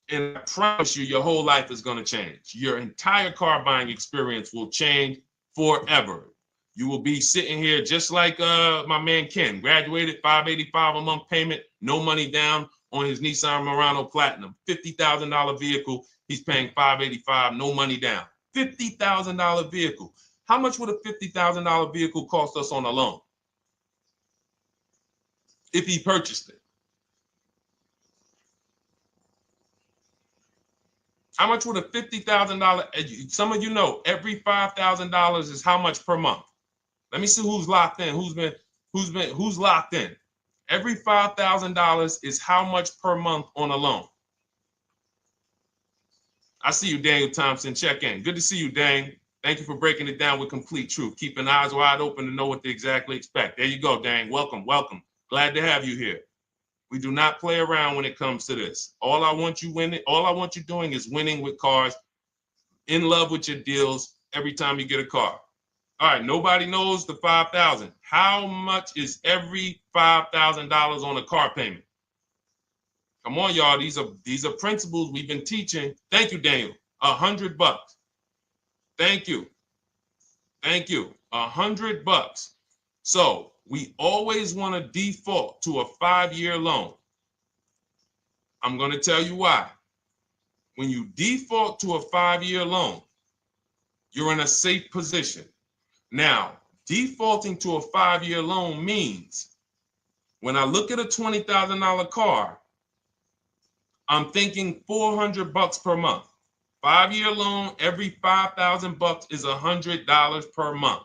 And I promise you, your whole life is going to change. Your entire car buying experience will change forever. You will be sitting here just like my man Ken, graduated, $585 a month payment, no money down on his Nissan Murano Platinum, $50,000 vehicle. He's paying $585, no money down. $50,000 vehicle. How much would a $50,000 vehicle cost us on a loan if he purchased it? How much would a $50,000? Some of you know every $5,000 is how much per month. Let me see who's locked in. Who's locked in? Every $5,000 is how much per month on a loan. I see you, Daniel Thompson. Check in. Good to see you, Dane. Thank you for breaking it down with complete truth. Keeping eyes wide open to know what to exactly expect. There you go, Dane. Welcome. Glad to have you here. We do not play around when it comes to this. All I want you doing is winning with cars, in love with your deals every time you get a car. All right, nobody knows the 5,000. How much is every $5,000 on a car payment? Come on, y'all. These are principles we've been teaching. Thank you, Daniel. $100. Thank you. $100. So we always want to default to a 5-year loan. I'm going to tell you why. when you default to a 5-year loan, you're in a safe position. Now, defaulting to a 5-year loan means when I look at a $20,000 car, I'm thinking $400 per month. 5-year loan, every $5,000 is $100 per month.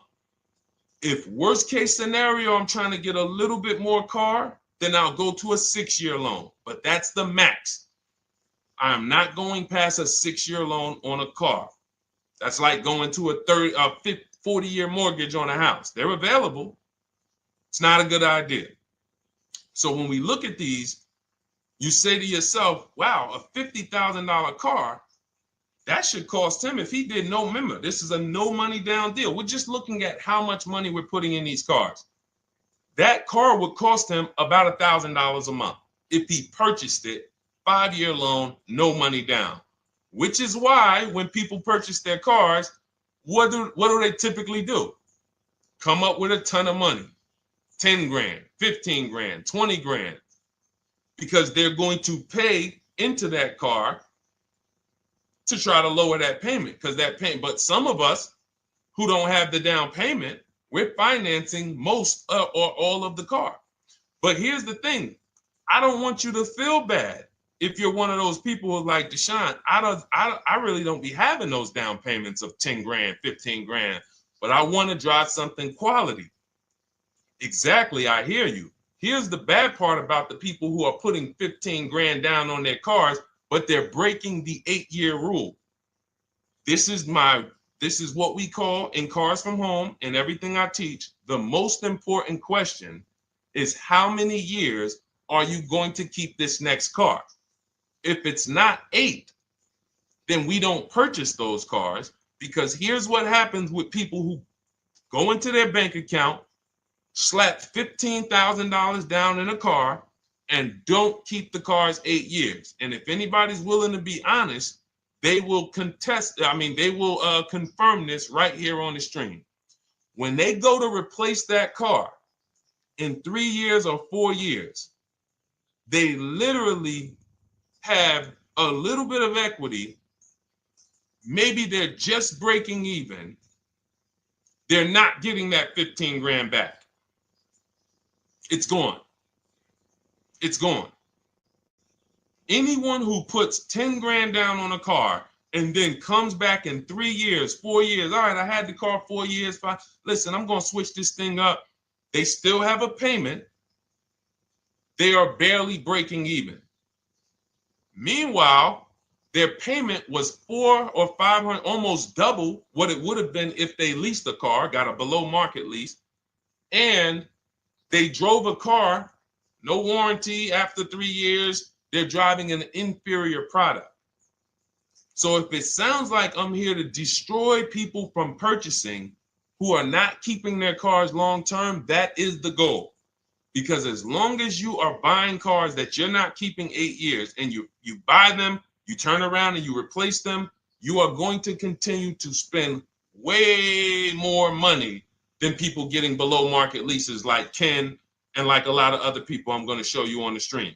If worst case scenario, I'm trying to get a little bit more car, then I'll go to a 6-year loan, but that's the max. I'm not going past a 6-year loan on a car. That's like going to a 40-year mortgage on a house. They're available. It's not a good idea. So when we look at these, you say to yourself, wow, a $50,000 car, that should cost him, if he did no, remember, this is a no money down deal. We're just looking at how much money we're putting in these cars. That car would cost him about $1,000 a month if he purchased it, 5-year loan, no money down. Which is why when people purchase their cars, what do they typically do? Come up with a ton of money, 10 grand, 15 grand, 20 grand, because they're going to pay into that car to try to lower that payment, because that payment. But some of us who don't have the down payment, we're financing most or all of the car. But here's the thing. I don't want you to feel bad if you're one of those people who like Deshone. I really don't be having those down payments of 10 grand, 15 grand, but I want to drive something quality. Exactly, I hear you. Here's the bad part about the people who are putting 15 grand down on their cars, but they're breaking the 8-year rule. This is what we call in Cars from Home and everything I teach. The most important question is how many years are you going to keep this next car? If it's not 8, then we don't purchase those cars, because here's what happens with people who go into their bank account, slap $15,000 down in a car, and don't keep the cars 8 years. And if anybody's willing to be honest, they will confirm this right here on the stream. When they go to replace that car in 3 years or 4 years, they literally have a little bit of equity. Maybe they're just breaking even. They're not getting that 15 grand back. It's gone. It's gone. Anyone who puts 10 grand down on a car and then comes back in 3 years, 4 years, all right, I had the car 4 years, 5, listen, I'm going to switch this thing up. They still have a payment. They are barely breaking even. Meanwhile, their payment was 400 or 500, almost double what it would have been if they leased a car, got a below market lease, and they drove a car, no warranty after 3 years. They're driving an inferior product. So if it sounds like I'm here to destroy people from purchasing who are not keeping their cars long term, that is the goal. Because as long as you are buying cars that you're not keeping 8 years, and you buy them, you turn around and you replace them, you are going to continue to spend way more money than people getting below market leases like Ken and like a lot of other people I'm going to show you on the stream.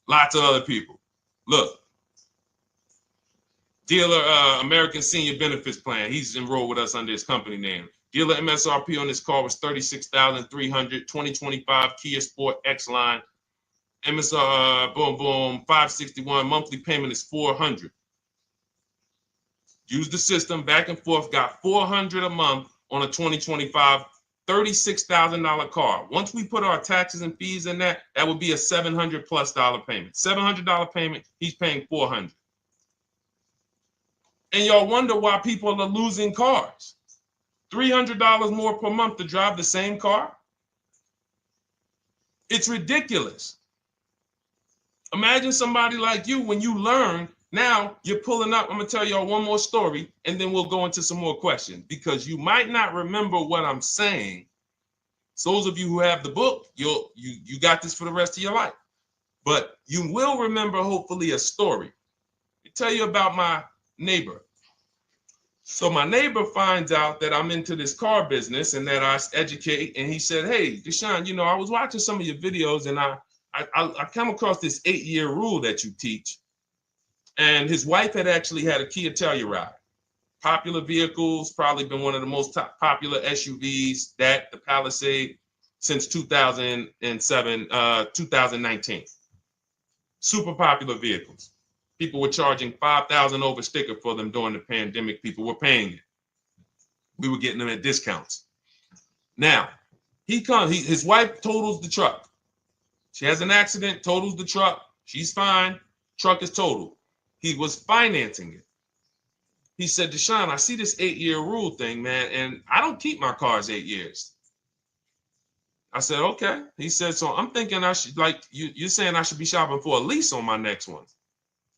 Lots of other people. Look, dealer American Senior Benefits Plan. He's enrolled with us under his company name. Dealer MSRP on this car was $36,300. 2025 Kia Sport X line. MSR boom 561. Monthly payment is $400. Use the system back and forth. Got $400 a month on a 2025 $36,000 car. Once we put our taxes and fees in that would be a $700+ payment. $700 payment. He's paying $400. And y'all wonder why people are losing cars. $300 more per month to drive the same car? It's ridiculous. Imagine somebody like you, when you learn, now you're pulling up. I'm going to tell y'all one more story, and then we'll go into some more questions, because you might not remember what I'm saying. So those of you who have the book, you got this for the rest of your life. But you will remember, hopefully, a story. I'll tell you about my neighbor. So my neighbor finds out that I'm into this car business and that I educate. And he said, hey, Deshone, I was watching some of your videos, and I come across this 8-year rule that you teach. And his wife had actually had a Kia Telluride. Popular vehicles, probably been one of the most popular SUVs, that the Palisade, since 2007, 2019. Super popular vehicles. People were charging $5,000 over sticker for them during the pandemic. People were paying it. We were getting them at discounts. Now, his wife totals the truck. She has an accident, totals the truck. She's fine. Truck is totaled. He was financing it. He said, Deshone, I see this 8-year rule thing, man, and I don't keep my cars 8 years. I said, okay. He said, so I'm thinking I should, like, you're saying I should be shopping for a lease on my next one.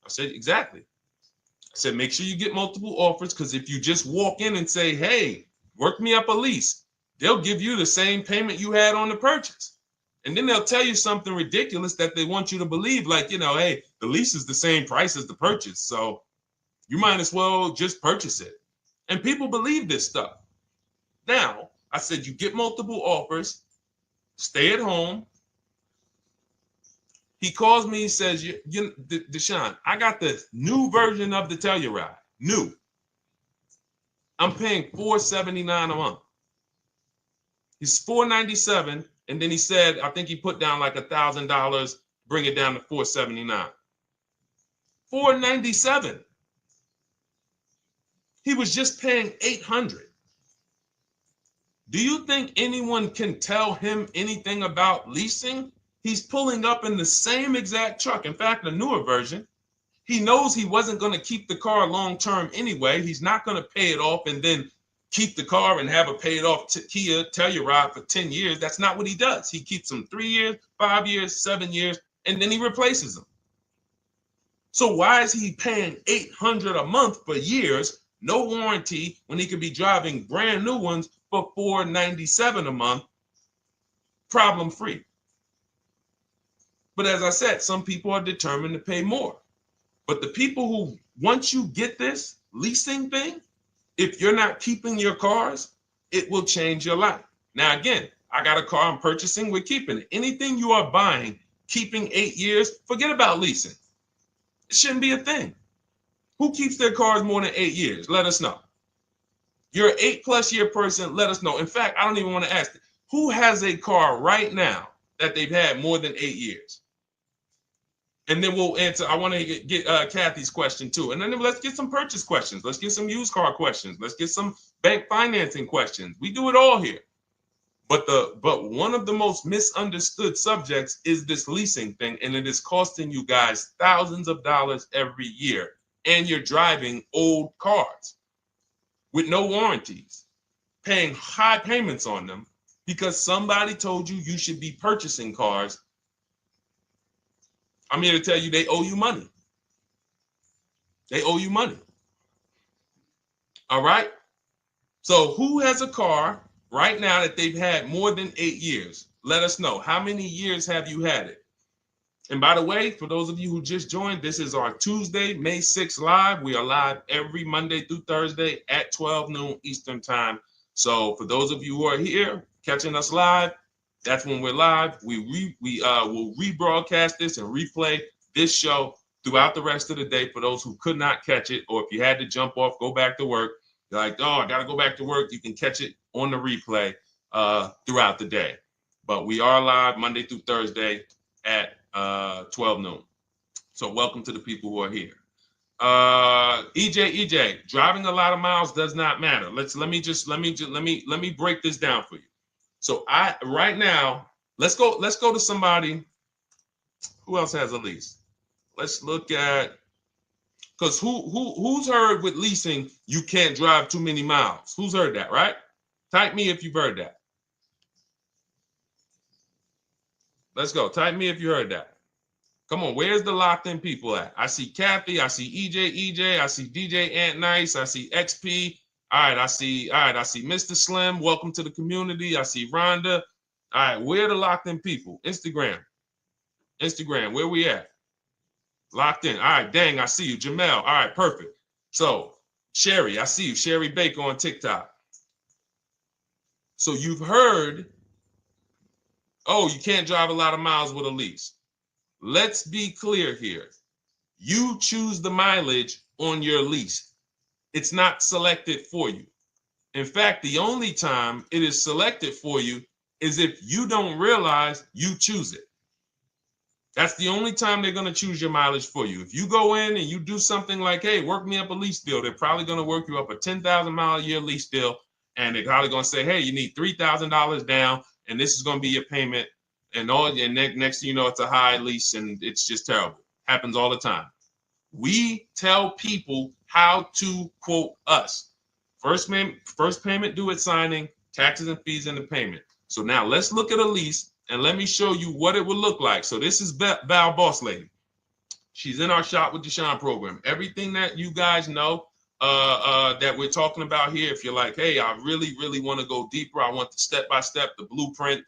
I said, exactly. I said, make sure you get multiple offers, because if you just walk in and say, hey, work me up a lease, they'll give you the same payment you had on the purchase. And then they'll tell you something ridiculous that they want you to believe, like, hey, the lease is the same price as the purchase, so you might as well just purchase it. And people believe this stuff. Now, I said, you get multiple offers, stay at home. He calls me, he says, Deshone, I got the new version of the Telluride, new. I'm paying $479 a month. He's $497, and then he said, I think he put down like $1,000, bring it down to $479. $497. He was just paying $800. Do you think anyone can tell him anything about leasing? He's pulling up in the same exact truck. In fact, the newer version. He knows he wasn't going to keep the car long term anyway. He's not going to pay it off and then keep the car and have a paid off Kia Telluride for 10 years. That's not what he does. He keeps them 3 years, 5 years, 7 years, and then he replaces them. So why is he paying $800 a month for years, no warranty, when he could be driving brand new ones for $497 a month, problem free? But as I said, some people are determined to pay more. But the people who, once you get this leasing thing, if you're not keeping your cars, it will change your life. Now, again, I got a car I'm purchasing, we're keeping it. Anything you are buying, keeping 8 years, forget about leasing. It shouldn't be a thing. Who keeps their cars more than 8 years? Let us know. You're an 8+ year person, let us know. In fact, I don't even want to ask, who has a car right now that they've had more than 8 years? And then we'll answer. I want to get Kathy's question too. And then let's get some purchase questions. Let's get some used car questions. Let's get some bank financing questions. We do it all here. But one of the most misunderstood subjects is this leasing thing, and it is costing you guys thousands of dollars every year. And you're driving old cars with no warranties, paying high payments on them because somebody told you you should be purchasing cars. I'm here to tell you they owe you money. They owe you money. All right? So who has a car right now that they've had more than 8 years? Let us know. How many years have you had it? And by the way, for those of you who just joined, this is our Tuesday, May 6th live. We are live every Monday through Thursday at 12 noon Eastern time. So for those of you who are here catching us live, that's when we're live. We will rebroadcast this and replay this show throughout the rest of the day for those who could not catch it, or if you had to jump off, go back to work. You're like, oh, I got to go back to work. You can catch it on the replay throughout the day. But we are live Monday through Thursday at 12 noon. So welcome to the people who are here. EJ, driving a lot of miles does not matter. Let me break this down for you. So right now, let's go to somebody who else has a lease. Let's look at, because who's heard with leasing you can't drive too many miles? Who's heard that, right? Type me if you've heard that. Let's go. Type me if you heard that. Come on, where's the locked in people at? I see Kathy, I see EJ, I see DJ Ant Nice, I see XP. All right, I see Mr. Slim. Welcome to the community. I see Rhonda. All right, where are the locked in people? Instagram, where we at? Locked in. All right, dang, I see you. Jamel. All right, perfect. So, Sherry, I see you. Sherry Baker on TikTok. So you've heard, oh, you can't drive a lot of miles with a lease. Let's be clear here. You choose the mileage on your lease. It's not selected for you. In fact, the only time it is selected for you is if you don't realize you choose it. That's the only time they're going to choose your mileage for you. If you go in and you do something like, hey, work me up a lease deal, they're probably going to work you up a 10,000 mile a year lease deal. And they're probably going to say, hey, you need $3,000 down, and this is going to be your payment. And next thing you know, it's a high lease, and it's just terrible. Happens all the time. We tell people how to quote us. First payment due at signing, taxes and fees in the payment. So now let's look at a lease, and let me show you what it would look like. So this is Val Boss Lady. She's in our Shop with Deshone program. Everything that you guys know that we're talking about here, if you're like, hey, I really, really want to go deeper, I want the step-by-step, the blueprint,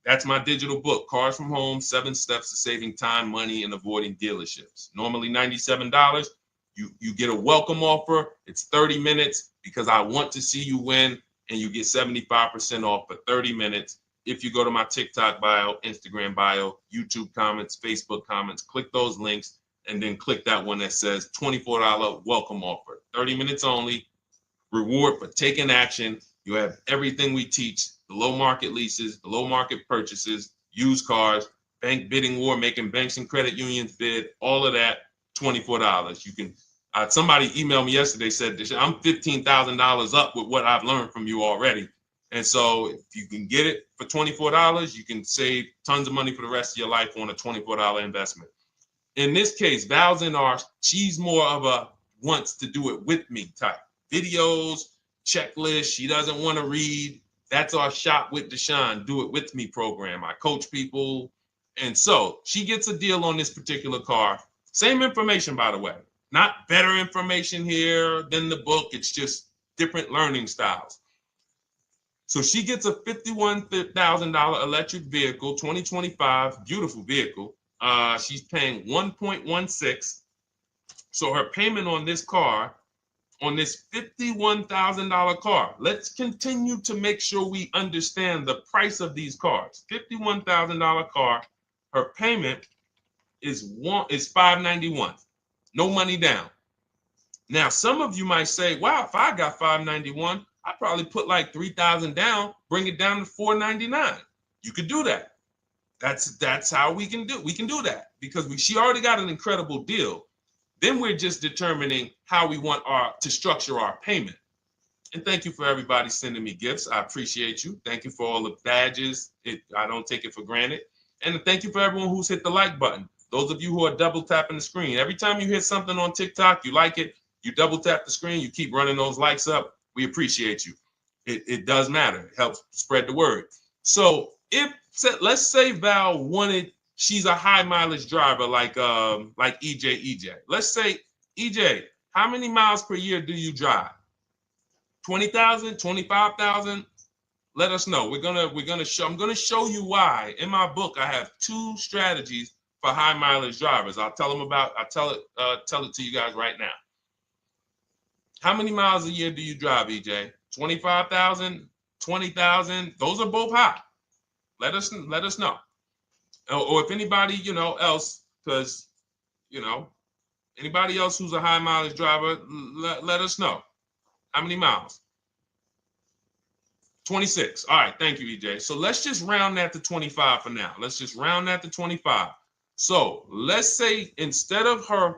that's my digital book, Cars from Home, 7 Steps to Saving Time, Money, and Avoiding Dealerships. Normally $97. You get a welcome offer. It's 30 minutes because I want to see you win, and you get 75% off for 30 minutes. If you go to my TikTok bio, Instagram bio, YouTube comments, Facebook comments, click those links, and then click that one that says $24 welcome offer. 30 minutes only, reward for taking action. You have everything we teach, the low market leases, the low market purchases, used cars, bank bidding war, making banks and credit unions bid, all of that, $24. You can, somebody emailed me yesterday, said, I'm $15,000 up with what I've learned from you already. And so if you can get it for $24, you can save tons of money for the rest of your life on a $24 investment. In this case, Val's in our, she's more of a wants to do it with me type. Videos, checklist, she doesn't want to read. That's our Shop with Deshone, do it with me program. I coach people. And so she gets a deal on this particular car. Same information, by the way. Not better information here than the book. It's just different learning styles. So she gets a $51,000 electric vehicle, 2025, beautiful vehicle. She's paying 1.16. So her payment on this car, on this $51,000 car, let's continue to make sure we understand the price of these cars. $51,000 car, her payment is $591. No money down. Now, some of you might say, wow, if I got $591, I'd probably put like $3,000 down, bring it down to $499. You could do that. That's how we can do. We can do that because she already got an incredible deal. Then we're just determining how we want to structure our payment. And thank you for everybody sending me gifts. I appreciate you. Thank you for all the badges. I don't take it for granted. And thank you for everyone who's hit the like button. Those of you who are double tapping the screen. Every time you hit something on TikTok, you like it, you double tap the screen, you keep running those likes up. We appreciate you. It does matter. It helps spread the word. So let's say Val wanted, she's a high mileage driver like EJ. Let's say, EJ, how many miles per year do you drive? 20,000, 25,000? Let us know. I'm gonna show you why. In my book, I have 2 strategies for high mileage drivers. I'll tell it to you guys right now. How many miles a year do you drive, EJ? 25,000, 20,000? Those are both high. Let us know. Or if anybody, else, because, anybody else who's a high mileage driver, let us know. How many miles? 26. All right. Thank you, EJ. So let's just round that to 25 for now. Let's just round that to 25. So let's say instead of her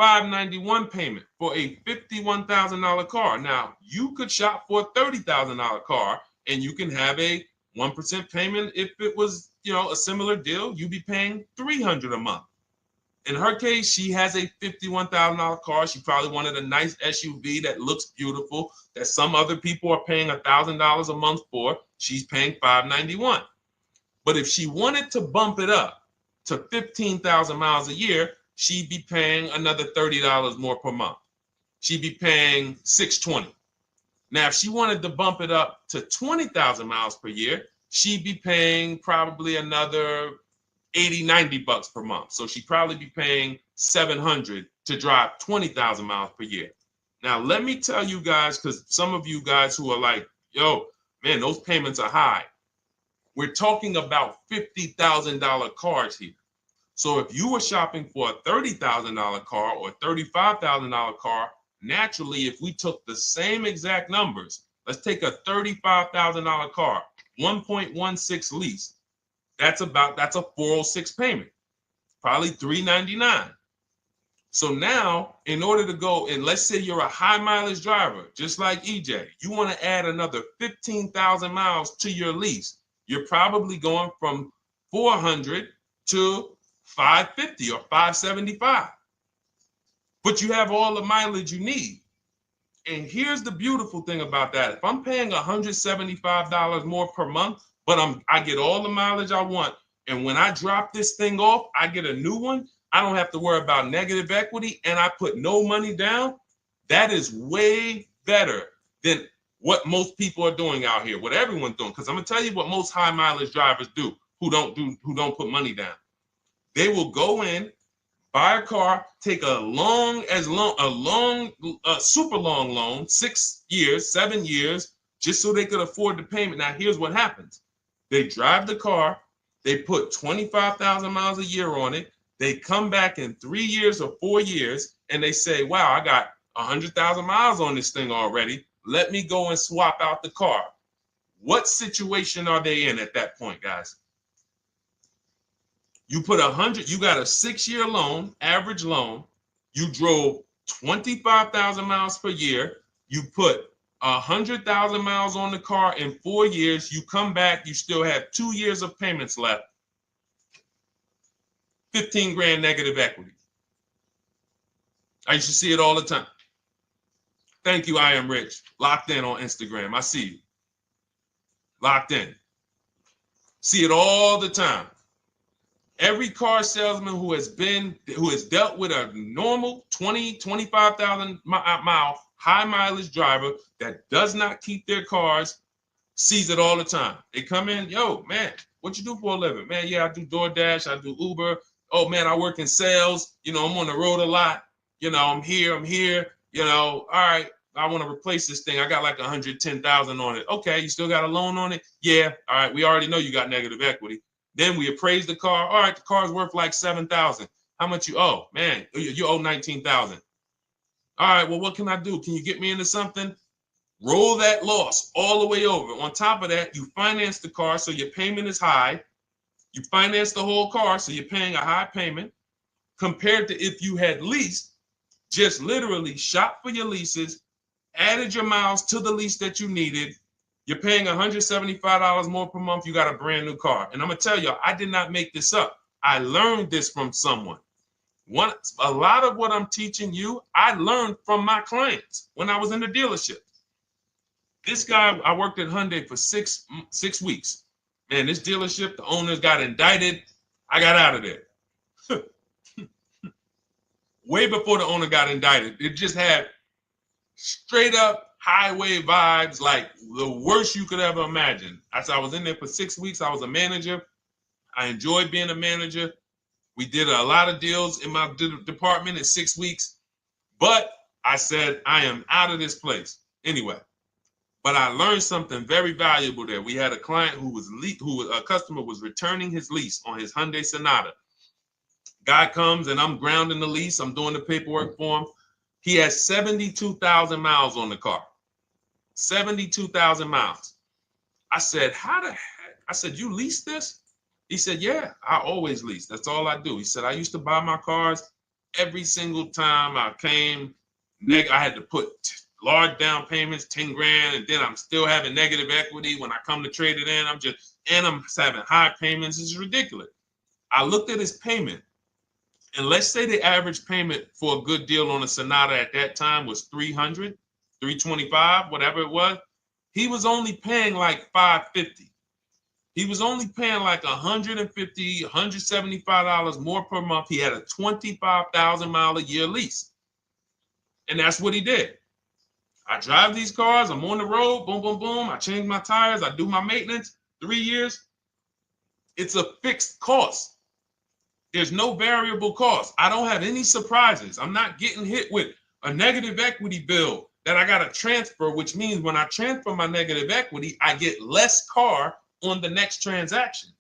$591 payment for a $51,000 car, now you could shop for a $30,000 car and you can have a 1% payment. If it was, a similar deal, you'd be paying $300 a month. In her case, she has a $51,000 car. She probably wanted a nice SUV that looks beautiful, that some other people are paying $1,000 a month for. She's paying $591. But if she wanted to bump it up to 15,000 miles a year, she'd be paying another $30 more per month. She'd be paying $620. Now, if she wanted to bump it up to 20,000 miles per year, she'd be paying probably another $80-90 per month. So she'd probably be paying $700 to drive 20,000 miles per year. Now, let me tell you guys, because some of you guys who are like, yo, man, those payments are high. We're talking about $50,000 cars here. So if you were shopping for a $30,000 car or $35,000 car, naturally, if we took the same exact numbers, let's take a $35,000 car, 1.16 lease. That's a 406 payment, probably $399. So now, in order to go, and let's say you're a high mileage driver, just like EJ, you want to add another 15,000 miles to your lease. You're probably going from 400 to 550 or 575. But you have all the mileage you need. And here's the beautiful thing about that. If I'm paying $175 more per month, but I get all the mileage I want, and when I drop this thing off, I get a new one, I don't have to worry about negative equity, and I put no money down. That is way better than what most people are doing out here, what everyone's doing. Because I'm gonna tell you what most high mileage drivers do who don't put money down. They will go in, buy a car, take a super long loan, 6 years, 7 years, just so they could afford the payment. Now, here's what happens. They drive the car, they put 25,000 miles a year on it. They come back in 3 years or 4 years, and they say, wow, I got 100,000 miles on this thing already. Let me go and swap out the car. What situation are they in at that point, guys? You put 100, you got a 6-year loan, average loan. You drove 25,000 miles per year. You put 100,000 miles on the car in 4 years. You come back, you still have 2 years of payments left. 15 grand negative equity. I used to see it all the time. Thank you, I am rich. Locked in on Instagram. I see you. Locked in. See it all the time. Every car salesman who has dealt with a normal 25,000 mile high mileage driver that does not keep their cars sees it all the time. They come in, yo, man, what you do for a living? Man, yeah, I do DoorDash, I do Uber. Oh man, I work in sales. You know, I'm on the road a lot. You know, I'm here. You know, all right, I want to replace this thing. I got like 110,000 on it. Okay, you still got a loan on it? Yeah. All right, we already know you got negative equity. Then we appraise the car. All right, the car's worth like 7,000. How much you owe? Man, you owe 19,000. All right, well, what can I do? Can you get me into something? Roll that loss all the way over. On top of that, you finance the car, so your payment is high. You finance the whole car, so you're paying a high payment compared to if you had leased, just literally shop for your leases, added your miles to the lease that you needed. You're paying $175 more per month. You got a brand new car. And I'm going to tell you, I did not make this up. I learned this from someone. A lot of what I'm teaching you, I learned from my clients when I was in the dealership. This guy, I worked at Hyundai for six weeks. Man, this dealership, the owners got indicted. I got out of there. Way before the owner got indicted. It just had straight up highway vibes, like the worst you could ever imagine. As I was in there for 6 weeks, I was a manager. I enjoyed being a manager. We did a lot of deals in my department in 6 weeks. But I said, I am out of this place. Anyway. But I learned something very valuable there. We had a client a customer was returning his lease on his Hyundai Sonata. Guy comes and I'm grounding the lease. I'm doing the paperwork for him. He has 72,000 miles on the car. 72,000 miles. I said, how the heck? I said, you lease this? He said, yeah, I always lease. That's all I do. He said, I used to buy my cars every single time I came. I had to put large down payments, 10 grand, and then I'm still having negative equity when I come to trade it in. I'm having high payments. It's ridiculous. I looked at his payment, and let's say the average payment for a good deal on a Sonata at that time was $300, $325, whatever it was. He was only paying like $550. He was only paying like $150, $175 more per month. He had a 25,000 mile a year lease. And that's what he did. I drive these cars. I'm on the road. Boom, boom, boom. I change my tires. I do my maintenance. 3 years. It's a fixed cost. There's no variable cost. I don't have any surprises. I'm not getting hit with a negative equity bill that I got to transfer, which means when I transfer my negative equity, I get less car on the next transaction.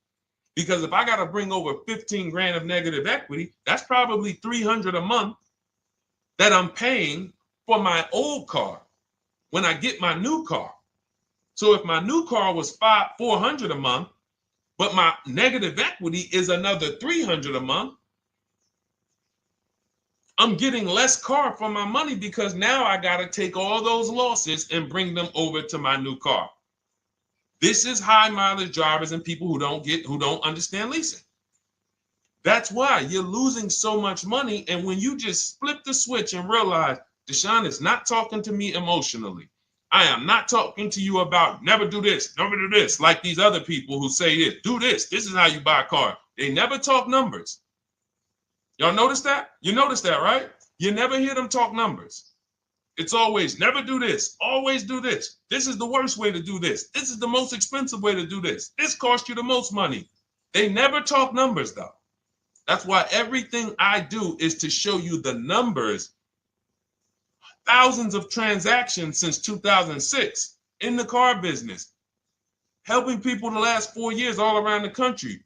Because if I got to bring over 15 grand of negative equity, that's probably 300 a month that I'm paying for my old car when I get my new car. So if my new car was 400 a month, but my negative equity is another 300 a month, I'm getting less car for my money because now I got to take all those losses and bring them over to my new car. This is high mileage drivers and people who don't understand leasing. That's why you're losing so much money. And when you just flip the switch and realize Deshone is not talking to me emotionally, I am not talking to you about never do this, like these other people who say this, do this. This is how you buy a car. They never talk numbers. Y'all notice that? You notice that, right? You never hear them talk numbers. It's always never do this, always do this. This is the worst way to do this. This is the most expensive way to do this. This costs you the most money. They never talk numbers, though. That's why everything I do is to show you the numbers. Thousands of transactions since 2006 in the car business, helping people the last 4 years all around the country.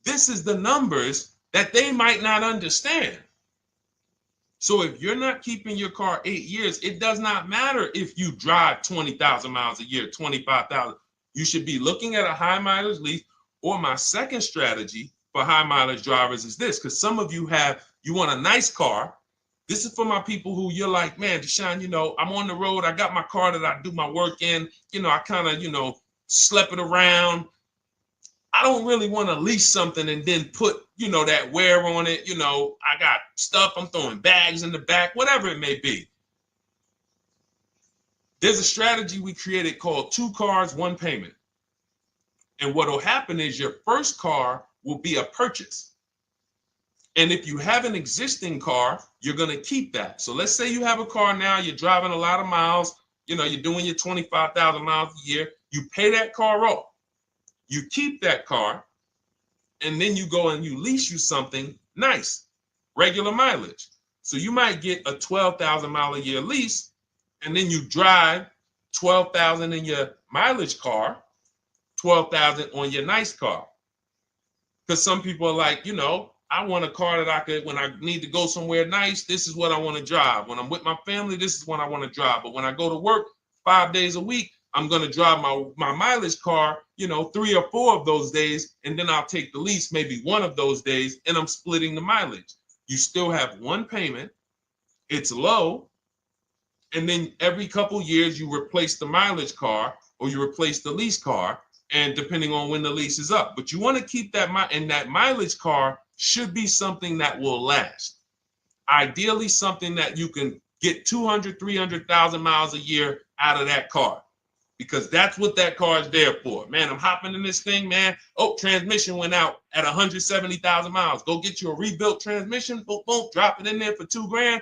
This is the numbers that they might not understand. So if you're not keeping your car 8 years, it does not matter if you drive 20,000 miles a year, 25,000. You should be looking at a high mileage lease. Or my second strategy for high mileage drivers is this, because some of you want a nice car. This is for my people who you're like, man, Deshone, I'm on the road. I got my car that I do my work in. I kind of, slep it around. I don't really want to lease something and then put, that wear on it. I got stuff. I'm throwing bags in the back, whatever it may be. There's a strategy we created called 2 cars, 1 payment. And what will happen is your first car will be a purchase. And if you have an existing car, you're going to keep that. So let's say you have a car now, you're driving a lot of miles, you're doing your 25,000 miles a year. You pay that car off. You keep that car, and then you go and you lease you something nice, regular mileage. So you might get a 12,000 mile a year lease, and then you drive 12,000 in your mileage car, 12,000 on your nice car. Because some people are like, I want a car that I could, when I need to go somewhere nice, this is what I want to drive. When I'm with my family, this is what I want to drive. But when I go to work 5 days a week, I'm going to drive my mileage car, 3 or 4 of those days, and then I'll take the lease maybe 1 of those days, and I'm splitting the mileage. You still have 1 payment. It's low. And then every couple years, you replace the mileage car or you replace the lease car, and depending on when the lease is up. But you want to keep that, and that mileage car should be something that will last. Ideally, something that you can get 200, 300,000 miles a year out of that car, because that's what that car is there for. Man, I'm hopping in this thing, man. Oh, transmission went out at 170,000 miles. Go get you a rebuilt transmission, boom, boom, drop it in there for $2 grand,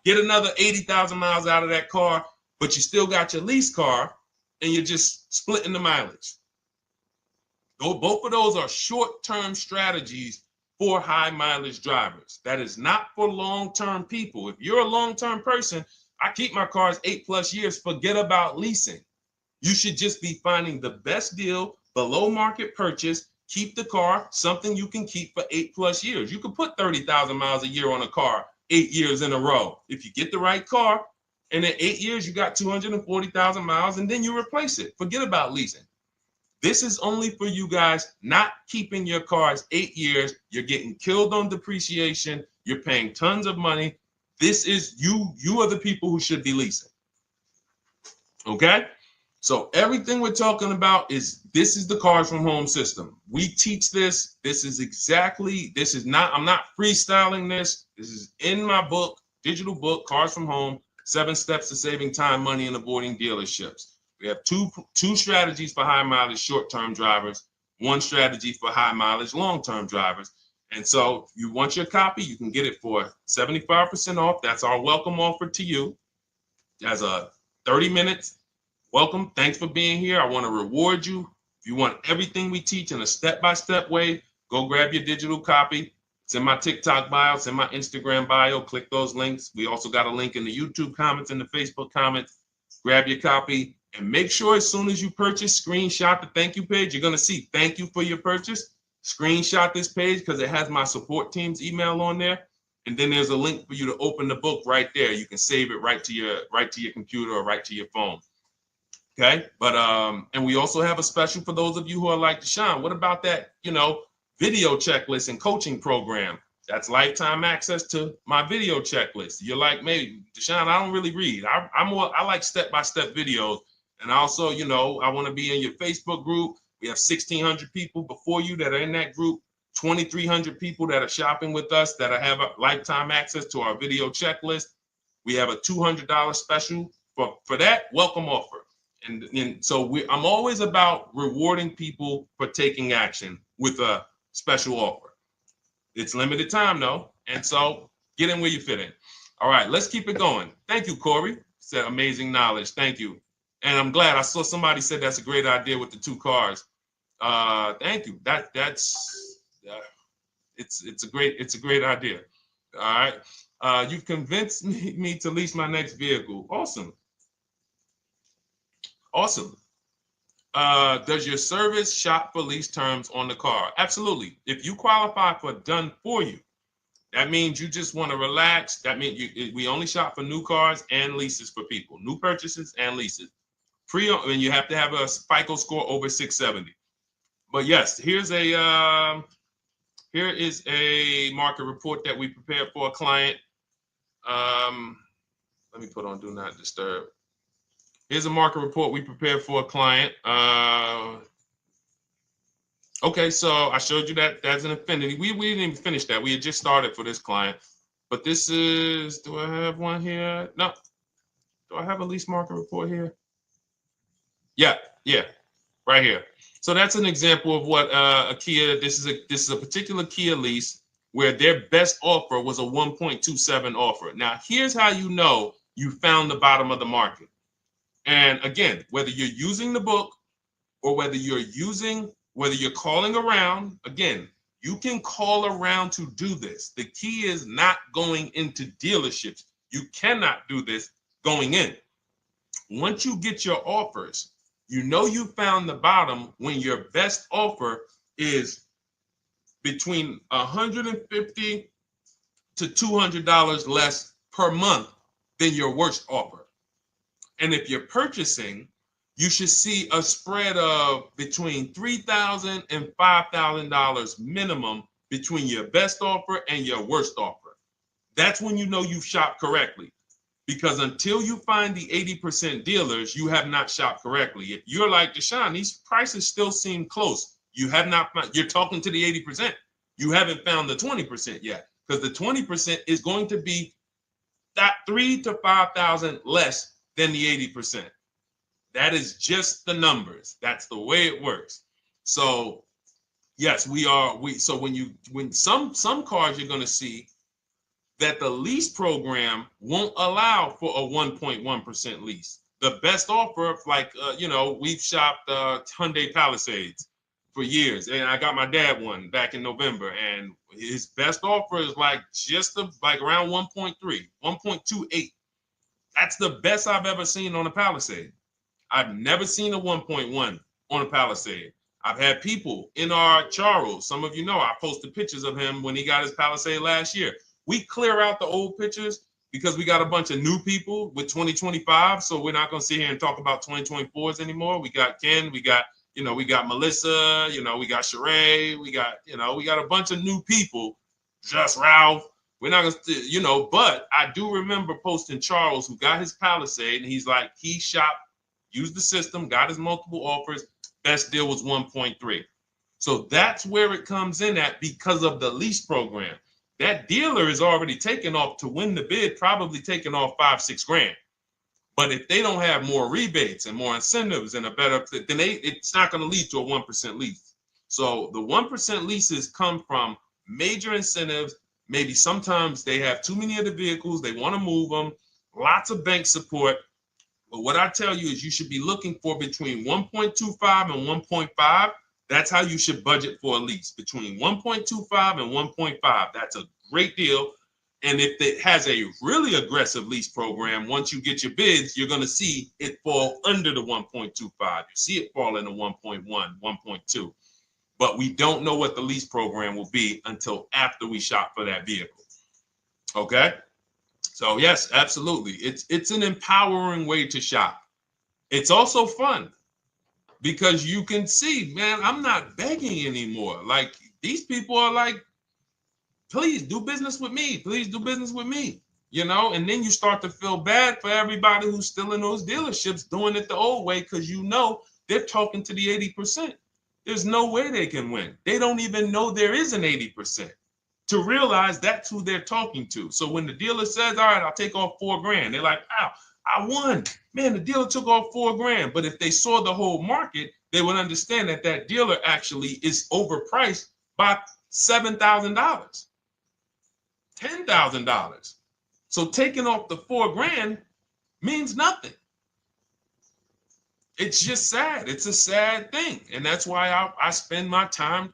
get another 80,000 miles out of that car, but you still got your lease car and you're just splitting the mileage. Both of those are short-term strategies for high mileage drivers. That is not for long-term people. If you're a long-term person, I keep my cars 8+ years, forget about leasing. You should just be finding the best deal, below market purchase, keep the car, something you can keep for 8+ years. You can put 30,000 miles a year on a car 8 years in a row. If you get the right car, and in 8 years, you got 240,000 miles, and then you replace it. Forget about leasing. This is only for you guys not keeping your cars 8 years. You're getting killed on depreciation. You're paying tons of money. This is you are the people who should be leasing. Okay? So everything we're talking about this is the Cars from Home system. We teach this. I'm not freestyling this. This is in my book, digital book, Cars from Home, 7 Steps to Saving Time, Money, and Avoiding Dealerships. We have two strategies for high mileage short-term drivers, 1 strategy for high mileage long-term drivers. And so if you want your copy, you can get it for 75% off. That's our welcome offer to you. As a 30 minutes welcome. Thanks for being here. I want to reward you. If you want everything we teach in a step-by-step way, go grab your digital copy. It's in my TikTok bio. It's in my Instagram bio. Click those links. We also got a link in the YouTube comments and the Facebook comments. Grab your copy. And make sure as soon as you purchase, screenshot the thank you page. You're going to see thank you for your purchase. screenshot this page because it has my support team's email on there. And then there's a link for you to open the book right there. You can save it right to your computer or right to your phone. Okay. But and we also have a special for those of you who are like Deshone. What about that, video checklist and coaching program? That's lifetime access to my video checklist. You're like, maybe Deshone, I don't really read. I like step-by-step videos. And also, I want to be in your Facebook group. We have 1,600 people before you that are in that group, 2,300 people that are shopping with us that have a lifetime access to our video checklist. We have a $200 special for that welcome offer. And so I'm always about rewarding people for taking action with a special offer. It's limited time though. And so get in where you fit in. All right, let's keep it going. Thank you, Corey. Said amazing knowledge. Thank you. And I'm glad I saw somebody said that's a great idea with the 2 cars. Thank you. It's a great idea. All right. You've convinced me to lease my next vehicle. Awesome. Awesome. Does your service shop for lease terms on the car? Absolutely. If you qualify for done for you, that means you just want to relax. That means we only shop for new cars and leases for people, new purchases and leases. And you have to have a FICO score over 670. But yes, here is a market report that we prepared for a client. Let me put on do not disturb. Here's a market report we prepared for a client. Okay, so I showed you that that's an affinity. We didn't even finish that. We had just started for this client. But this is, do I have one here? No. Do I have a lease market report here? Yeah, right here. So that's an example of what a Kia, this is a particular Kia lease where their best offer was a 1.27 offer. Now, here's how you know you found the bottom of the market. And again, whether you're using the book or whether you're calling around, again, you can call around to do this. The key is not going into dealerships. You cannot do this going in. Once you get your offers, you know you found the bottom when your best offer is between $150 to $200 less per month than your worst offer. And if you're purchasing, you should see a spread of between $3,000 and $5,000 minimum between your best offer and your worst offer. That's when you know you've shopped correctly. Because until you find the 80% dealers, you have not shopped correctly. If you're like Deshone, these prices still seem close. You have not found, you're talking to the 80%. You haven't found the 20% yet. Because the 20% is going to be that $3,000 to $5,000 less than the 80%. That is just the numbers. That's the way it works. So yes, so when some cars you're going to see that the lease program won't allow for a 1.1% lease. The best offer, like, we've shopped Hyundai Palisades for years. And I got my dad one back in November. And his best offer is like around 1.3, 1.28. That's the best I've ever seen on a Palisade. I've never seen a 1.1 on a Palisade. I've had people in our Charles. Some of you know I posted pictures of him when he got his Palisade last year. We clear out the old pictures because we got a bunch of new people with 2025. So we're not going to sit here and talk about 2024s anymore. We got Ken, we got Melissa, we got Sheree, we got a bunch of new people, just Ralph. We're not going to, but I do remember posting Charles who got his Palisade and he's like, he shopped, used the system, got his multiple offers. Best deal was 1.3. So that's where it comes in at because of the lease program. That dealer is already taken off to win the bid, probably taking off $5-6 grand. But if they don't have more rebates and more incentives and then it's not going to lead to a 1% lease. So the 1% leases come from major incentives. Maybe sometimes they have too many of the vehicles. They want to move them. Lots of bank support. But what I tell you is you should be looking for between 1.25 and 1.5. That's how you should budget for a lease, between 1.25 and 1.5. That's a great deal. And if it has a really aggressive lease program, once you get your bids, you're going to see it fall under the 1.25. You see it fall into 1.1, 1.2. but we don't know what the lease program will be until after we shop for that vehicle. Okay? So yes, absolutely. It's an empowering way to shop. It's also fun because you can see, man, I'm not begging anymore. Like these people are like, please do business with me. Please do business with me. And then you start to feel bad for everybody who's still in those dealerships doing it the old way because they're talking to the 80%. There's no way they can win. They don't even know there is an 80% to realize that's who they're talking to. So when the dealer says, all right, I'll take off $4,000, they're like, wow, I won. Man, the dealer took off $4,000. But if they saw the whole market, they would understand that that dealer actually is overpriced by $7,000, $10,000. So taking off the $4,000 means nothing. It's just sad. It's a sad thing. And that's why I spend my time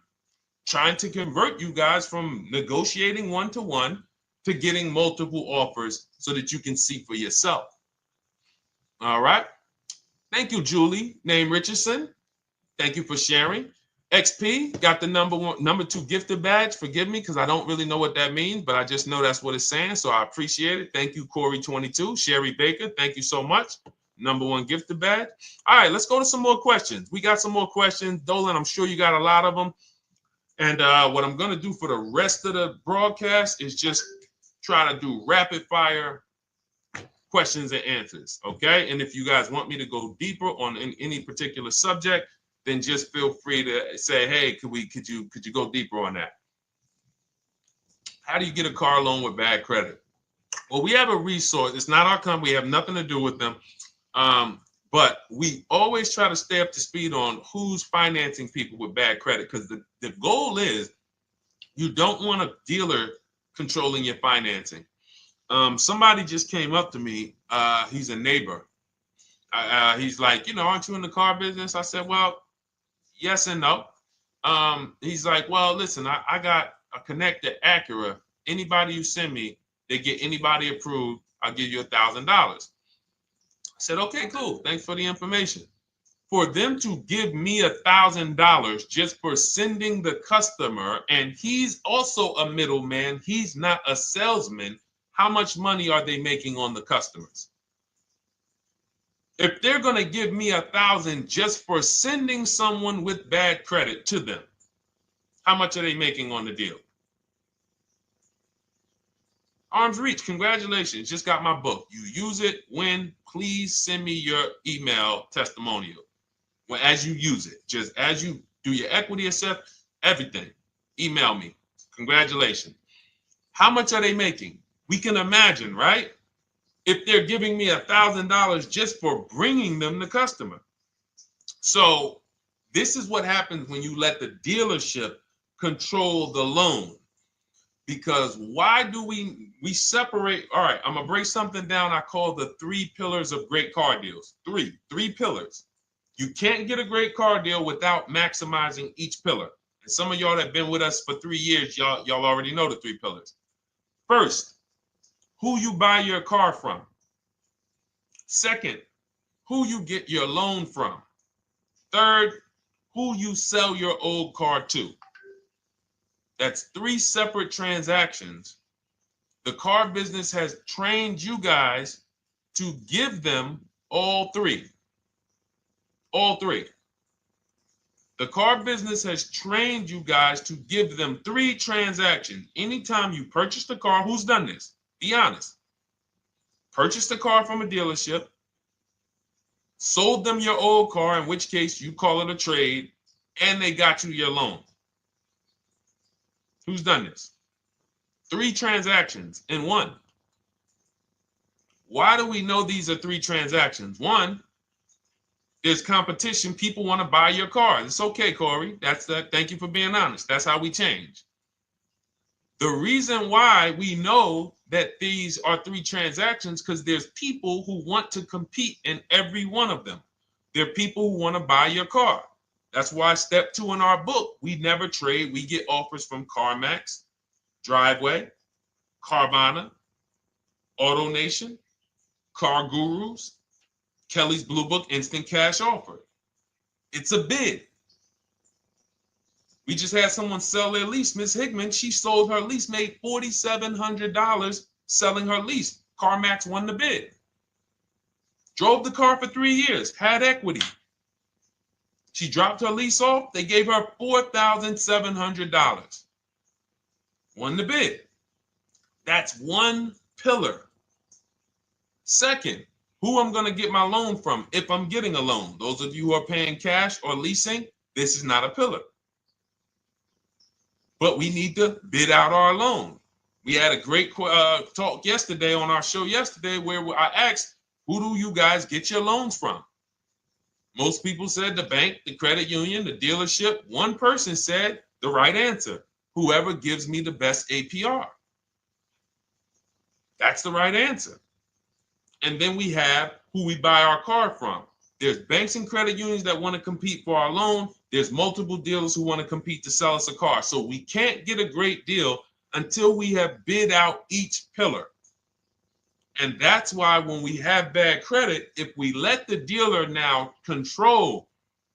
trying to convert you guys from negotiating one-to-one to getting multiple offers so that you can see for yourself. All right. Thank you, Julie, name Richardson. Thank you for sharing. XP got the number 2 gifted badge. Forgive me because I don't really know what that means, but I just know that's what it's saying. So I appreciate it. Thank you, Corey22. Sherry Baker, thank you so much. Number 1 gifted badge. All right, let's go to some more questions. We got some more questions. Dolan, I'm sure you got a lot of them. And what I'm going to do for the rest of the broadcast is just try to do rapid fire questions and answers. Okay. And if you guys want me to go deeper on any particular subject, then just feel free to say, hey, could you go deeper on that? How do you get a car loan with bad credit? Well, we have a resource. It's not our company. We have nothing to do with them. But we always try to stay up to speed on who's financing people with bad credit, because the goal is you don't want a dealer controlling your financing. Somebody just came up to me. He's a neighbor. He's like, aren't you in the car business? I said, well, yes and no. He's like, well, listen, I got a connect to Acura. Anybody you send me, they get anybody approved, I'll give you $1,000. I said, okay, cool. Thanks for the information. For them to give me $1,000 just for sending the customer, and he's also a middleman, he's not a salesman, how much money are they making on the customers? If they're going to give me $1,000 just for sending someone with bad credit to them, how much are they making on the deal? Arms Reach, congratulations. Just got my book. You use it when, please send me your email testimonial. Well, as you use it, just as you do your equity assess, everything, email me. Congratulations. How much are they making? We can imagine, right? If they're giving me $1,000 just for bringing them the customer. So this is what happens when you let the dealership control the loan. Because why do we separate? All right, I'm going to break something down I call the 3 pillars of great car deals. Three pillars. You can't get a great car deal without maximizing each pillar. And some of y'all that have been with us for 3 years, y'all already know the 3 pillars. First, who you buy your car from. Second, who you get your loan from. Third, who you sell your old car to. That's 3 separate transactions. The car business has trained you guys to give them all 3. All 3. The car business has trained you guys to give them 3 transactions. Anytime you purchase the car, who's done this? Be honest. Purchased the car from a dealership, sold them your old car, in which case you call it a trade, and they got you your loan. Who's done this? 3 transactions in one. Why do we know these are 3 transactions? One, there's competition. People want to buy your car. It's okay, Corey. That's that. Thank you for being honest. That's how we change. The reason why we know that these are 3 transactions because there's people who want to compete in every one of them. There are people who want to buy your car. That's why step 2 in our book, we never trade. We get offers from CarMax, Driveway, Carvana, AutoNation, Car Gurus, Kelly's Blue Book Instant Cash Offer. It's a bid. We just had someone sell their lease. Miss Hickman, she sold her lease, made $4,700 selling her lease. CarMax won the bid. Drove the car for 3 years, had equity. She dropped her lease off. They gave her $4,700. Won the bid. That's one pillar. Second, who I'm going to get my loan from if I'm getting a loan. Those of you who are paying cash or leasing, this is not a pillar. But we need to bid out our loan. We had a great talk yesterday on our show yesterday where I asked, who do you guys get your loans from? Most people said the bank, the credit union, the dealership. One person said the right answer, whoever gives me the best APR. That's the right answer. And then we have who we buy our car from. There's banks and credit unions that want to compete for our loan. There's multiple dealers who want to compete to sell us a car. So we can't get a great deal until we have bid out each pillar. And that's why when we have bad credit, if we let the dealer now control,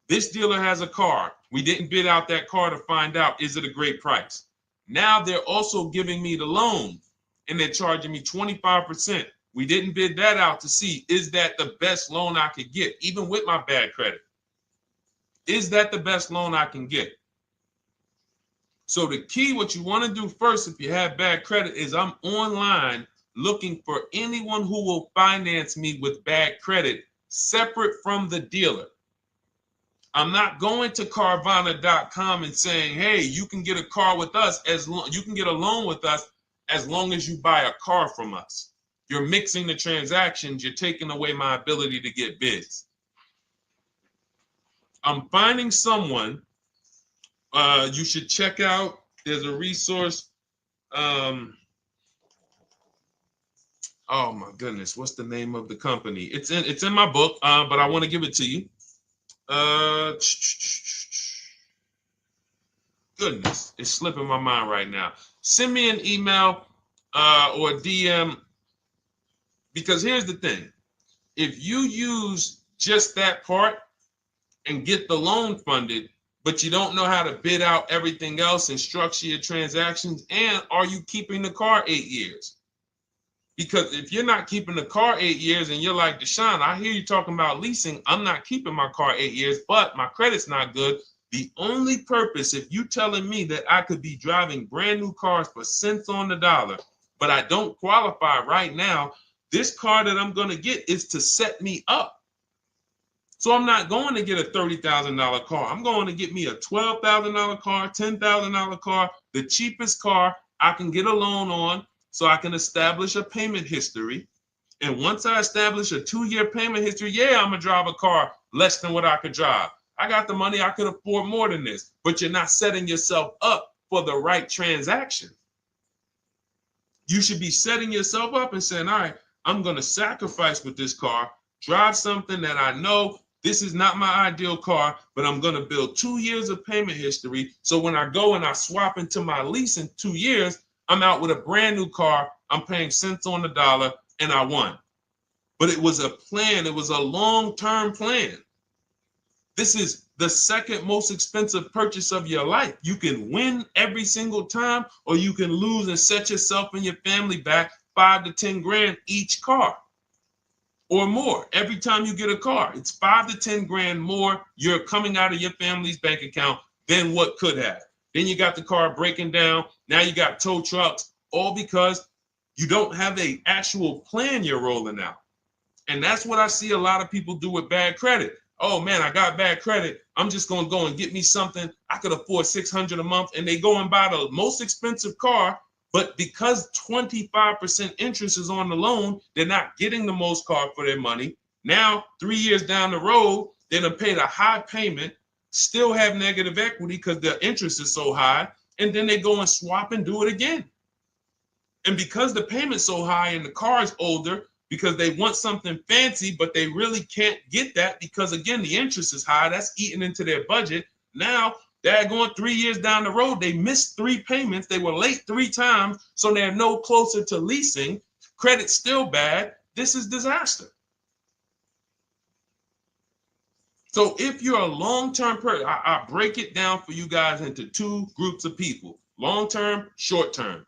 this dealer has a car. We didn't bid out that car to find out, is it a great price? Now they're also giving me the loan and they're charging me 25%. We didn't bid that out to see, is that the best loan I could get, even with my bad credit? Is that the best loan I can get? So the key, what you want to do first if you have bad credit is I'm online looking for anyone who will finance me with bad credit separate from the dealer. I'm not going to Carvana.com and saying, hey, you can get a car with us you can get a loan with us as long as you buy a car from us. You're mixing the transactions. You're taking away my ability to get bids. I'm finding someone you should check out. There's a resource. Oh my goodness, what's the name of the company? It's in my book, but I want to give it to you. Goodness, it's slipping my mind right now. Send me an email or DM, because here's the thing. If you use just that part and get the loan funded, but you don't know how to bid out everything else and structure your transactions, and are you keeping the car 8 years? Because if you're not keeping the car 8 years and you're like, Deshone, I hear you talking about leasing. I'm not keeping my car 8 years, but my credit's not good. The only purpose, if you telling me that I could be driving brand new cars for cents on the dollar, but I don't qualify right now, this car that I'm going to get is to set me up. So I'm not going to get a $30,000 car. I'm going to get me a $12,000 car, $10,000 car, the cheapest car I can get a loan on, so I can establish a payment history. And once I establish a 2-year payment history, yeah, I'm going to drive a car less than what I could drive. I got the money. I could afford more than this. But you're not setting yourself up for the right transaction. You should be setting yourself up and saying, all right, I'm going to sacrifice with this car, drive something that I know this is not my ideal car, but I'm going to build 2 years of payment history. So when I go and I swap into my lease in 2 years, I'm out with a brand new car. I'm paying cents on the dollar, and I won. But it was a plan. It was a long-term plan. This is the second most expensive purchase of your life. You can win every single time, or you can lose and set yourself and your family back 5 to 10 grand each car or more. Every time you get a car, it's 5 to 10 grand more you're coming out of your family's bank account than what could have. Then you got the car breaking down. Now you got tow trucks, all because you don't have an actual plan you're rolling out. And that's what I see a lot of people do with bad credit. Oh man, I got bad credit. I'm just going to go and get me something. I could afford $600 a month. And they go and buy the most expensive car. But because 25% interest is on the loan, they're not getting the most car for their money. Now, 3 years down the road, they're going to pay the high payment, still have negative equity because the interest is so high. And then they go and swap and do it again. And because the payment's so high and the car is older, because they want something fancy, but they really can't get that because, again, the interest is high. That's eating into their budget. Now, they're going 3 years down the road. They missed 3 payments. They were late 3 times, so they're no closer to leasing. Credit's still bad. This is disaster. So if you're a long-term person, I break it down for you guys into two groups of people: long-term, short-term.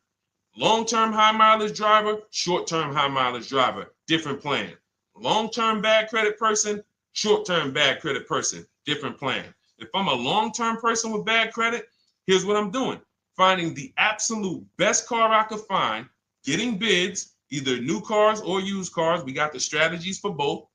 Long-term high mileage driver, short-term high mileage driver, different plan. Long-term bad credit person, short-term bad credit person, different plan. If I'm a long-term person with bad credit, here's what I'm doing: finding the absolute best car I could find, getting bids, either new cars or used cars. We got the strategies for both.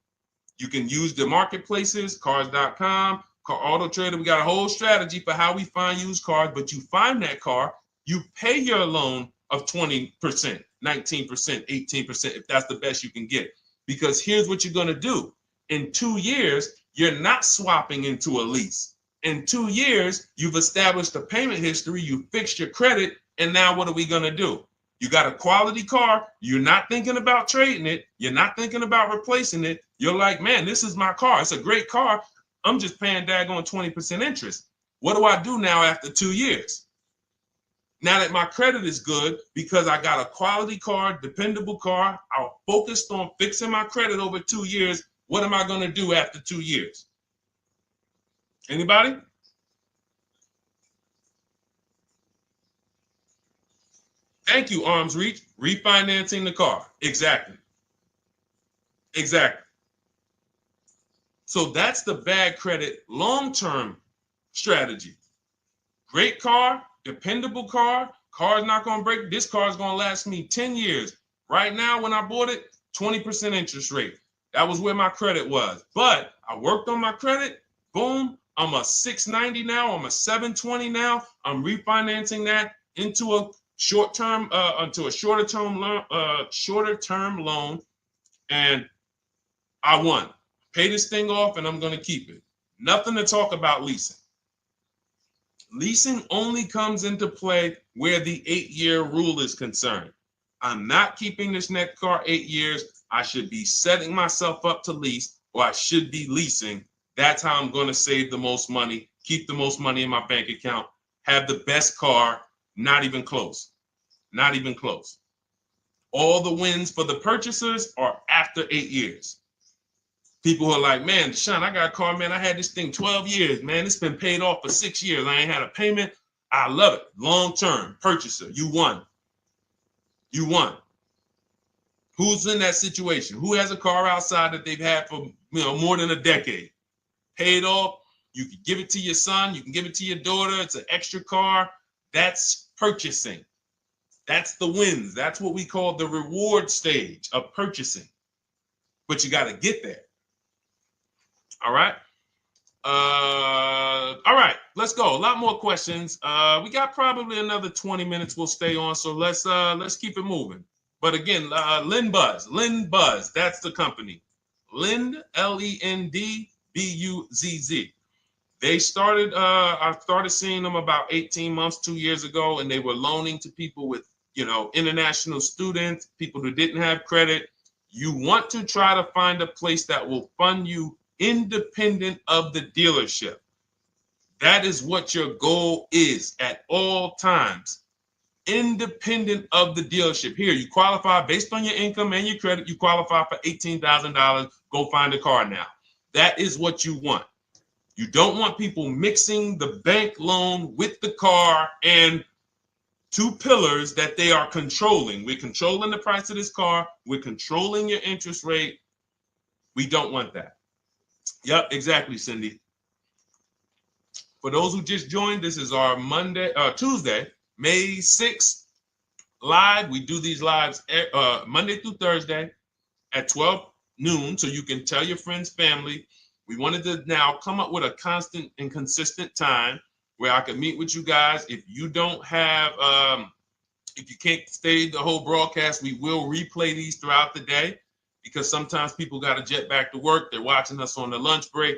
You can use the marketplaces, cars.com, Car Auto Trader. We got a whole strategy for how we find used cars, but you find that car, you pay your loan of 20%, 19%, 18%, if that's the best you can get. Because here's what you're going to do. In 2 years, you're not swapping into a lease. In 2 years, you've established a payment history, you fixed your credit, and now what are we going to do? You got a quality car. You're not thinking about trading it. You're not thinking about replacing it. You're like, man, this is my car. It's a great car. I'm just paying daggone 20% interest. What do I do now after 2 years? Now that my credit is good because I got a quality car, dependable car, I'm focused on fixing my credit over 2 years. What am I going to do after 2 years? Anybody? Thank you, Arms Reach. Refinancing the car. Exactly. Exactly. So that's the bad credit long-term strategy. Great car, dependable car, car's not going to break. This car is going to last me 10 years. Right now, when I bought it, 20% interest rate. That was where my credit was. But I worked on my credit. Boom. I'm a 690 now. I'm a 720 now. I'm refinancing that into a short-term, into a shorter-term loan, and I won. Pay this thing off, and I'm going to keep it. Nothing to talk about leasing. Leasing only comes into play where the 8-year rule is concerned. I'm not keeping this next car 8 years. I should be setting myself up to lease, or I should be leasing. That's how I'm going to save the most money, keep the most money in my bank account, have the best car. Not even close. Not even close. All the wins for the purchasers are after 8 years. People are like, man, Deshone, I got a car, man. I had this thing 12 years, man. It's been paid off for 6 years. I ain't had a payment. I love it. Long-term purchaser. You won. You won. Who's in that situation? Who has a car outside that they've had for more than a decade? Paid off. You can give it to your son. You can give it to your daughter. It's an extra car. That's purchasing. That's the wins. That's what we call the reward stage of purchasing. But you got to get there. All right. All right. Let's go. A lot more questions. We got probably another 20 minutes. We'll stay on. So let's keep it moving. But again, Lynn Buzz. That's the company. Lend, LENDBUZZ. They started, I started seeing them about 18 months, 2 years ago, and they were loaning to people with, international students, people who didn't have credit. You want to try to find a place that will fund you independent of the dealership. That is what your goal is at all times. Independent of the dealership. Here, you qualify based on your income and your credit. You qualify for $18,000. Go find a car now. That is what you want. You don't want people mixing the bank loan with the car and two pillars that they are controlling. We're controlling the price of this car. We're controlling your interest rate. We don't want that. Yep, exactly, Cindy. For those who just joined, this is our Tuesday, May 6th live. We do these lives Monday through Thursday at 12 noon, so you can tell your friends, family. We wanted to now come up with a constant and consistent time where I can meet with you guys. If you don't have, if you can't stay the whole broadcast, we will replay these throughout the day because sometimes people got to jet back to work. They're watching us on the lunch break.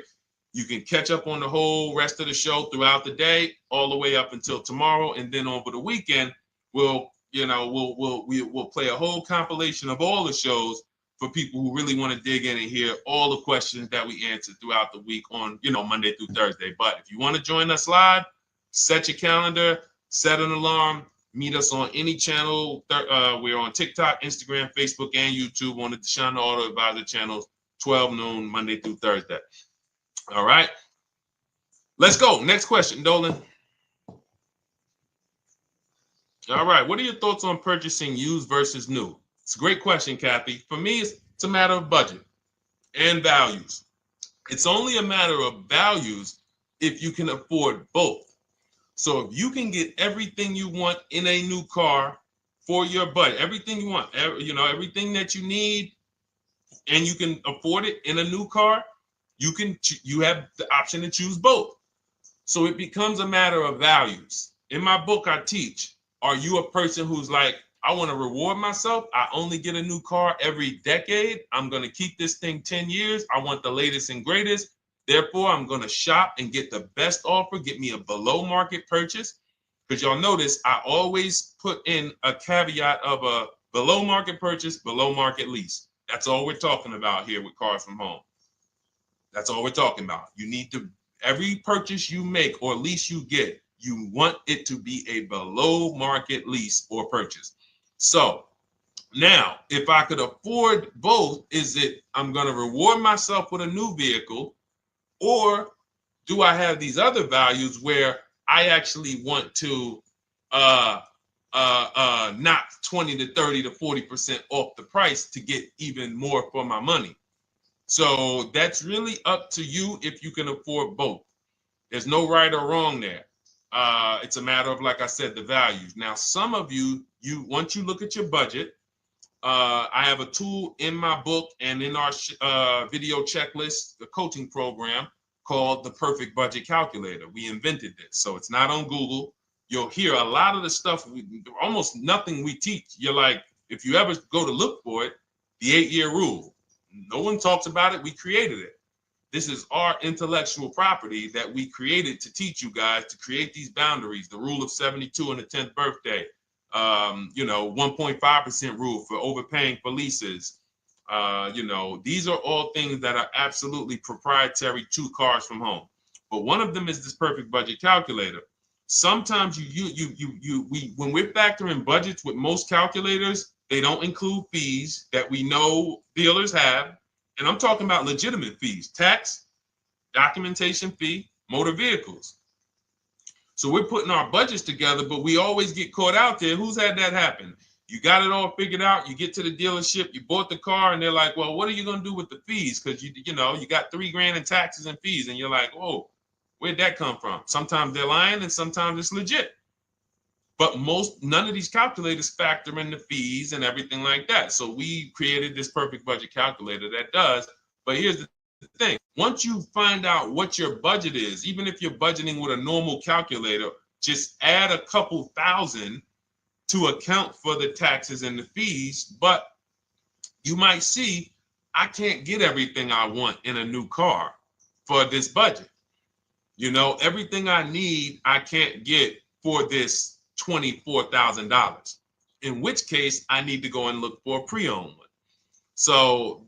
You can catch up on the whole rest of the show throughout the day, all the way up until tomorrow, and then over the weekend, we'll play a whole compilation of all the shows for people who really want to dig in and hear all the questions that we answered throughout the week on, Monday through Thursday. But if you want to join us live, set your calendar, set an alarm, meet us on any channel. We're on TikTok, Instagram, Facebook, and YouTube on the Deshone the Auto Advisor channels, 12 noon, Monday through Thursday. All right. Let's go. Next question, Dolan. All right. What are your thoughts on purchasing used versus new? It's a great question, Kathy. For me, it's a matter of budget and values. It's only a matter of values if you can afford both. So if you can get everything you want in a new car for your budget, everything you want, everything that you need, and you can afford it in a new car, you have the option to choose both. So it becomes a matter of values. In my book, I teach, are you a person who's like, I want to reward myself. I only get a new car every decade. I'm going to keep this thing 10 years. I want the latest and greatest. Therefore, I'm going to shop and get the best offer, get me a below market purchase. Because y'all notice I always put in a caveat of a below market purchase, below market lease. That's all we're talking about here with Cars from Home. That's all we're talking about. You need to, every purchase you make or lease you get, you want it to be a below market lease or purchase. So now, if I could afford both, is it I'm going to reward myself with a new vehicle, or do I have these other values where I actually want to knock 20 to 30 to 40% off the price to get even more for my money? So that's really up to you if you can afford both. There's no right or wrong there. It's a matter of, like I said, the values. Now, some of you once you look at your budget, I have a tool in my book and in our video checklist, the coaching program called the Perfect Budget Calculator. We invented this, so it's not on Google. You'll hear a lot of the stuff, almost nothing we teach. You're like, if you ever go to look for it, the 8-year rule. No one talks about it. We created it. This is our intellectual property that we created to teach you guys to create these boundaries, the rule of 72 and the 10th birthday, 1.5% rule for overpaying for leases. These are all things that are absolutely proprietary to Cars from Home. But one of them is this Perfect Budget Calculator. Sometimes when we're factoring budgets with most calculators, they don't include fees that we know dealers have. And I'm talking about legitimate fees, tax, documentation fee, motor vehicles. So we're putting our budgets together, but we always get caught out there. Who's had that happen? You got it all figured out. You get to the dealership, you bought the car, and they're like, well, what are you going to do with the fees? Because you got $3,000 in taxes and fees. And you're like, oh, where'd that come from? Sometimes they're lying and sometimes it's legit. But none of these calculators factor in the fees and everything like that. So we created this Perfect Budget Calculator that does. But here's the thing. Once you find out what your budget is, even if you're budgeting with a normal calculator, just add a couple thousand to account for the taxes and the fees. But you might see, I can't get everything I want in a new car for this budget. Everything I need, I can't get for this $24,000, in which case I need to go and look for a pre-owned one. So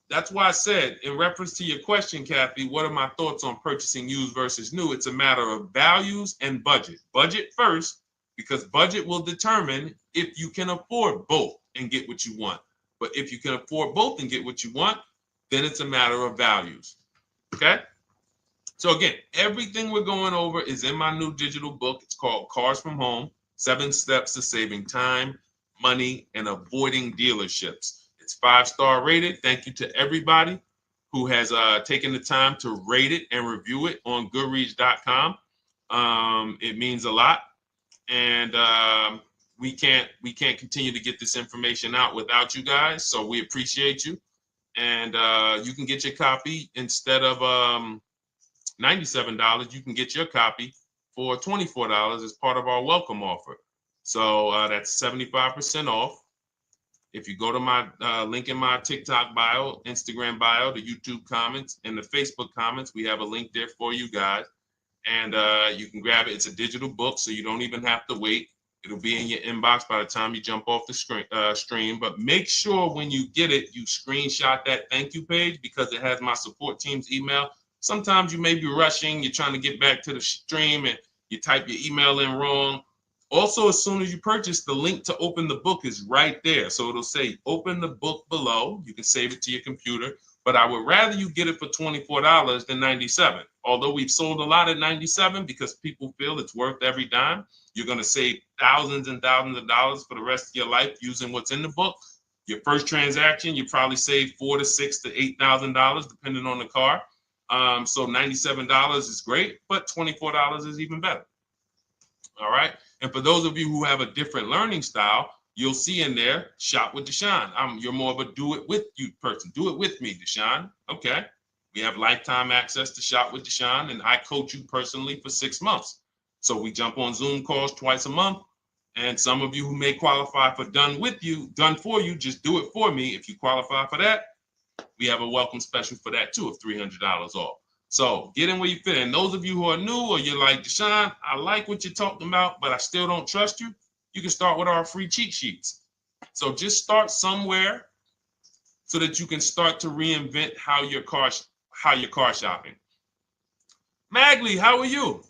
that's why I said, in reference to your question, Kathy, what are my thoughts on purchasing used versus new? It's a matter of values and budget. Budget first, because budget will determine if you can afford both and get what you want. But if you can afford both and get what you want, then it's a matter of values. Okay? So again, everything we're going over is in my new digital book. It's called Cars from Home, 7 Steps to Saving Time, Money, and Avoiding Dealerships. It's 5-star rated. Thank you to everybody who has taken the time to rate it and review it on Goodreads.com. It means a lot. And we can't continue to get this information out without you guys. So we appreciate you. And you can get your copy instead of $97, you can get your copy for $24 as part of our welcome offer. So that's 75% off. If you go to my link in my TikTok bio, Instagram bio, the YouTube comments, and the Facebook comments, we have a link there for you guys. And you can grab it. It's a digital book, so you don't even have to wait. It'll be in your inbox by the time you jump off the stream. But make sure when you get it, you screenshot that thank you page, because it has my support team's email. Sometimes you may be rushing, you're trying to get back to the stream and you type your email in wrong. Also, as soon as you purchase, the link to open the book is right there. So it'll say open the book below. You can save it to your computer. but I would rather you get it for $24 than $97. Although we've sold a lot at $97 because people feel it's worth every dime. You're going to save thousands and thousands of dollars for the rest of your life using what's in the book. Your first transaction, you probably save $4,000 to $6,000 to $8,000 depending on the car. So $97 is great, but $24 is even better. All right. And for those of you who have a different learning style, you'll see in there, shop with Deshone. You're more of a do it with you person. Do it with me, Deshone. Okay. We have lifetime access to shop with Deshone, and I coach you personally for 6 months. So we jump on Zoom calls twice a month. And some of you who may qualify for done for you, just do it for me. If you qualify for that, we have a welcome special for that too of $300 off. So get in where you fit. And those of you who are new or you're like, Deshone, I like what you're talking about, but I still don't trust you. You can start with our free cheat sheets. So just start somewhere so that you can start to reinvent how you're car shopping. Magley, how are you?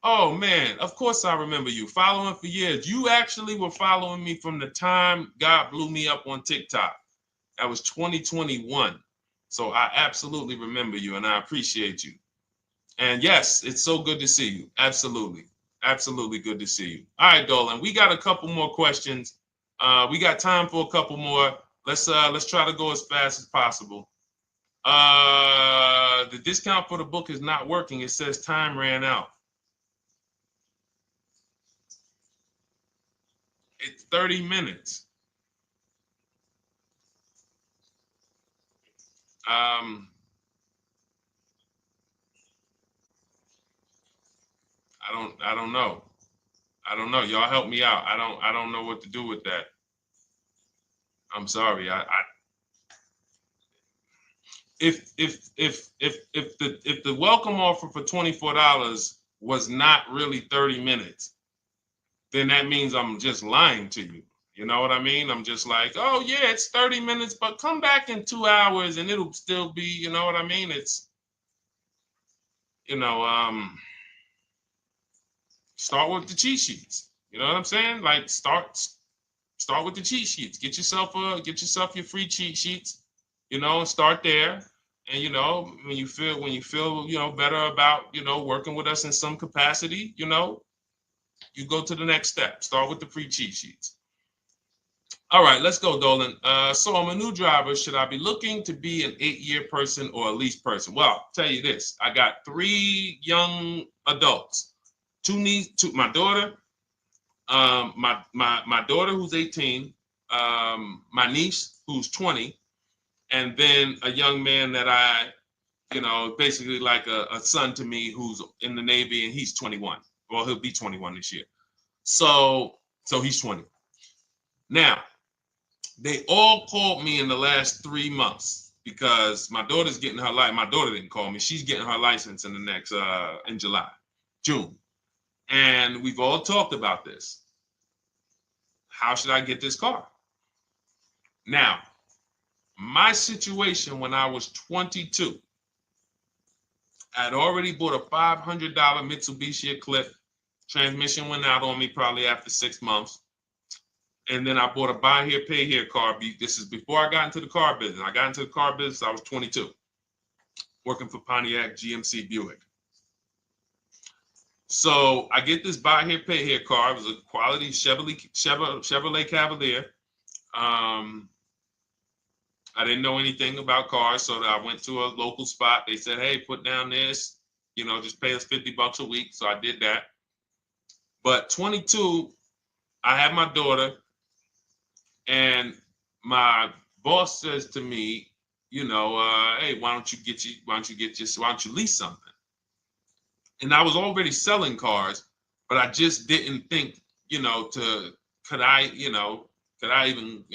Oh man, of course I remember you. Following for years. You actually were following me from the time God blew me up on TikTok. That was 2021. So I absolutely remember you and I appreciate you. And yes, it's so good to see you. Absolutely. Absolutely good to see you. All right, Dolan, we got a couple more questions. We got time for a couple more. Let's try to go as fast as possible. The discount for the book is not working. It says time ran out. It's 30 minutes. I don't know. I don't know. Y'all help me out. I don't know what to do with that. I'm sorry. If the welcome offer for $24 was not really 30 minutes, then that means I'm just lying to you. You know what I mean? I'm just like, oh yeah, it's 30 minutes, but come back in 2 hours and it'll still be, you know what I mean? It's, start with the cheat sheets. You know what I'm saying? Like start with the cheat sheets. Get yourself your free cheat sheets, and start there. And when you feel better about working with us in some capacity, you go to the next step. Start with the free cheat sheets. All right, let's go, Dolan. So I'm a new driver. Should I be looking to be an 8-year person or a lease person? Well, I'll tell you this. I got 3 young adults. 2 my daughter, my daughter who's 18, my niece who's 20, and then a young man that I, basically like a son to me who's in the Navy and he's 21. Well, he'll be 21 this year. So he's 20. Now, they all called me in the last 3 months because my daughter's getting her license. My daughter didn't call me. She's getting her license in the next, in June. And we've all talked about this. How should I get this car? Now, my situation when I was 22, I'd already bought a $500 Mitsubishi Eclipse. Transmission went out on me probably after 6 months. And then I bought a buy here, pay here car. This is before I got into the car business. I got into the car business, I was 22, working for Pontiac GMC Buick. So I get this buy here, pay here car. It was a quality Chevrolet Cavalier. I didn't know anything about cars, so I went to a local spot. They said, hey, put down this, just pay us $50 a week. So I did that. But 22, I had my daughter, and my boss says to me, hey, why don't you lease something? And I was already selling cars, but I just didn't think, could I even,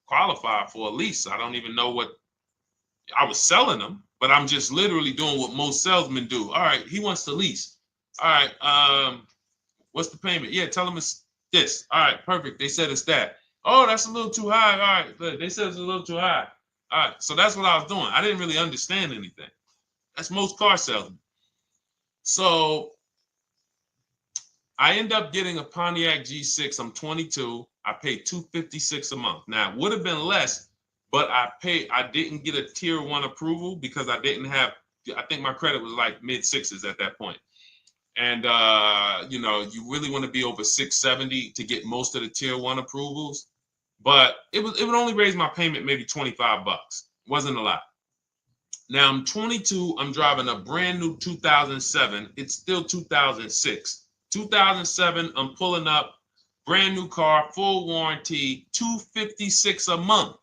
qualify for a lease? I don't even know what I was selling them, but I'm just literally doing what most salesmen do. All right, he wants to lease. All right, what's the payment? Yeah, tell him it's this. All right, perfect. They said it's that. Oh, that's a little too high. All right, they said it's a little too high. All right, so that's what I was doing. I didn't really understand anything. That's most car salesmen. So I end up getting a Pontiac G6. I'm 22. I paid $256 a month. Now, it would have been less, but I didn't get a tier 1 approval because I didn't have, I think my credit was like mid sixes at that point. And you know, you really want to be over 670 to get most of the tier 1 approvals. But it would only raise my payment maybe $25. Wasn't a lot. Now I'm 22. I'm driving a brand new 2007. It's still 2006. 2007. I'm pulling up, brand new car, full warranty, $256 a month.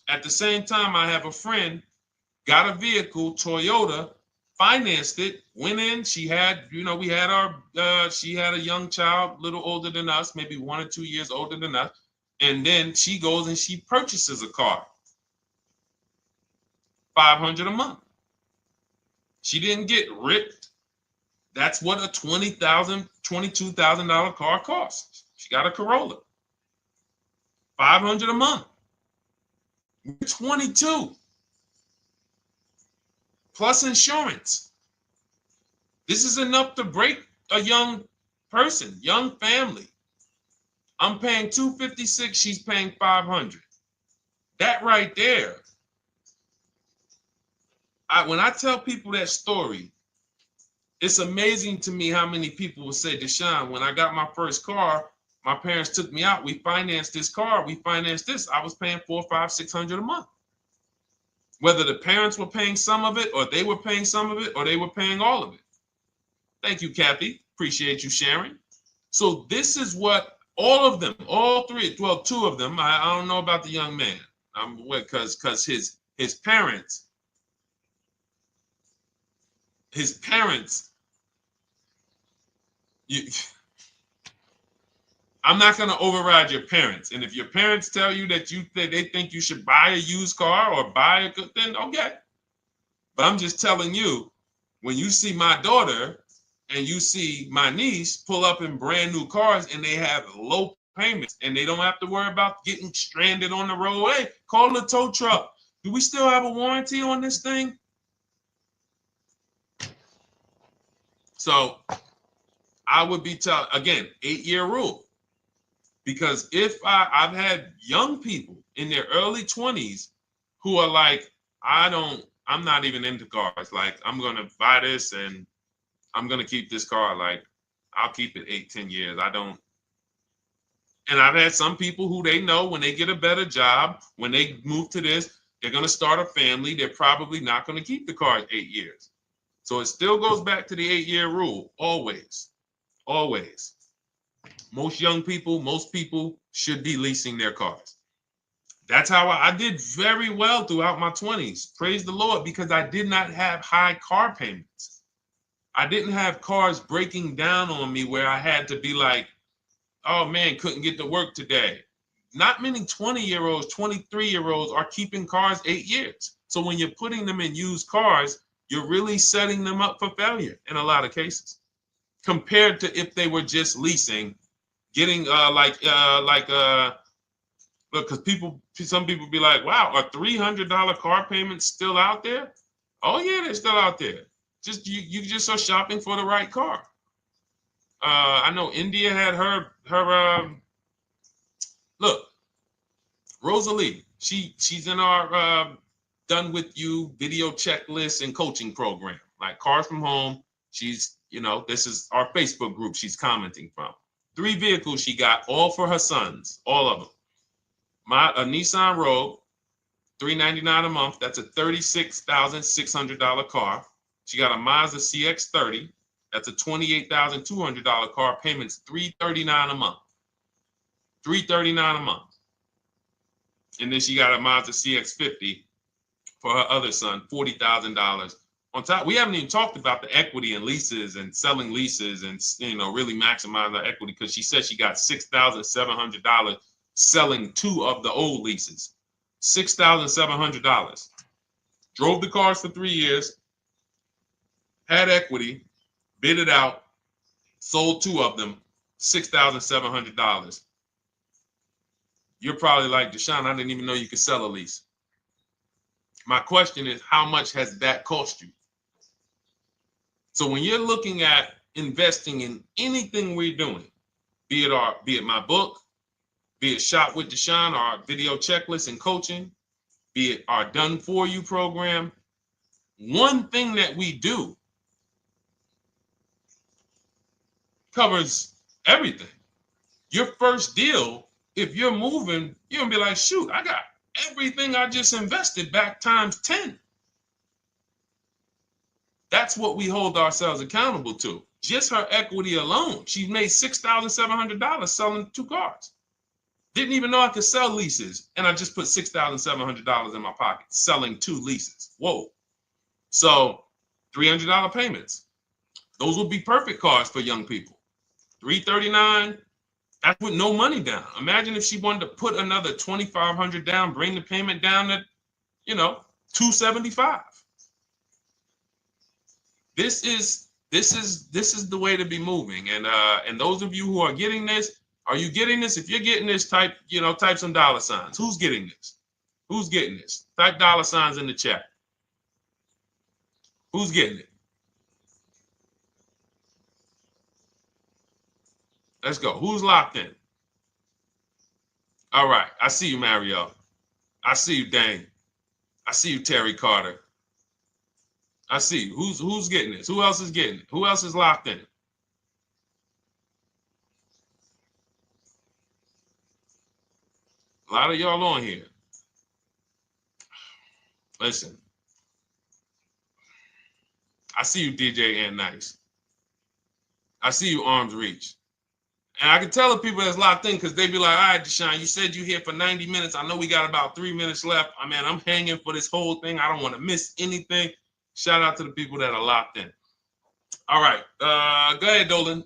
At the same time, I have a friend, got a vehicle, Toyota, financed it, went in. She had, you know, we had our, she had a young child, a little older than us, maybe 1 or 2 years older than us. And then she goes and she purchases a car. $500 a month. She didn't get ripped. That's what a $20,000, $22,000 car costs. She got a Corolla. $500 a month. We're 22. Plus insurance. This is enough to break a young person, young family. I'm paying $256. She's paying $500. That right there. When I tell people that story, it's amazing to me how many people will say, Deshone, when I got my first car, my parents took me out. We financed this car. We financed this. I was paying $400, $500, $600 a month. Whether the parents were paying some of it, or they were paying some of it, or they were paying all of it. Thank you, Kathy. Appreciate you sharing. So this is what all of them, all three, well, 2 of them. I don't know about the young man. Because his parents. His parents, I'm not going to override your parents. And if your parents tell you that they think you should buy a used car or buy a good, then okay. But I'm just telling you, when you see my daughter and you see my niece pull up in brand new cars and they have low payments and they don't have to worry about getting stranded on the road, hey, call the tow truck. Do we still have a warranty on this thing? So I would be telling, again, 8-year rule. Because if I've had young people in their early 20s who are like, I'm not even into cars. Like, I'm going to buy this and I'm going to keep this car. Like, I'll keep it 8, 10 years. I don't. And I've had some people who they know when they get a better job, when they move to this, they're going to start a family. They're probably not going to keep the car 8 years. So it still goes back to the 8-year rule. Always. Always. Most young people, most people should be leasing their cars. That's how I did very well throughout my 20s. Praise the Lord, because I did not have high car payments. I didn't have cars breaking down on me where I had to be like, oh man, couldn't get to work today. Not many 20-year-olds, 23-year-olds are keeping cars 8 years. So when you're putting them in used cars, you're really setting them up for failure in a lot of cases, compared to if they were just leasing, getting look, because some people be like, wow, are $300 car payments still out there? Oh yeah, they're still out there. Just you just are shopping for the right car. I know India had her look, Rosalie, she's in our Done With You video checklist and coaching program, like Cars from Home. She's, you know, this is our Facebook group she's commenting from. 3 vehicles she got, all for her sons, all of them. A Nissan Rogue, $399 a month. That's a $36,600 car. She got a Mazda CX-30. That's a $28,200 car. Payments $339 a month. $339 a month. And then she got a Mazda CX-50 for her other son, $40,000. On top, we haven't even talked about the equity and leases and selling leases and, you know, really maximize her equity, because she said she got $6,700 selling 2 of the old leases. $6,700. Drove the cars for 3 years, had equity, bid it out, sold 2 of them, $6,700. You're probably like, Deshone, I didn't even know you could sell a lease. My question is, how much has that cost you? So when you're looking at investing in anything we're doing, be it my book, be it Shop with Deshone, our video checklist and coaching, be it our Done For You program. One thing that we do covers everything. Your first deal, if you're moving, you're gonna be like, shoot, I got everything I just invested back times 10. That's what we hold ourselves accountable to. Just her equity alone, she made $6,700 selling 2 cars. Didn't even know I could sell leases, and I just put $6,700 in my pocket selling 2 leases. Whoa. So $300 payments. Those would be perfect cars for young people. $339, that's with no money down. Imagine if she wanted to put another $2,500 down, bring the payment down to, $275. This is the way to be moving. And those of you who are getting this, are you getting this? If you're getting this, type some dollar signs. Who's getting this? Who's getting this? Type dollar signs in the chat. Who's getting it? Let's go. Who's locked in? All right. I see you, Mario. I see you, Dane. I see you, Terry Carter. I see you. Who's getting this? Who else is getting it? Who else is locked in? A lot of y'all on here. Listen. I see you, DJ and Nice. I see you, Arms Reach. And I can tell the people that's locked in because they be like, all right, Deshone, you said you're here for 90 minutes. I know we got about 3 minutes left. I mean, I'm hanging for this whole thing. I don't want to miss anything. Shout out to the people that are locked in. All right. Go ahead, Dolan.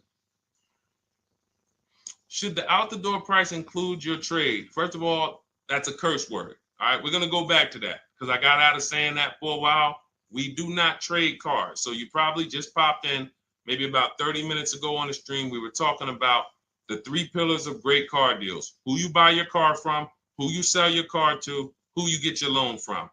Should the out-the-door price include your trade? First of all, that's a curse word. All right, we're going to go back to that because I got out of saying that for a while. We do not trade cars. So you probably just popped in maybe about 30 minutes ago on the stream. We were talking about the 3 pillars of great car deals: who you buy your car from, who you sell your car to, who you get your loan from.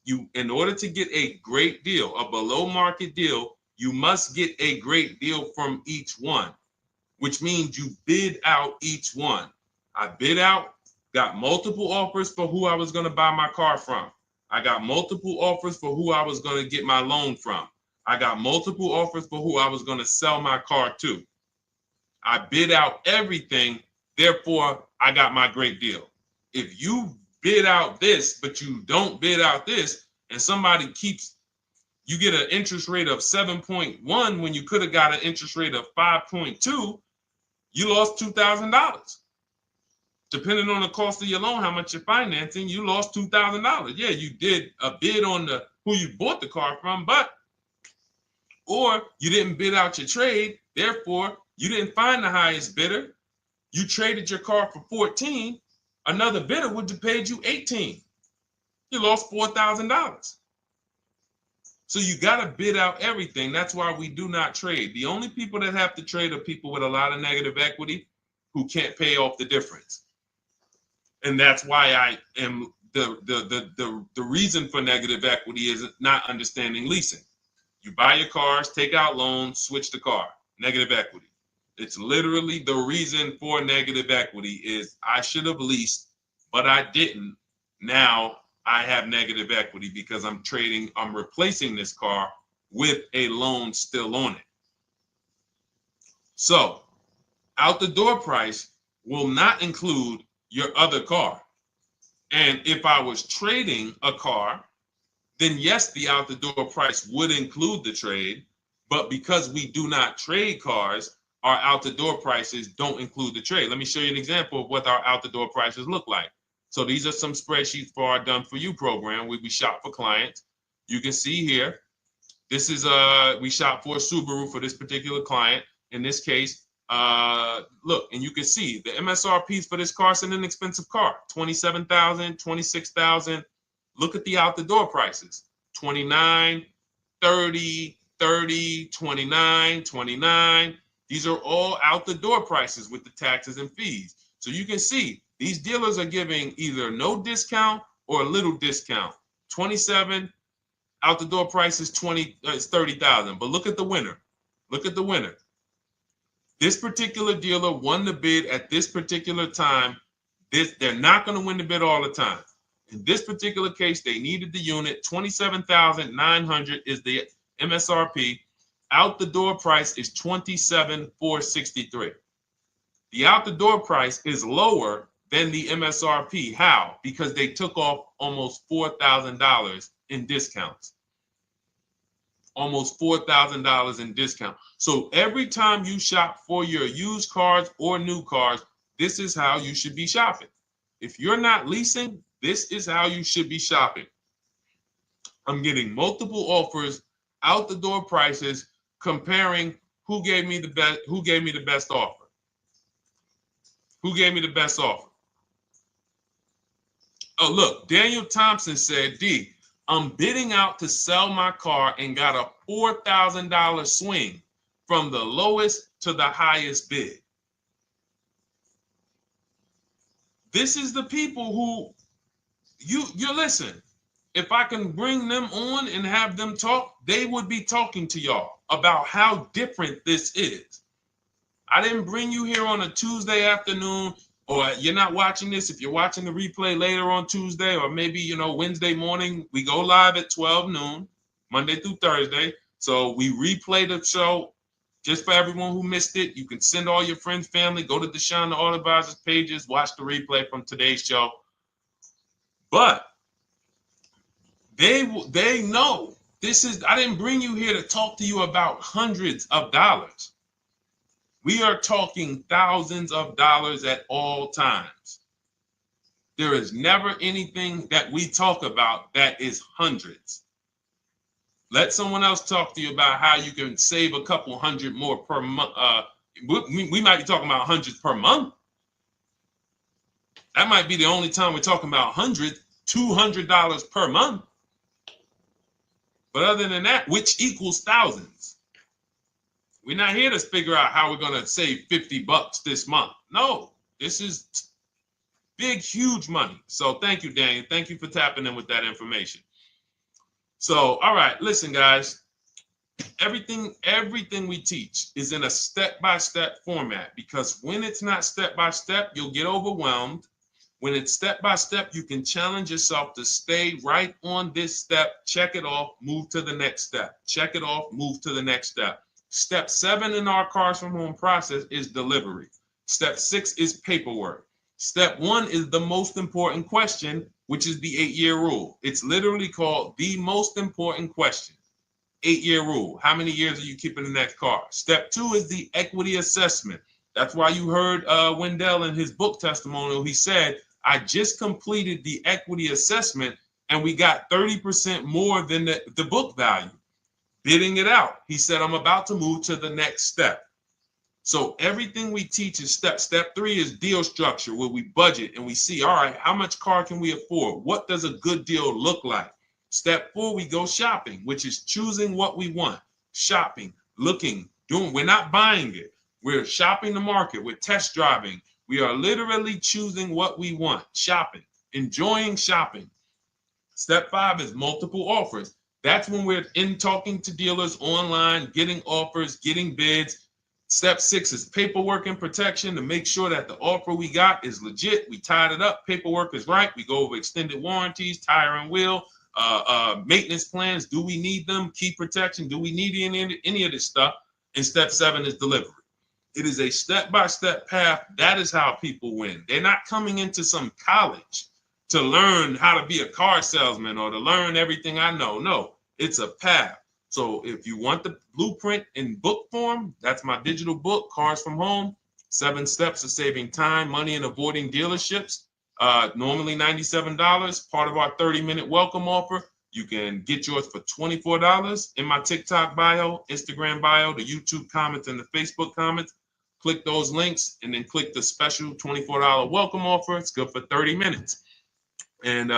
You in order to get a great deal, a below market deal, you must get a great deal from each one, which means you bid out each one. I bid out, got multiple offers for who I was going to buy my car from. I got multiple offers for who I was going to get my loan from. I got multiple offers for who I was going to sell my car to. I bid out everything, therefore I got my great deal. If you bid out this, but you don't bid out this, and somebody you get an interest rate of 7.1 when you could have got an interest rate of 5.2, you lost $2,000. Depending on the cost of your loan, how much you're financing, you lost $2,000. Yeah, you did a bid on who you bought the car from, or you didn't bid out your trade, therefore you didn't find the highest bidder. You traded your car for 14. Another bidder would have paid you 18. You lost $4,000. So you got to bid out everything. That's why we do not trade. The only people that have to trade are people with a lot of negative equity who can't pay off the difference. And that's why I am the reason for negative equity is not understanding leasing. You buy your cars, take out loans, switch the car. Negative equity. It's literally the reason for negative equity is I should have leased, but I didn't. Now I have negative equity because I'm replacing this car with a loan still on it. So out the door price will not include your other car. And if I was trading a car, then yes, the out the door price would include the trade. But because we do not trade cars, our out the door prices don't include the trade. Let me show you an example of what our out the door prices look like. So these are some spreadsheets for our Done For You program where we shop for clients. You can see here, this is we shop for a Subaru for this particular client. In this case, look, and you can see the MSRPs for this car is an inexpensive car, $27,000, $26,000. Look at the out the door prices, 29, 30, 30, 29, 29. These are all out the door prices with the taxes and fees. So you can see these dealers are giving either no discount or a little discount. 27 out the door price is 30,000. But look at the winner. Look at the winner. This particular dealer won the bid at this particular time They're not going to win the bid all the time. In this particular case, they needed the unit. $27,900 is the MSRP. Out the door price is $27,463. The out the door price is lower than the MSRP. How? Because they took off almost $4,000 in discounts. Almost $4,000 in discount. So every time you shop for your used cars or new cars, this is how you should be shopping. If you're not leasing, this is how you should be shopping. I'm getting multiple offers, out the door prices, comparing who gave me the best offer. Who gave me the best offer? Oh, look, Daniel Thompson said, D, I'm bidding out to sell my car and got a $4,000 swing from the lowest to the highest bid. This is the people who you listen. If I can bring them on and have them talk, they would be talking to y'all about how different this is. I didn't bring you here on a Tuesday afternoon, or you're not watching this. If you're watching the replay later on Tuesday, or maybe, Wednesday morning, we go live at 12 noon, Monday through Thursday. So we replay the show just for everyone who missed it. You can send all your friends, family, go to Deshone the Auto Advisor's pages, watch the replay from today's show. But they know this is, I didn't bring you here to talk to you about hundreds of dollars. We are talking thousands of dollars at all times. There is never anything that we talk about that is hundreds. Let someone else talk to you about how you can save a couple hundred more per month. We might be talking about hundreds per month. That might be the only time we're talking about hundreds, $200 per month. But other than that, which equals thousands. We're not here to figure out how we're going to save $50 this month. No, this is big, huge money. So thank you, Daniel. Thank you for tapping in with that information. So, all right, listen, guys. Everything we teach is in a step-by-step format, because when it's not step-by-step, you'll get overwhelmed. When it's step-by-step, you can challenge yourself to stay right on this step, check it off, move to the next step. Check it off, move to the next step. Step 7 in our Cars from Home process is delivery. Step 6 is paperwork. Step 1 is the most important question, which is the 8-year rule. It's literally called the most important question. 8-year rule. How many years are you keeping the next car? Step 2 is the equity assessment. That's why you heard Wendell in his book testimonial. He said, I just completed the equity assessment and we got 30% more than the book value. Bidding it out. He said, I'm about to move to the next step. So everything we teach is step. Step 3 is deal structure, where we budget and we see, all right, how much car can we afford? What does a good deal look like? Step 4, we go shopping, which is choosing what we want. Shopping, looking, doing. We're not buying it. We're shopping the market. We're test driving. We are literally choosing what we want. Shopping, enjoying shopping. Step 5 is multiple offers. That's when we're in talking to dealers online, getting offers, getting bids. Step 6 is paperwork and protection, to make sure that the offer we got is legit. We tied it up. Paperwork is right. We go over extended warranties, tire and wheel, maintenance plans. Do we need them? Key protection. Do we need any of this stuff? And step 7 is delivery. It is a step-by-step path. That is how people win. They're not coming into some college to learn how to be a car salesman or to learn everything I know. No, it's a path. So if you want the blueprint in book form, that's my digital book, Cars from Home, 7 Steps of Saving Time, Money, and Avoiding Dealerships. Normally $97, part of our 30-minute welcome offer. You can get yours for $24 in my TikTok bio, Instagram bio, the YouTube comments, and the Facebook comments. Click those links and then click the special $24 welcome offer. It's good for 30 minutes. And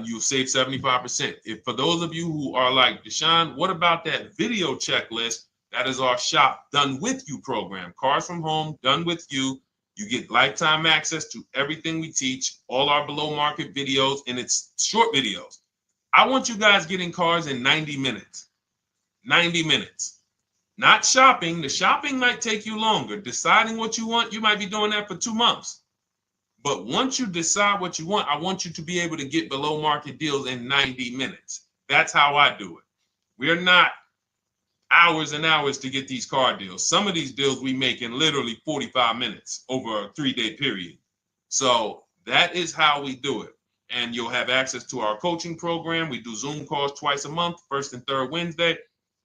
you'll save 75%. If for those of you who are like, Deshone, what about that video checklist? That is our Shop Done With You program. Cars from Home, Done With You. You get lifetime access to everything we teach, all our below market videos, and it's short videos. I want you guys getting cars in 90 minutes. 90 minutes. Not shopping. The shopping might take you longer. Deciding what you want, you might be doing that for 2 months. But once you decide what you want, I want you to be able to get below market deals in 90 minutes. That's how I do it. We're not hours and hours to get these car deals. Some of these deals we make in literally 45 minutes over a 3-day period. So that is how we do it. And you'll have access to our coaching program. We do Zoom calls twice a month, first and third Wednesday.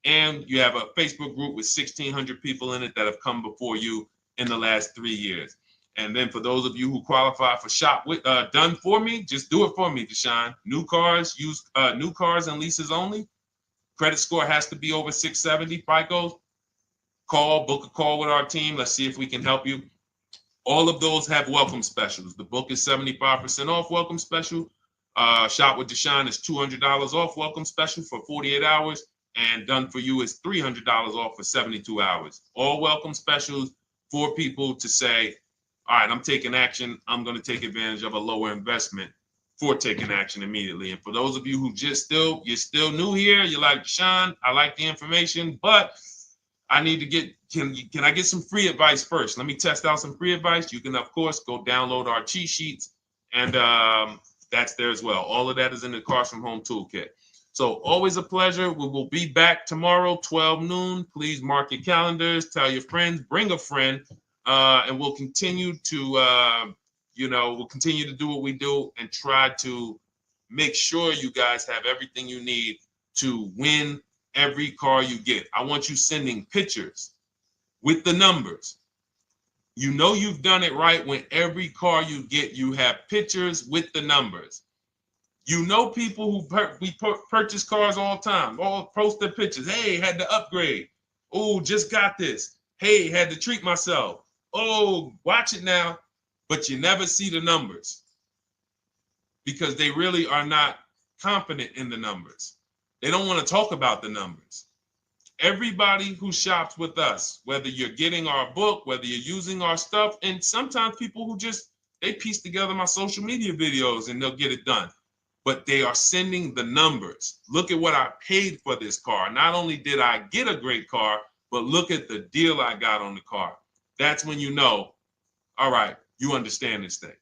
And you have a Facebook group with 1,600 people in it that have come before you in the last 3 years. And then for those of you who qualify for shop with done for me, just do it for me, Deshone. New cars, new cars and leases only. Credit score has to be over 670 FICO. Book a call with our team. Let's see if we can help you. All of those have welcome specials. The book is 75% off welcome special. Shop with Deshone is $200 off welcome special for 48 hours. And done for you is $300 off for 72 hours. All welcome specials for people to say, all right, I'm taking action. I'm going to take advantage of a lower investment for taking action immediately. And for those of you who you're still new here, you're like, Deshone, I like the information, but I need to get, can I get some free advice first? Let me test out some free advice. You can, of course, go download our cheat sheets, and that's there as well. All of that is in the Cars from Home Toolkit. So always a pleasure. We will be back tomorrow, 12 noon. Please mark your calendars, tell your friends, bring a friend, and we'll continue to, we'll continue to do what we do and try to make sure you guys have everything you need to win every car you get. I want you sending pictures with the numbers. You know you've done it right when every car you get, you have pictures with the numbers. You know people who purchase cars all the time, all post their pictures. Hey, had to upgrade. Oh, just got this. Hey, had to treat myself. Oh, watch it now. But you never see the numbers because they really are not confident in the numbers. They don't want to talk about the numbers. Everybody who shops with us, whether you're getting our book, whether you're using our stuff, and sometimes people who they piece together my social media videos and they'll get it done. But they are sending the numbers. Look at what I paid for this car. Not only did I get a great car, but look at the deal I got on the car. That's when you know, all right, you understand this thing.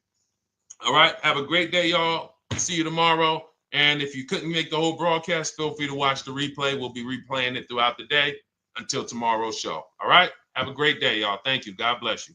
All right, have a great day, y'all. See you tomorrow. And if you couldn't make the whole broadcast, feel free to watch the replay. We'll be replaying it throughout the day until tomorrow's show. All right, have a great day, y'all. Thank you. God bless you.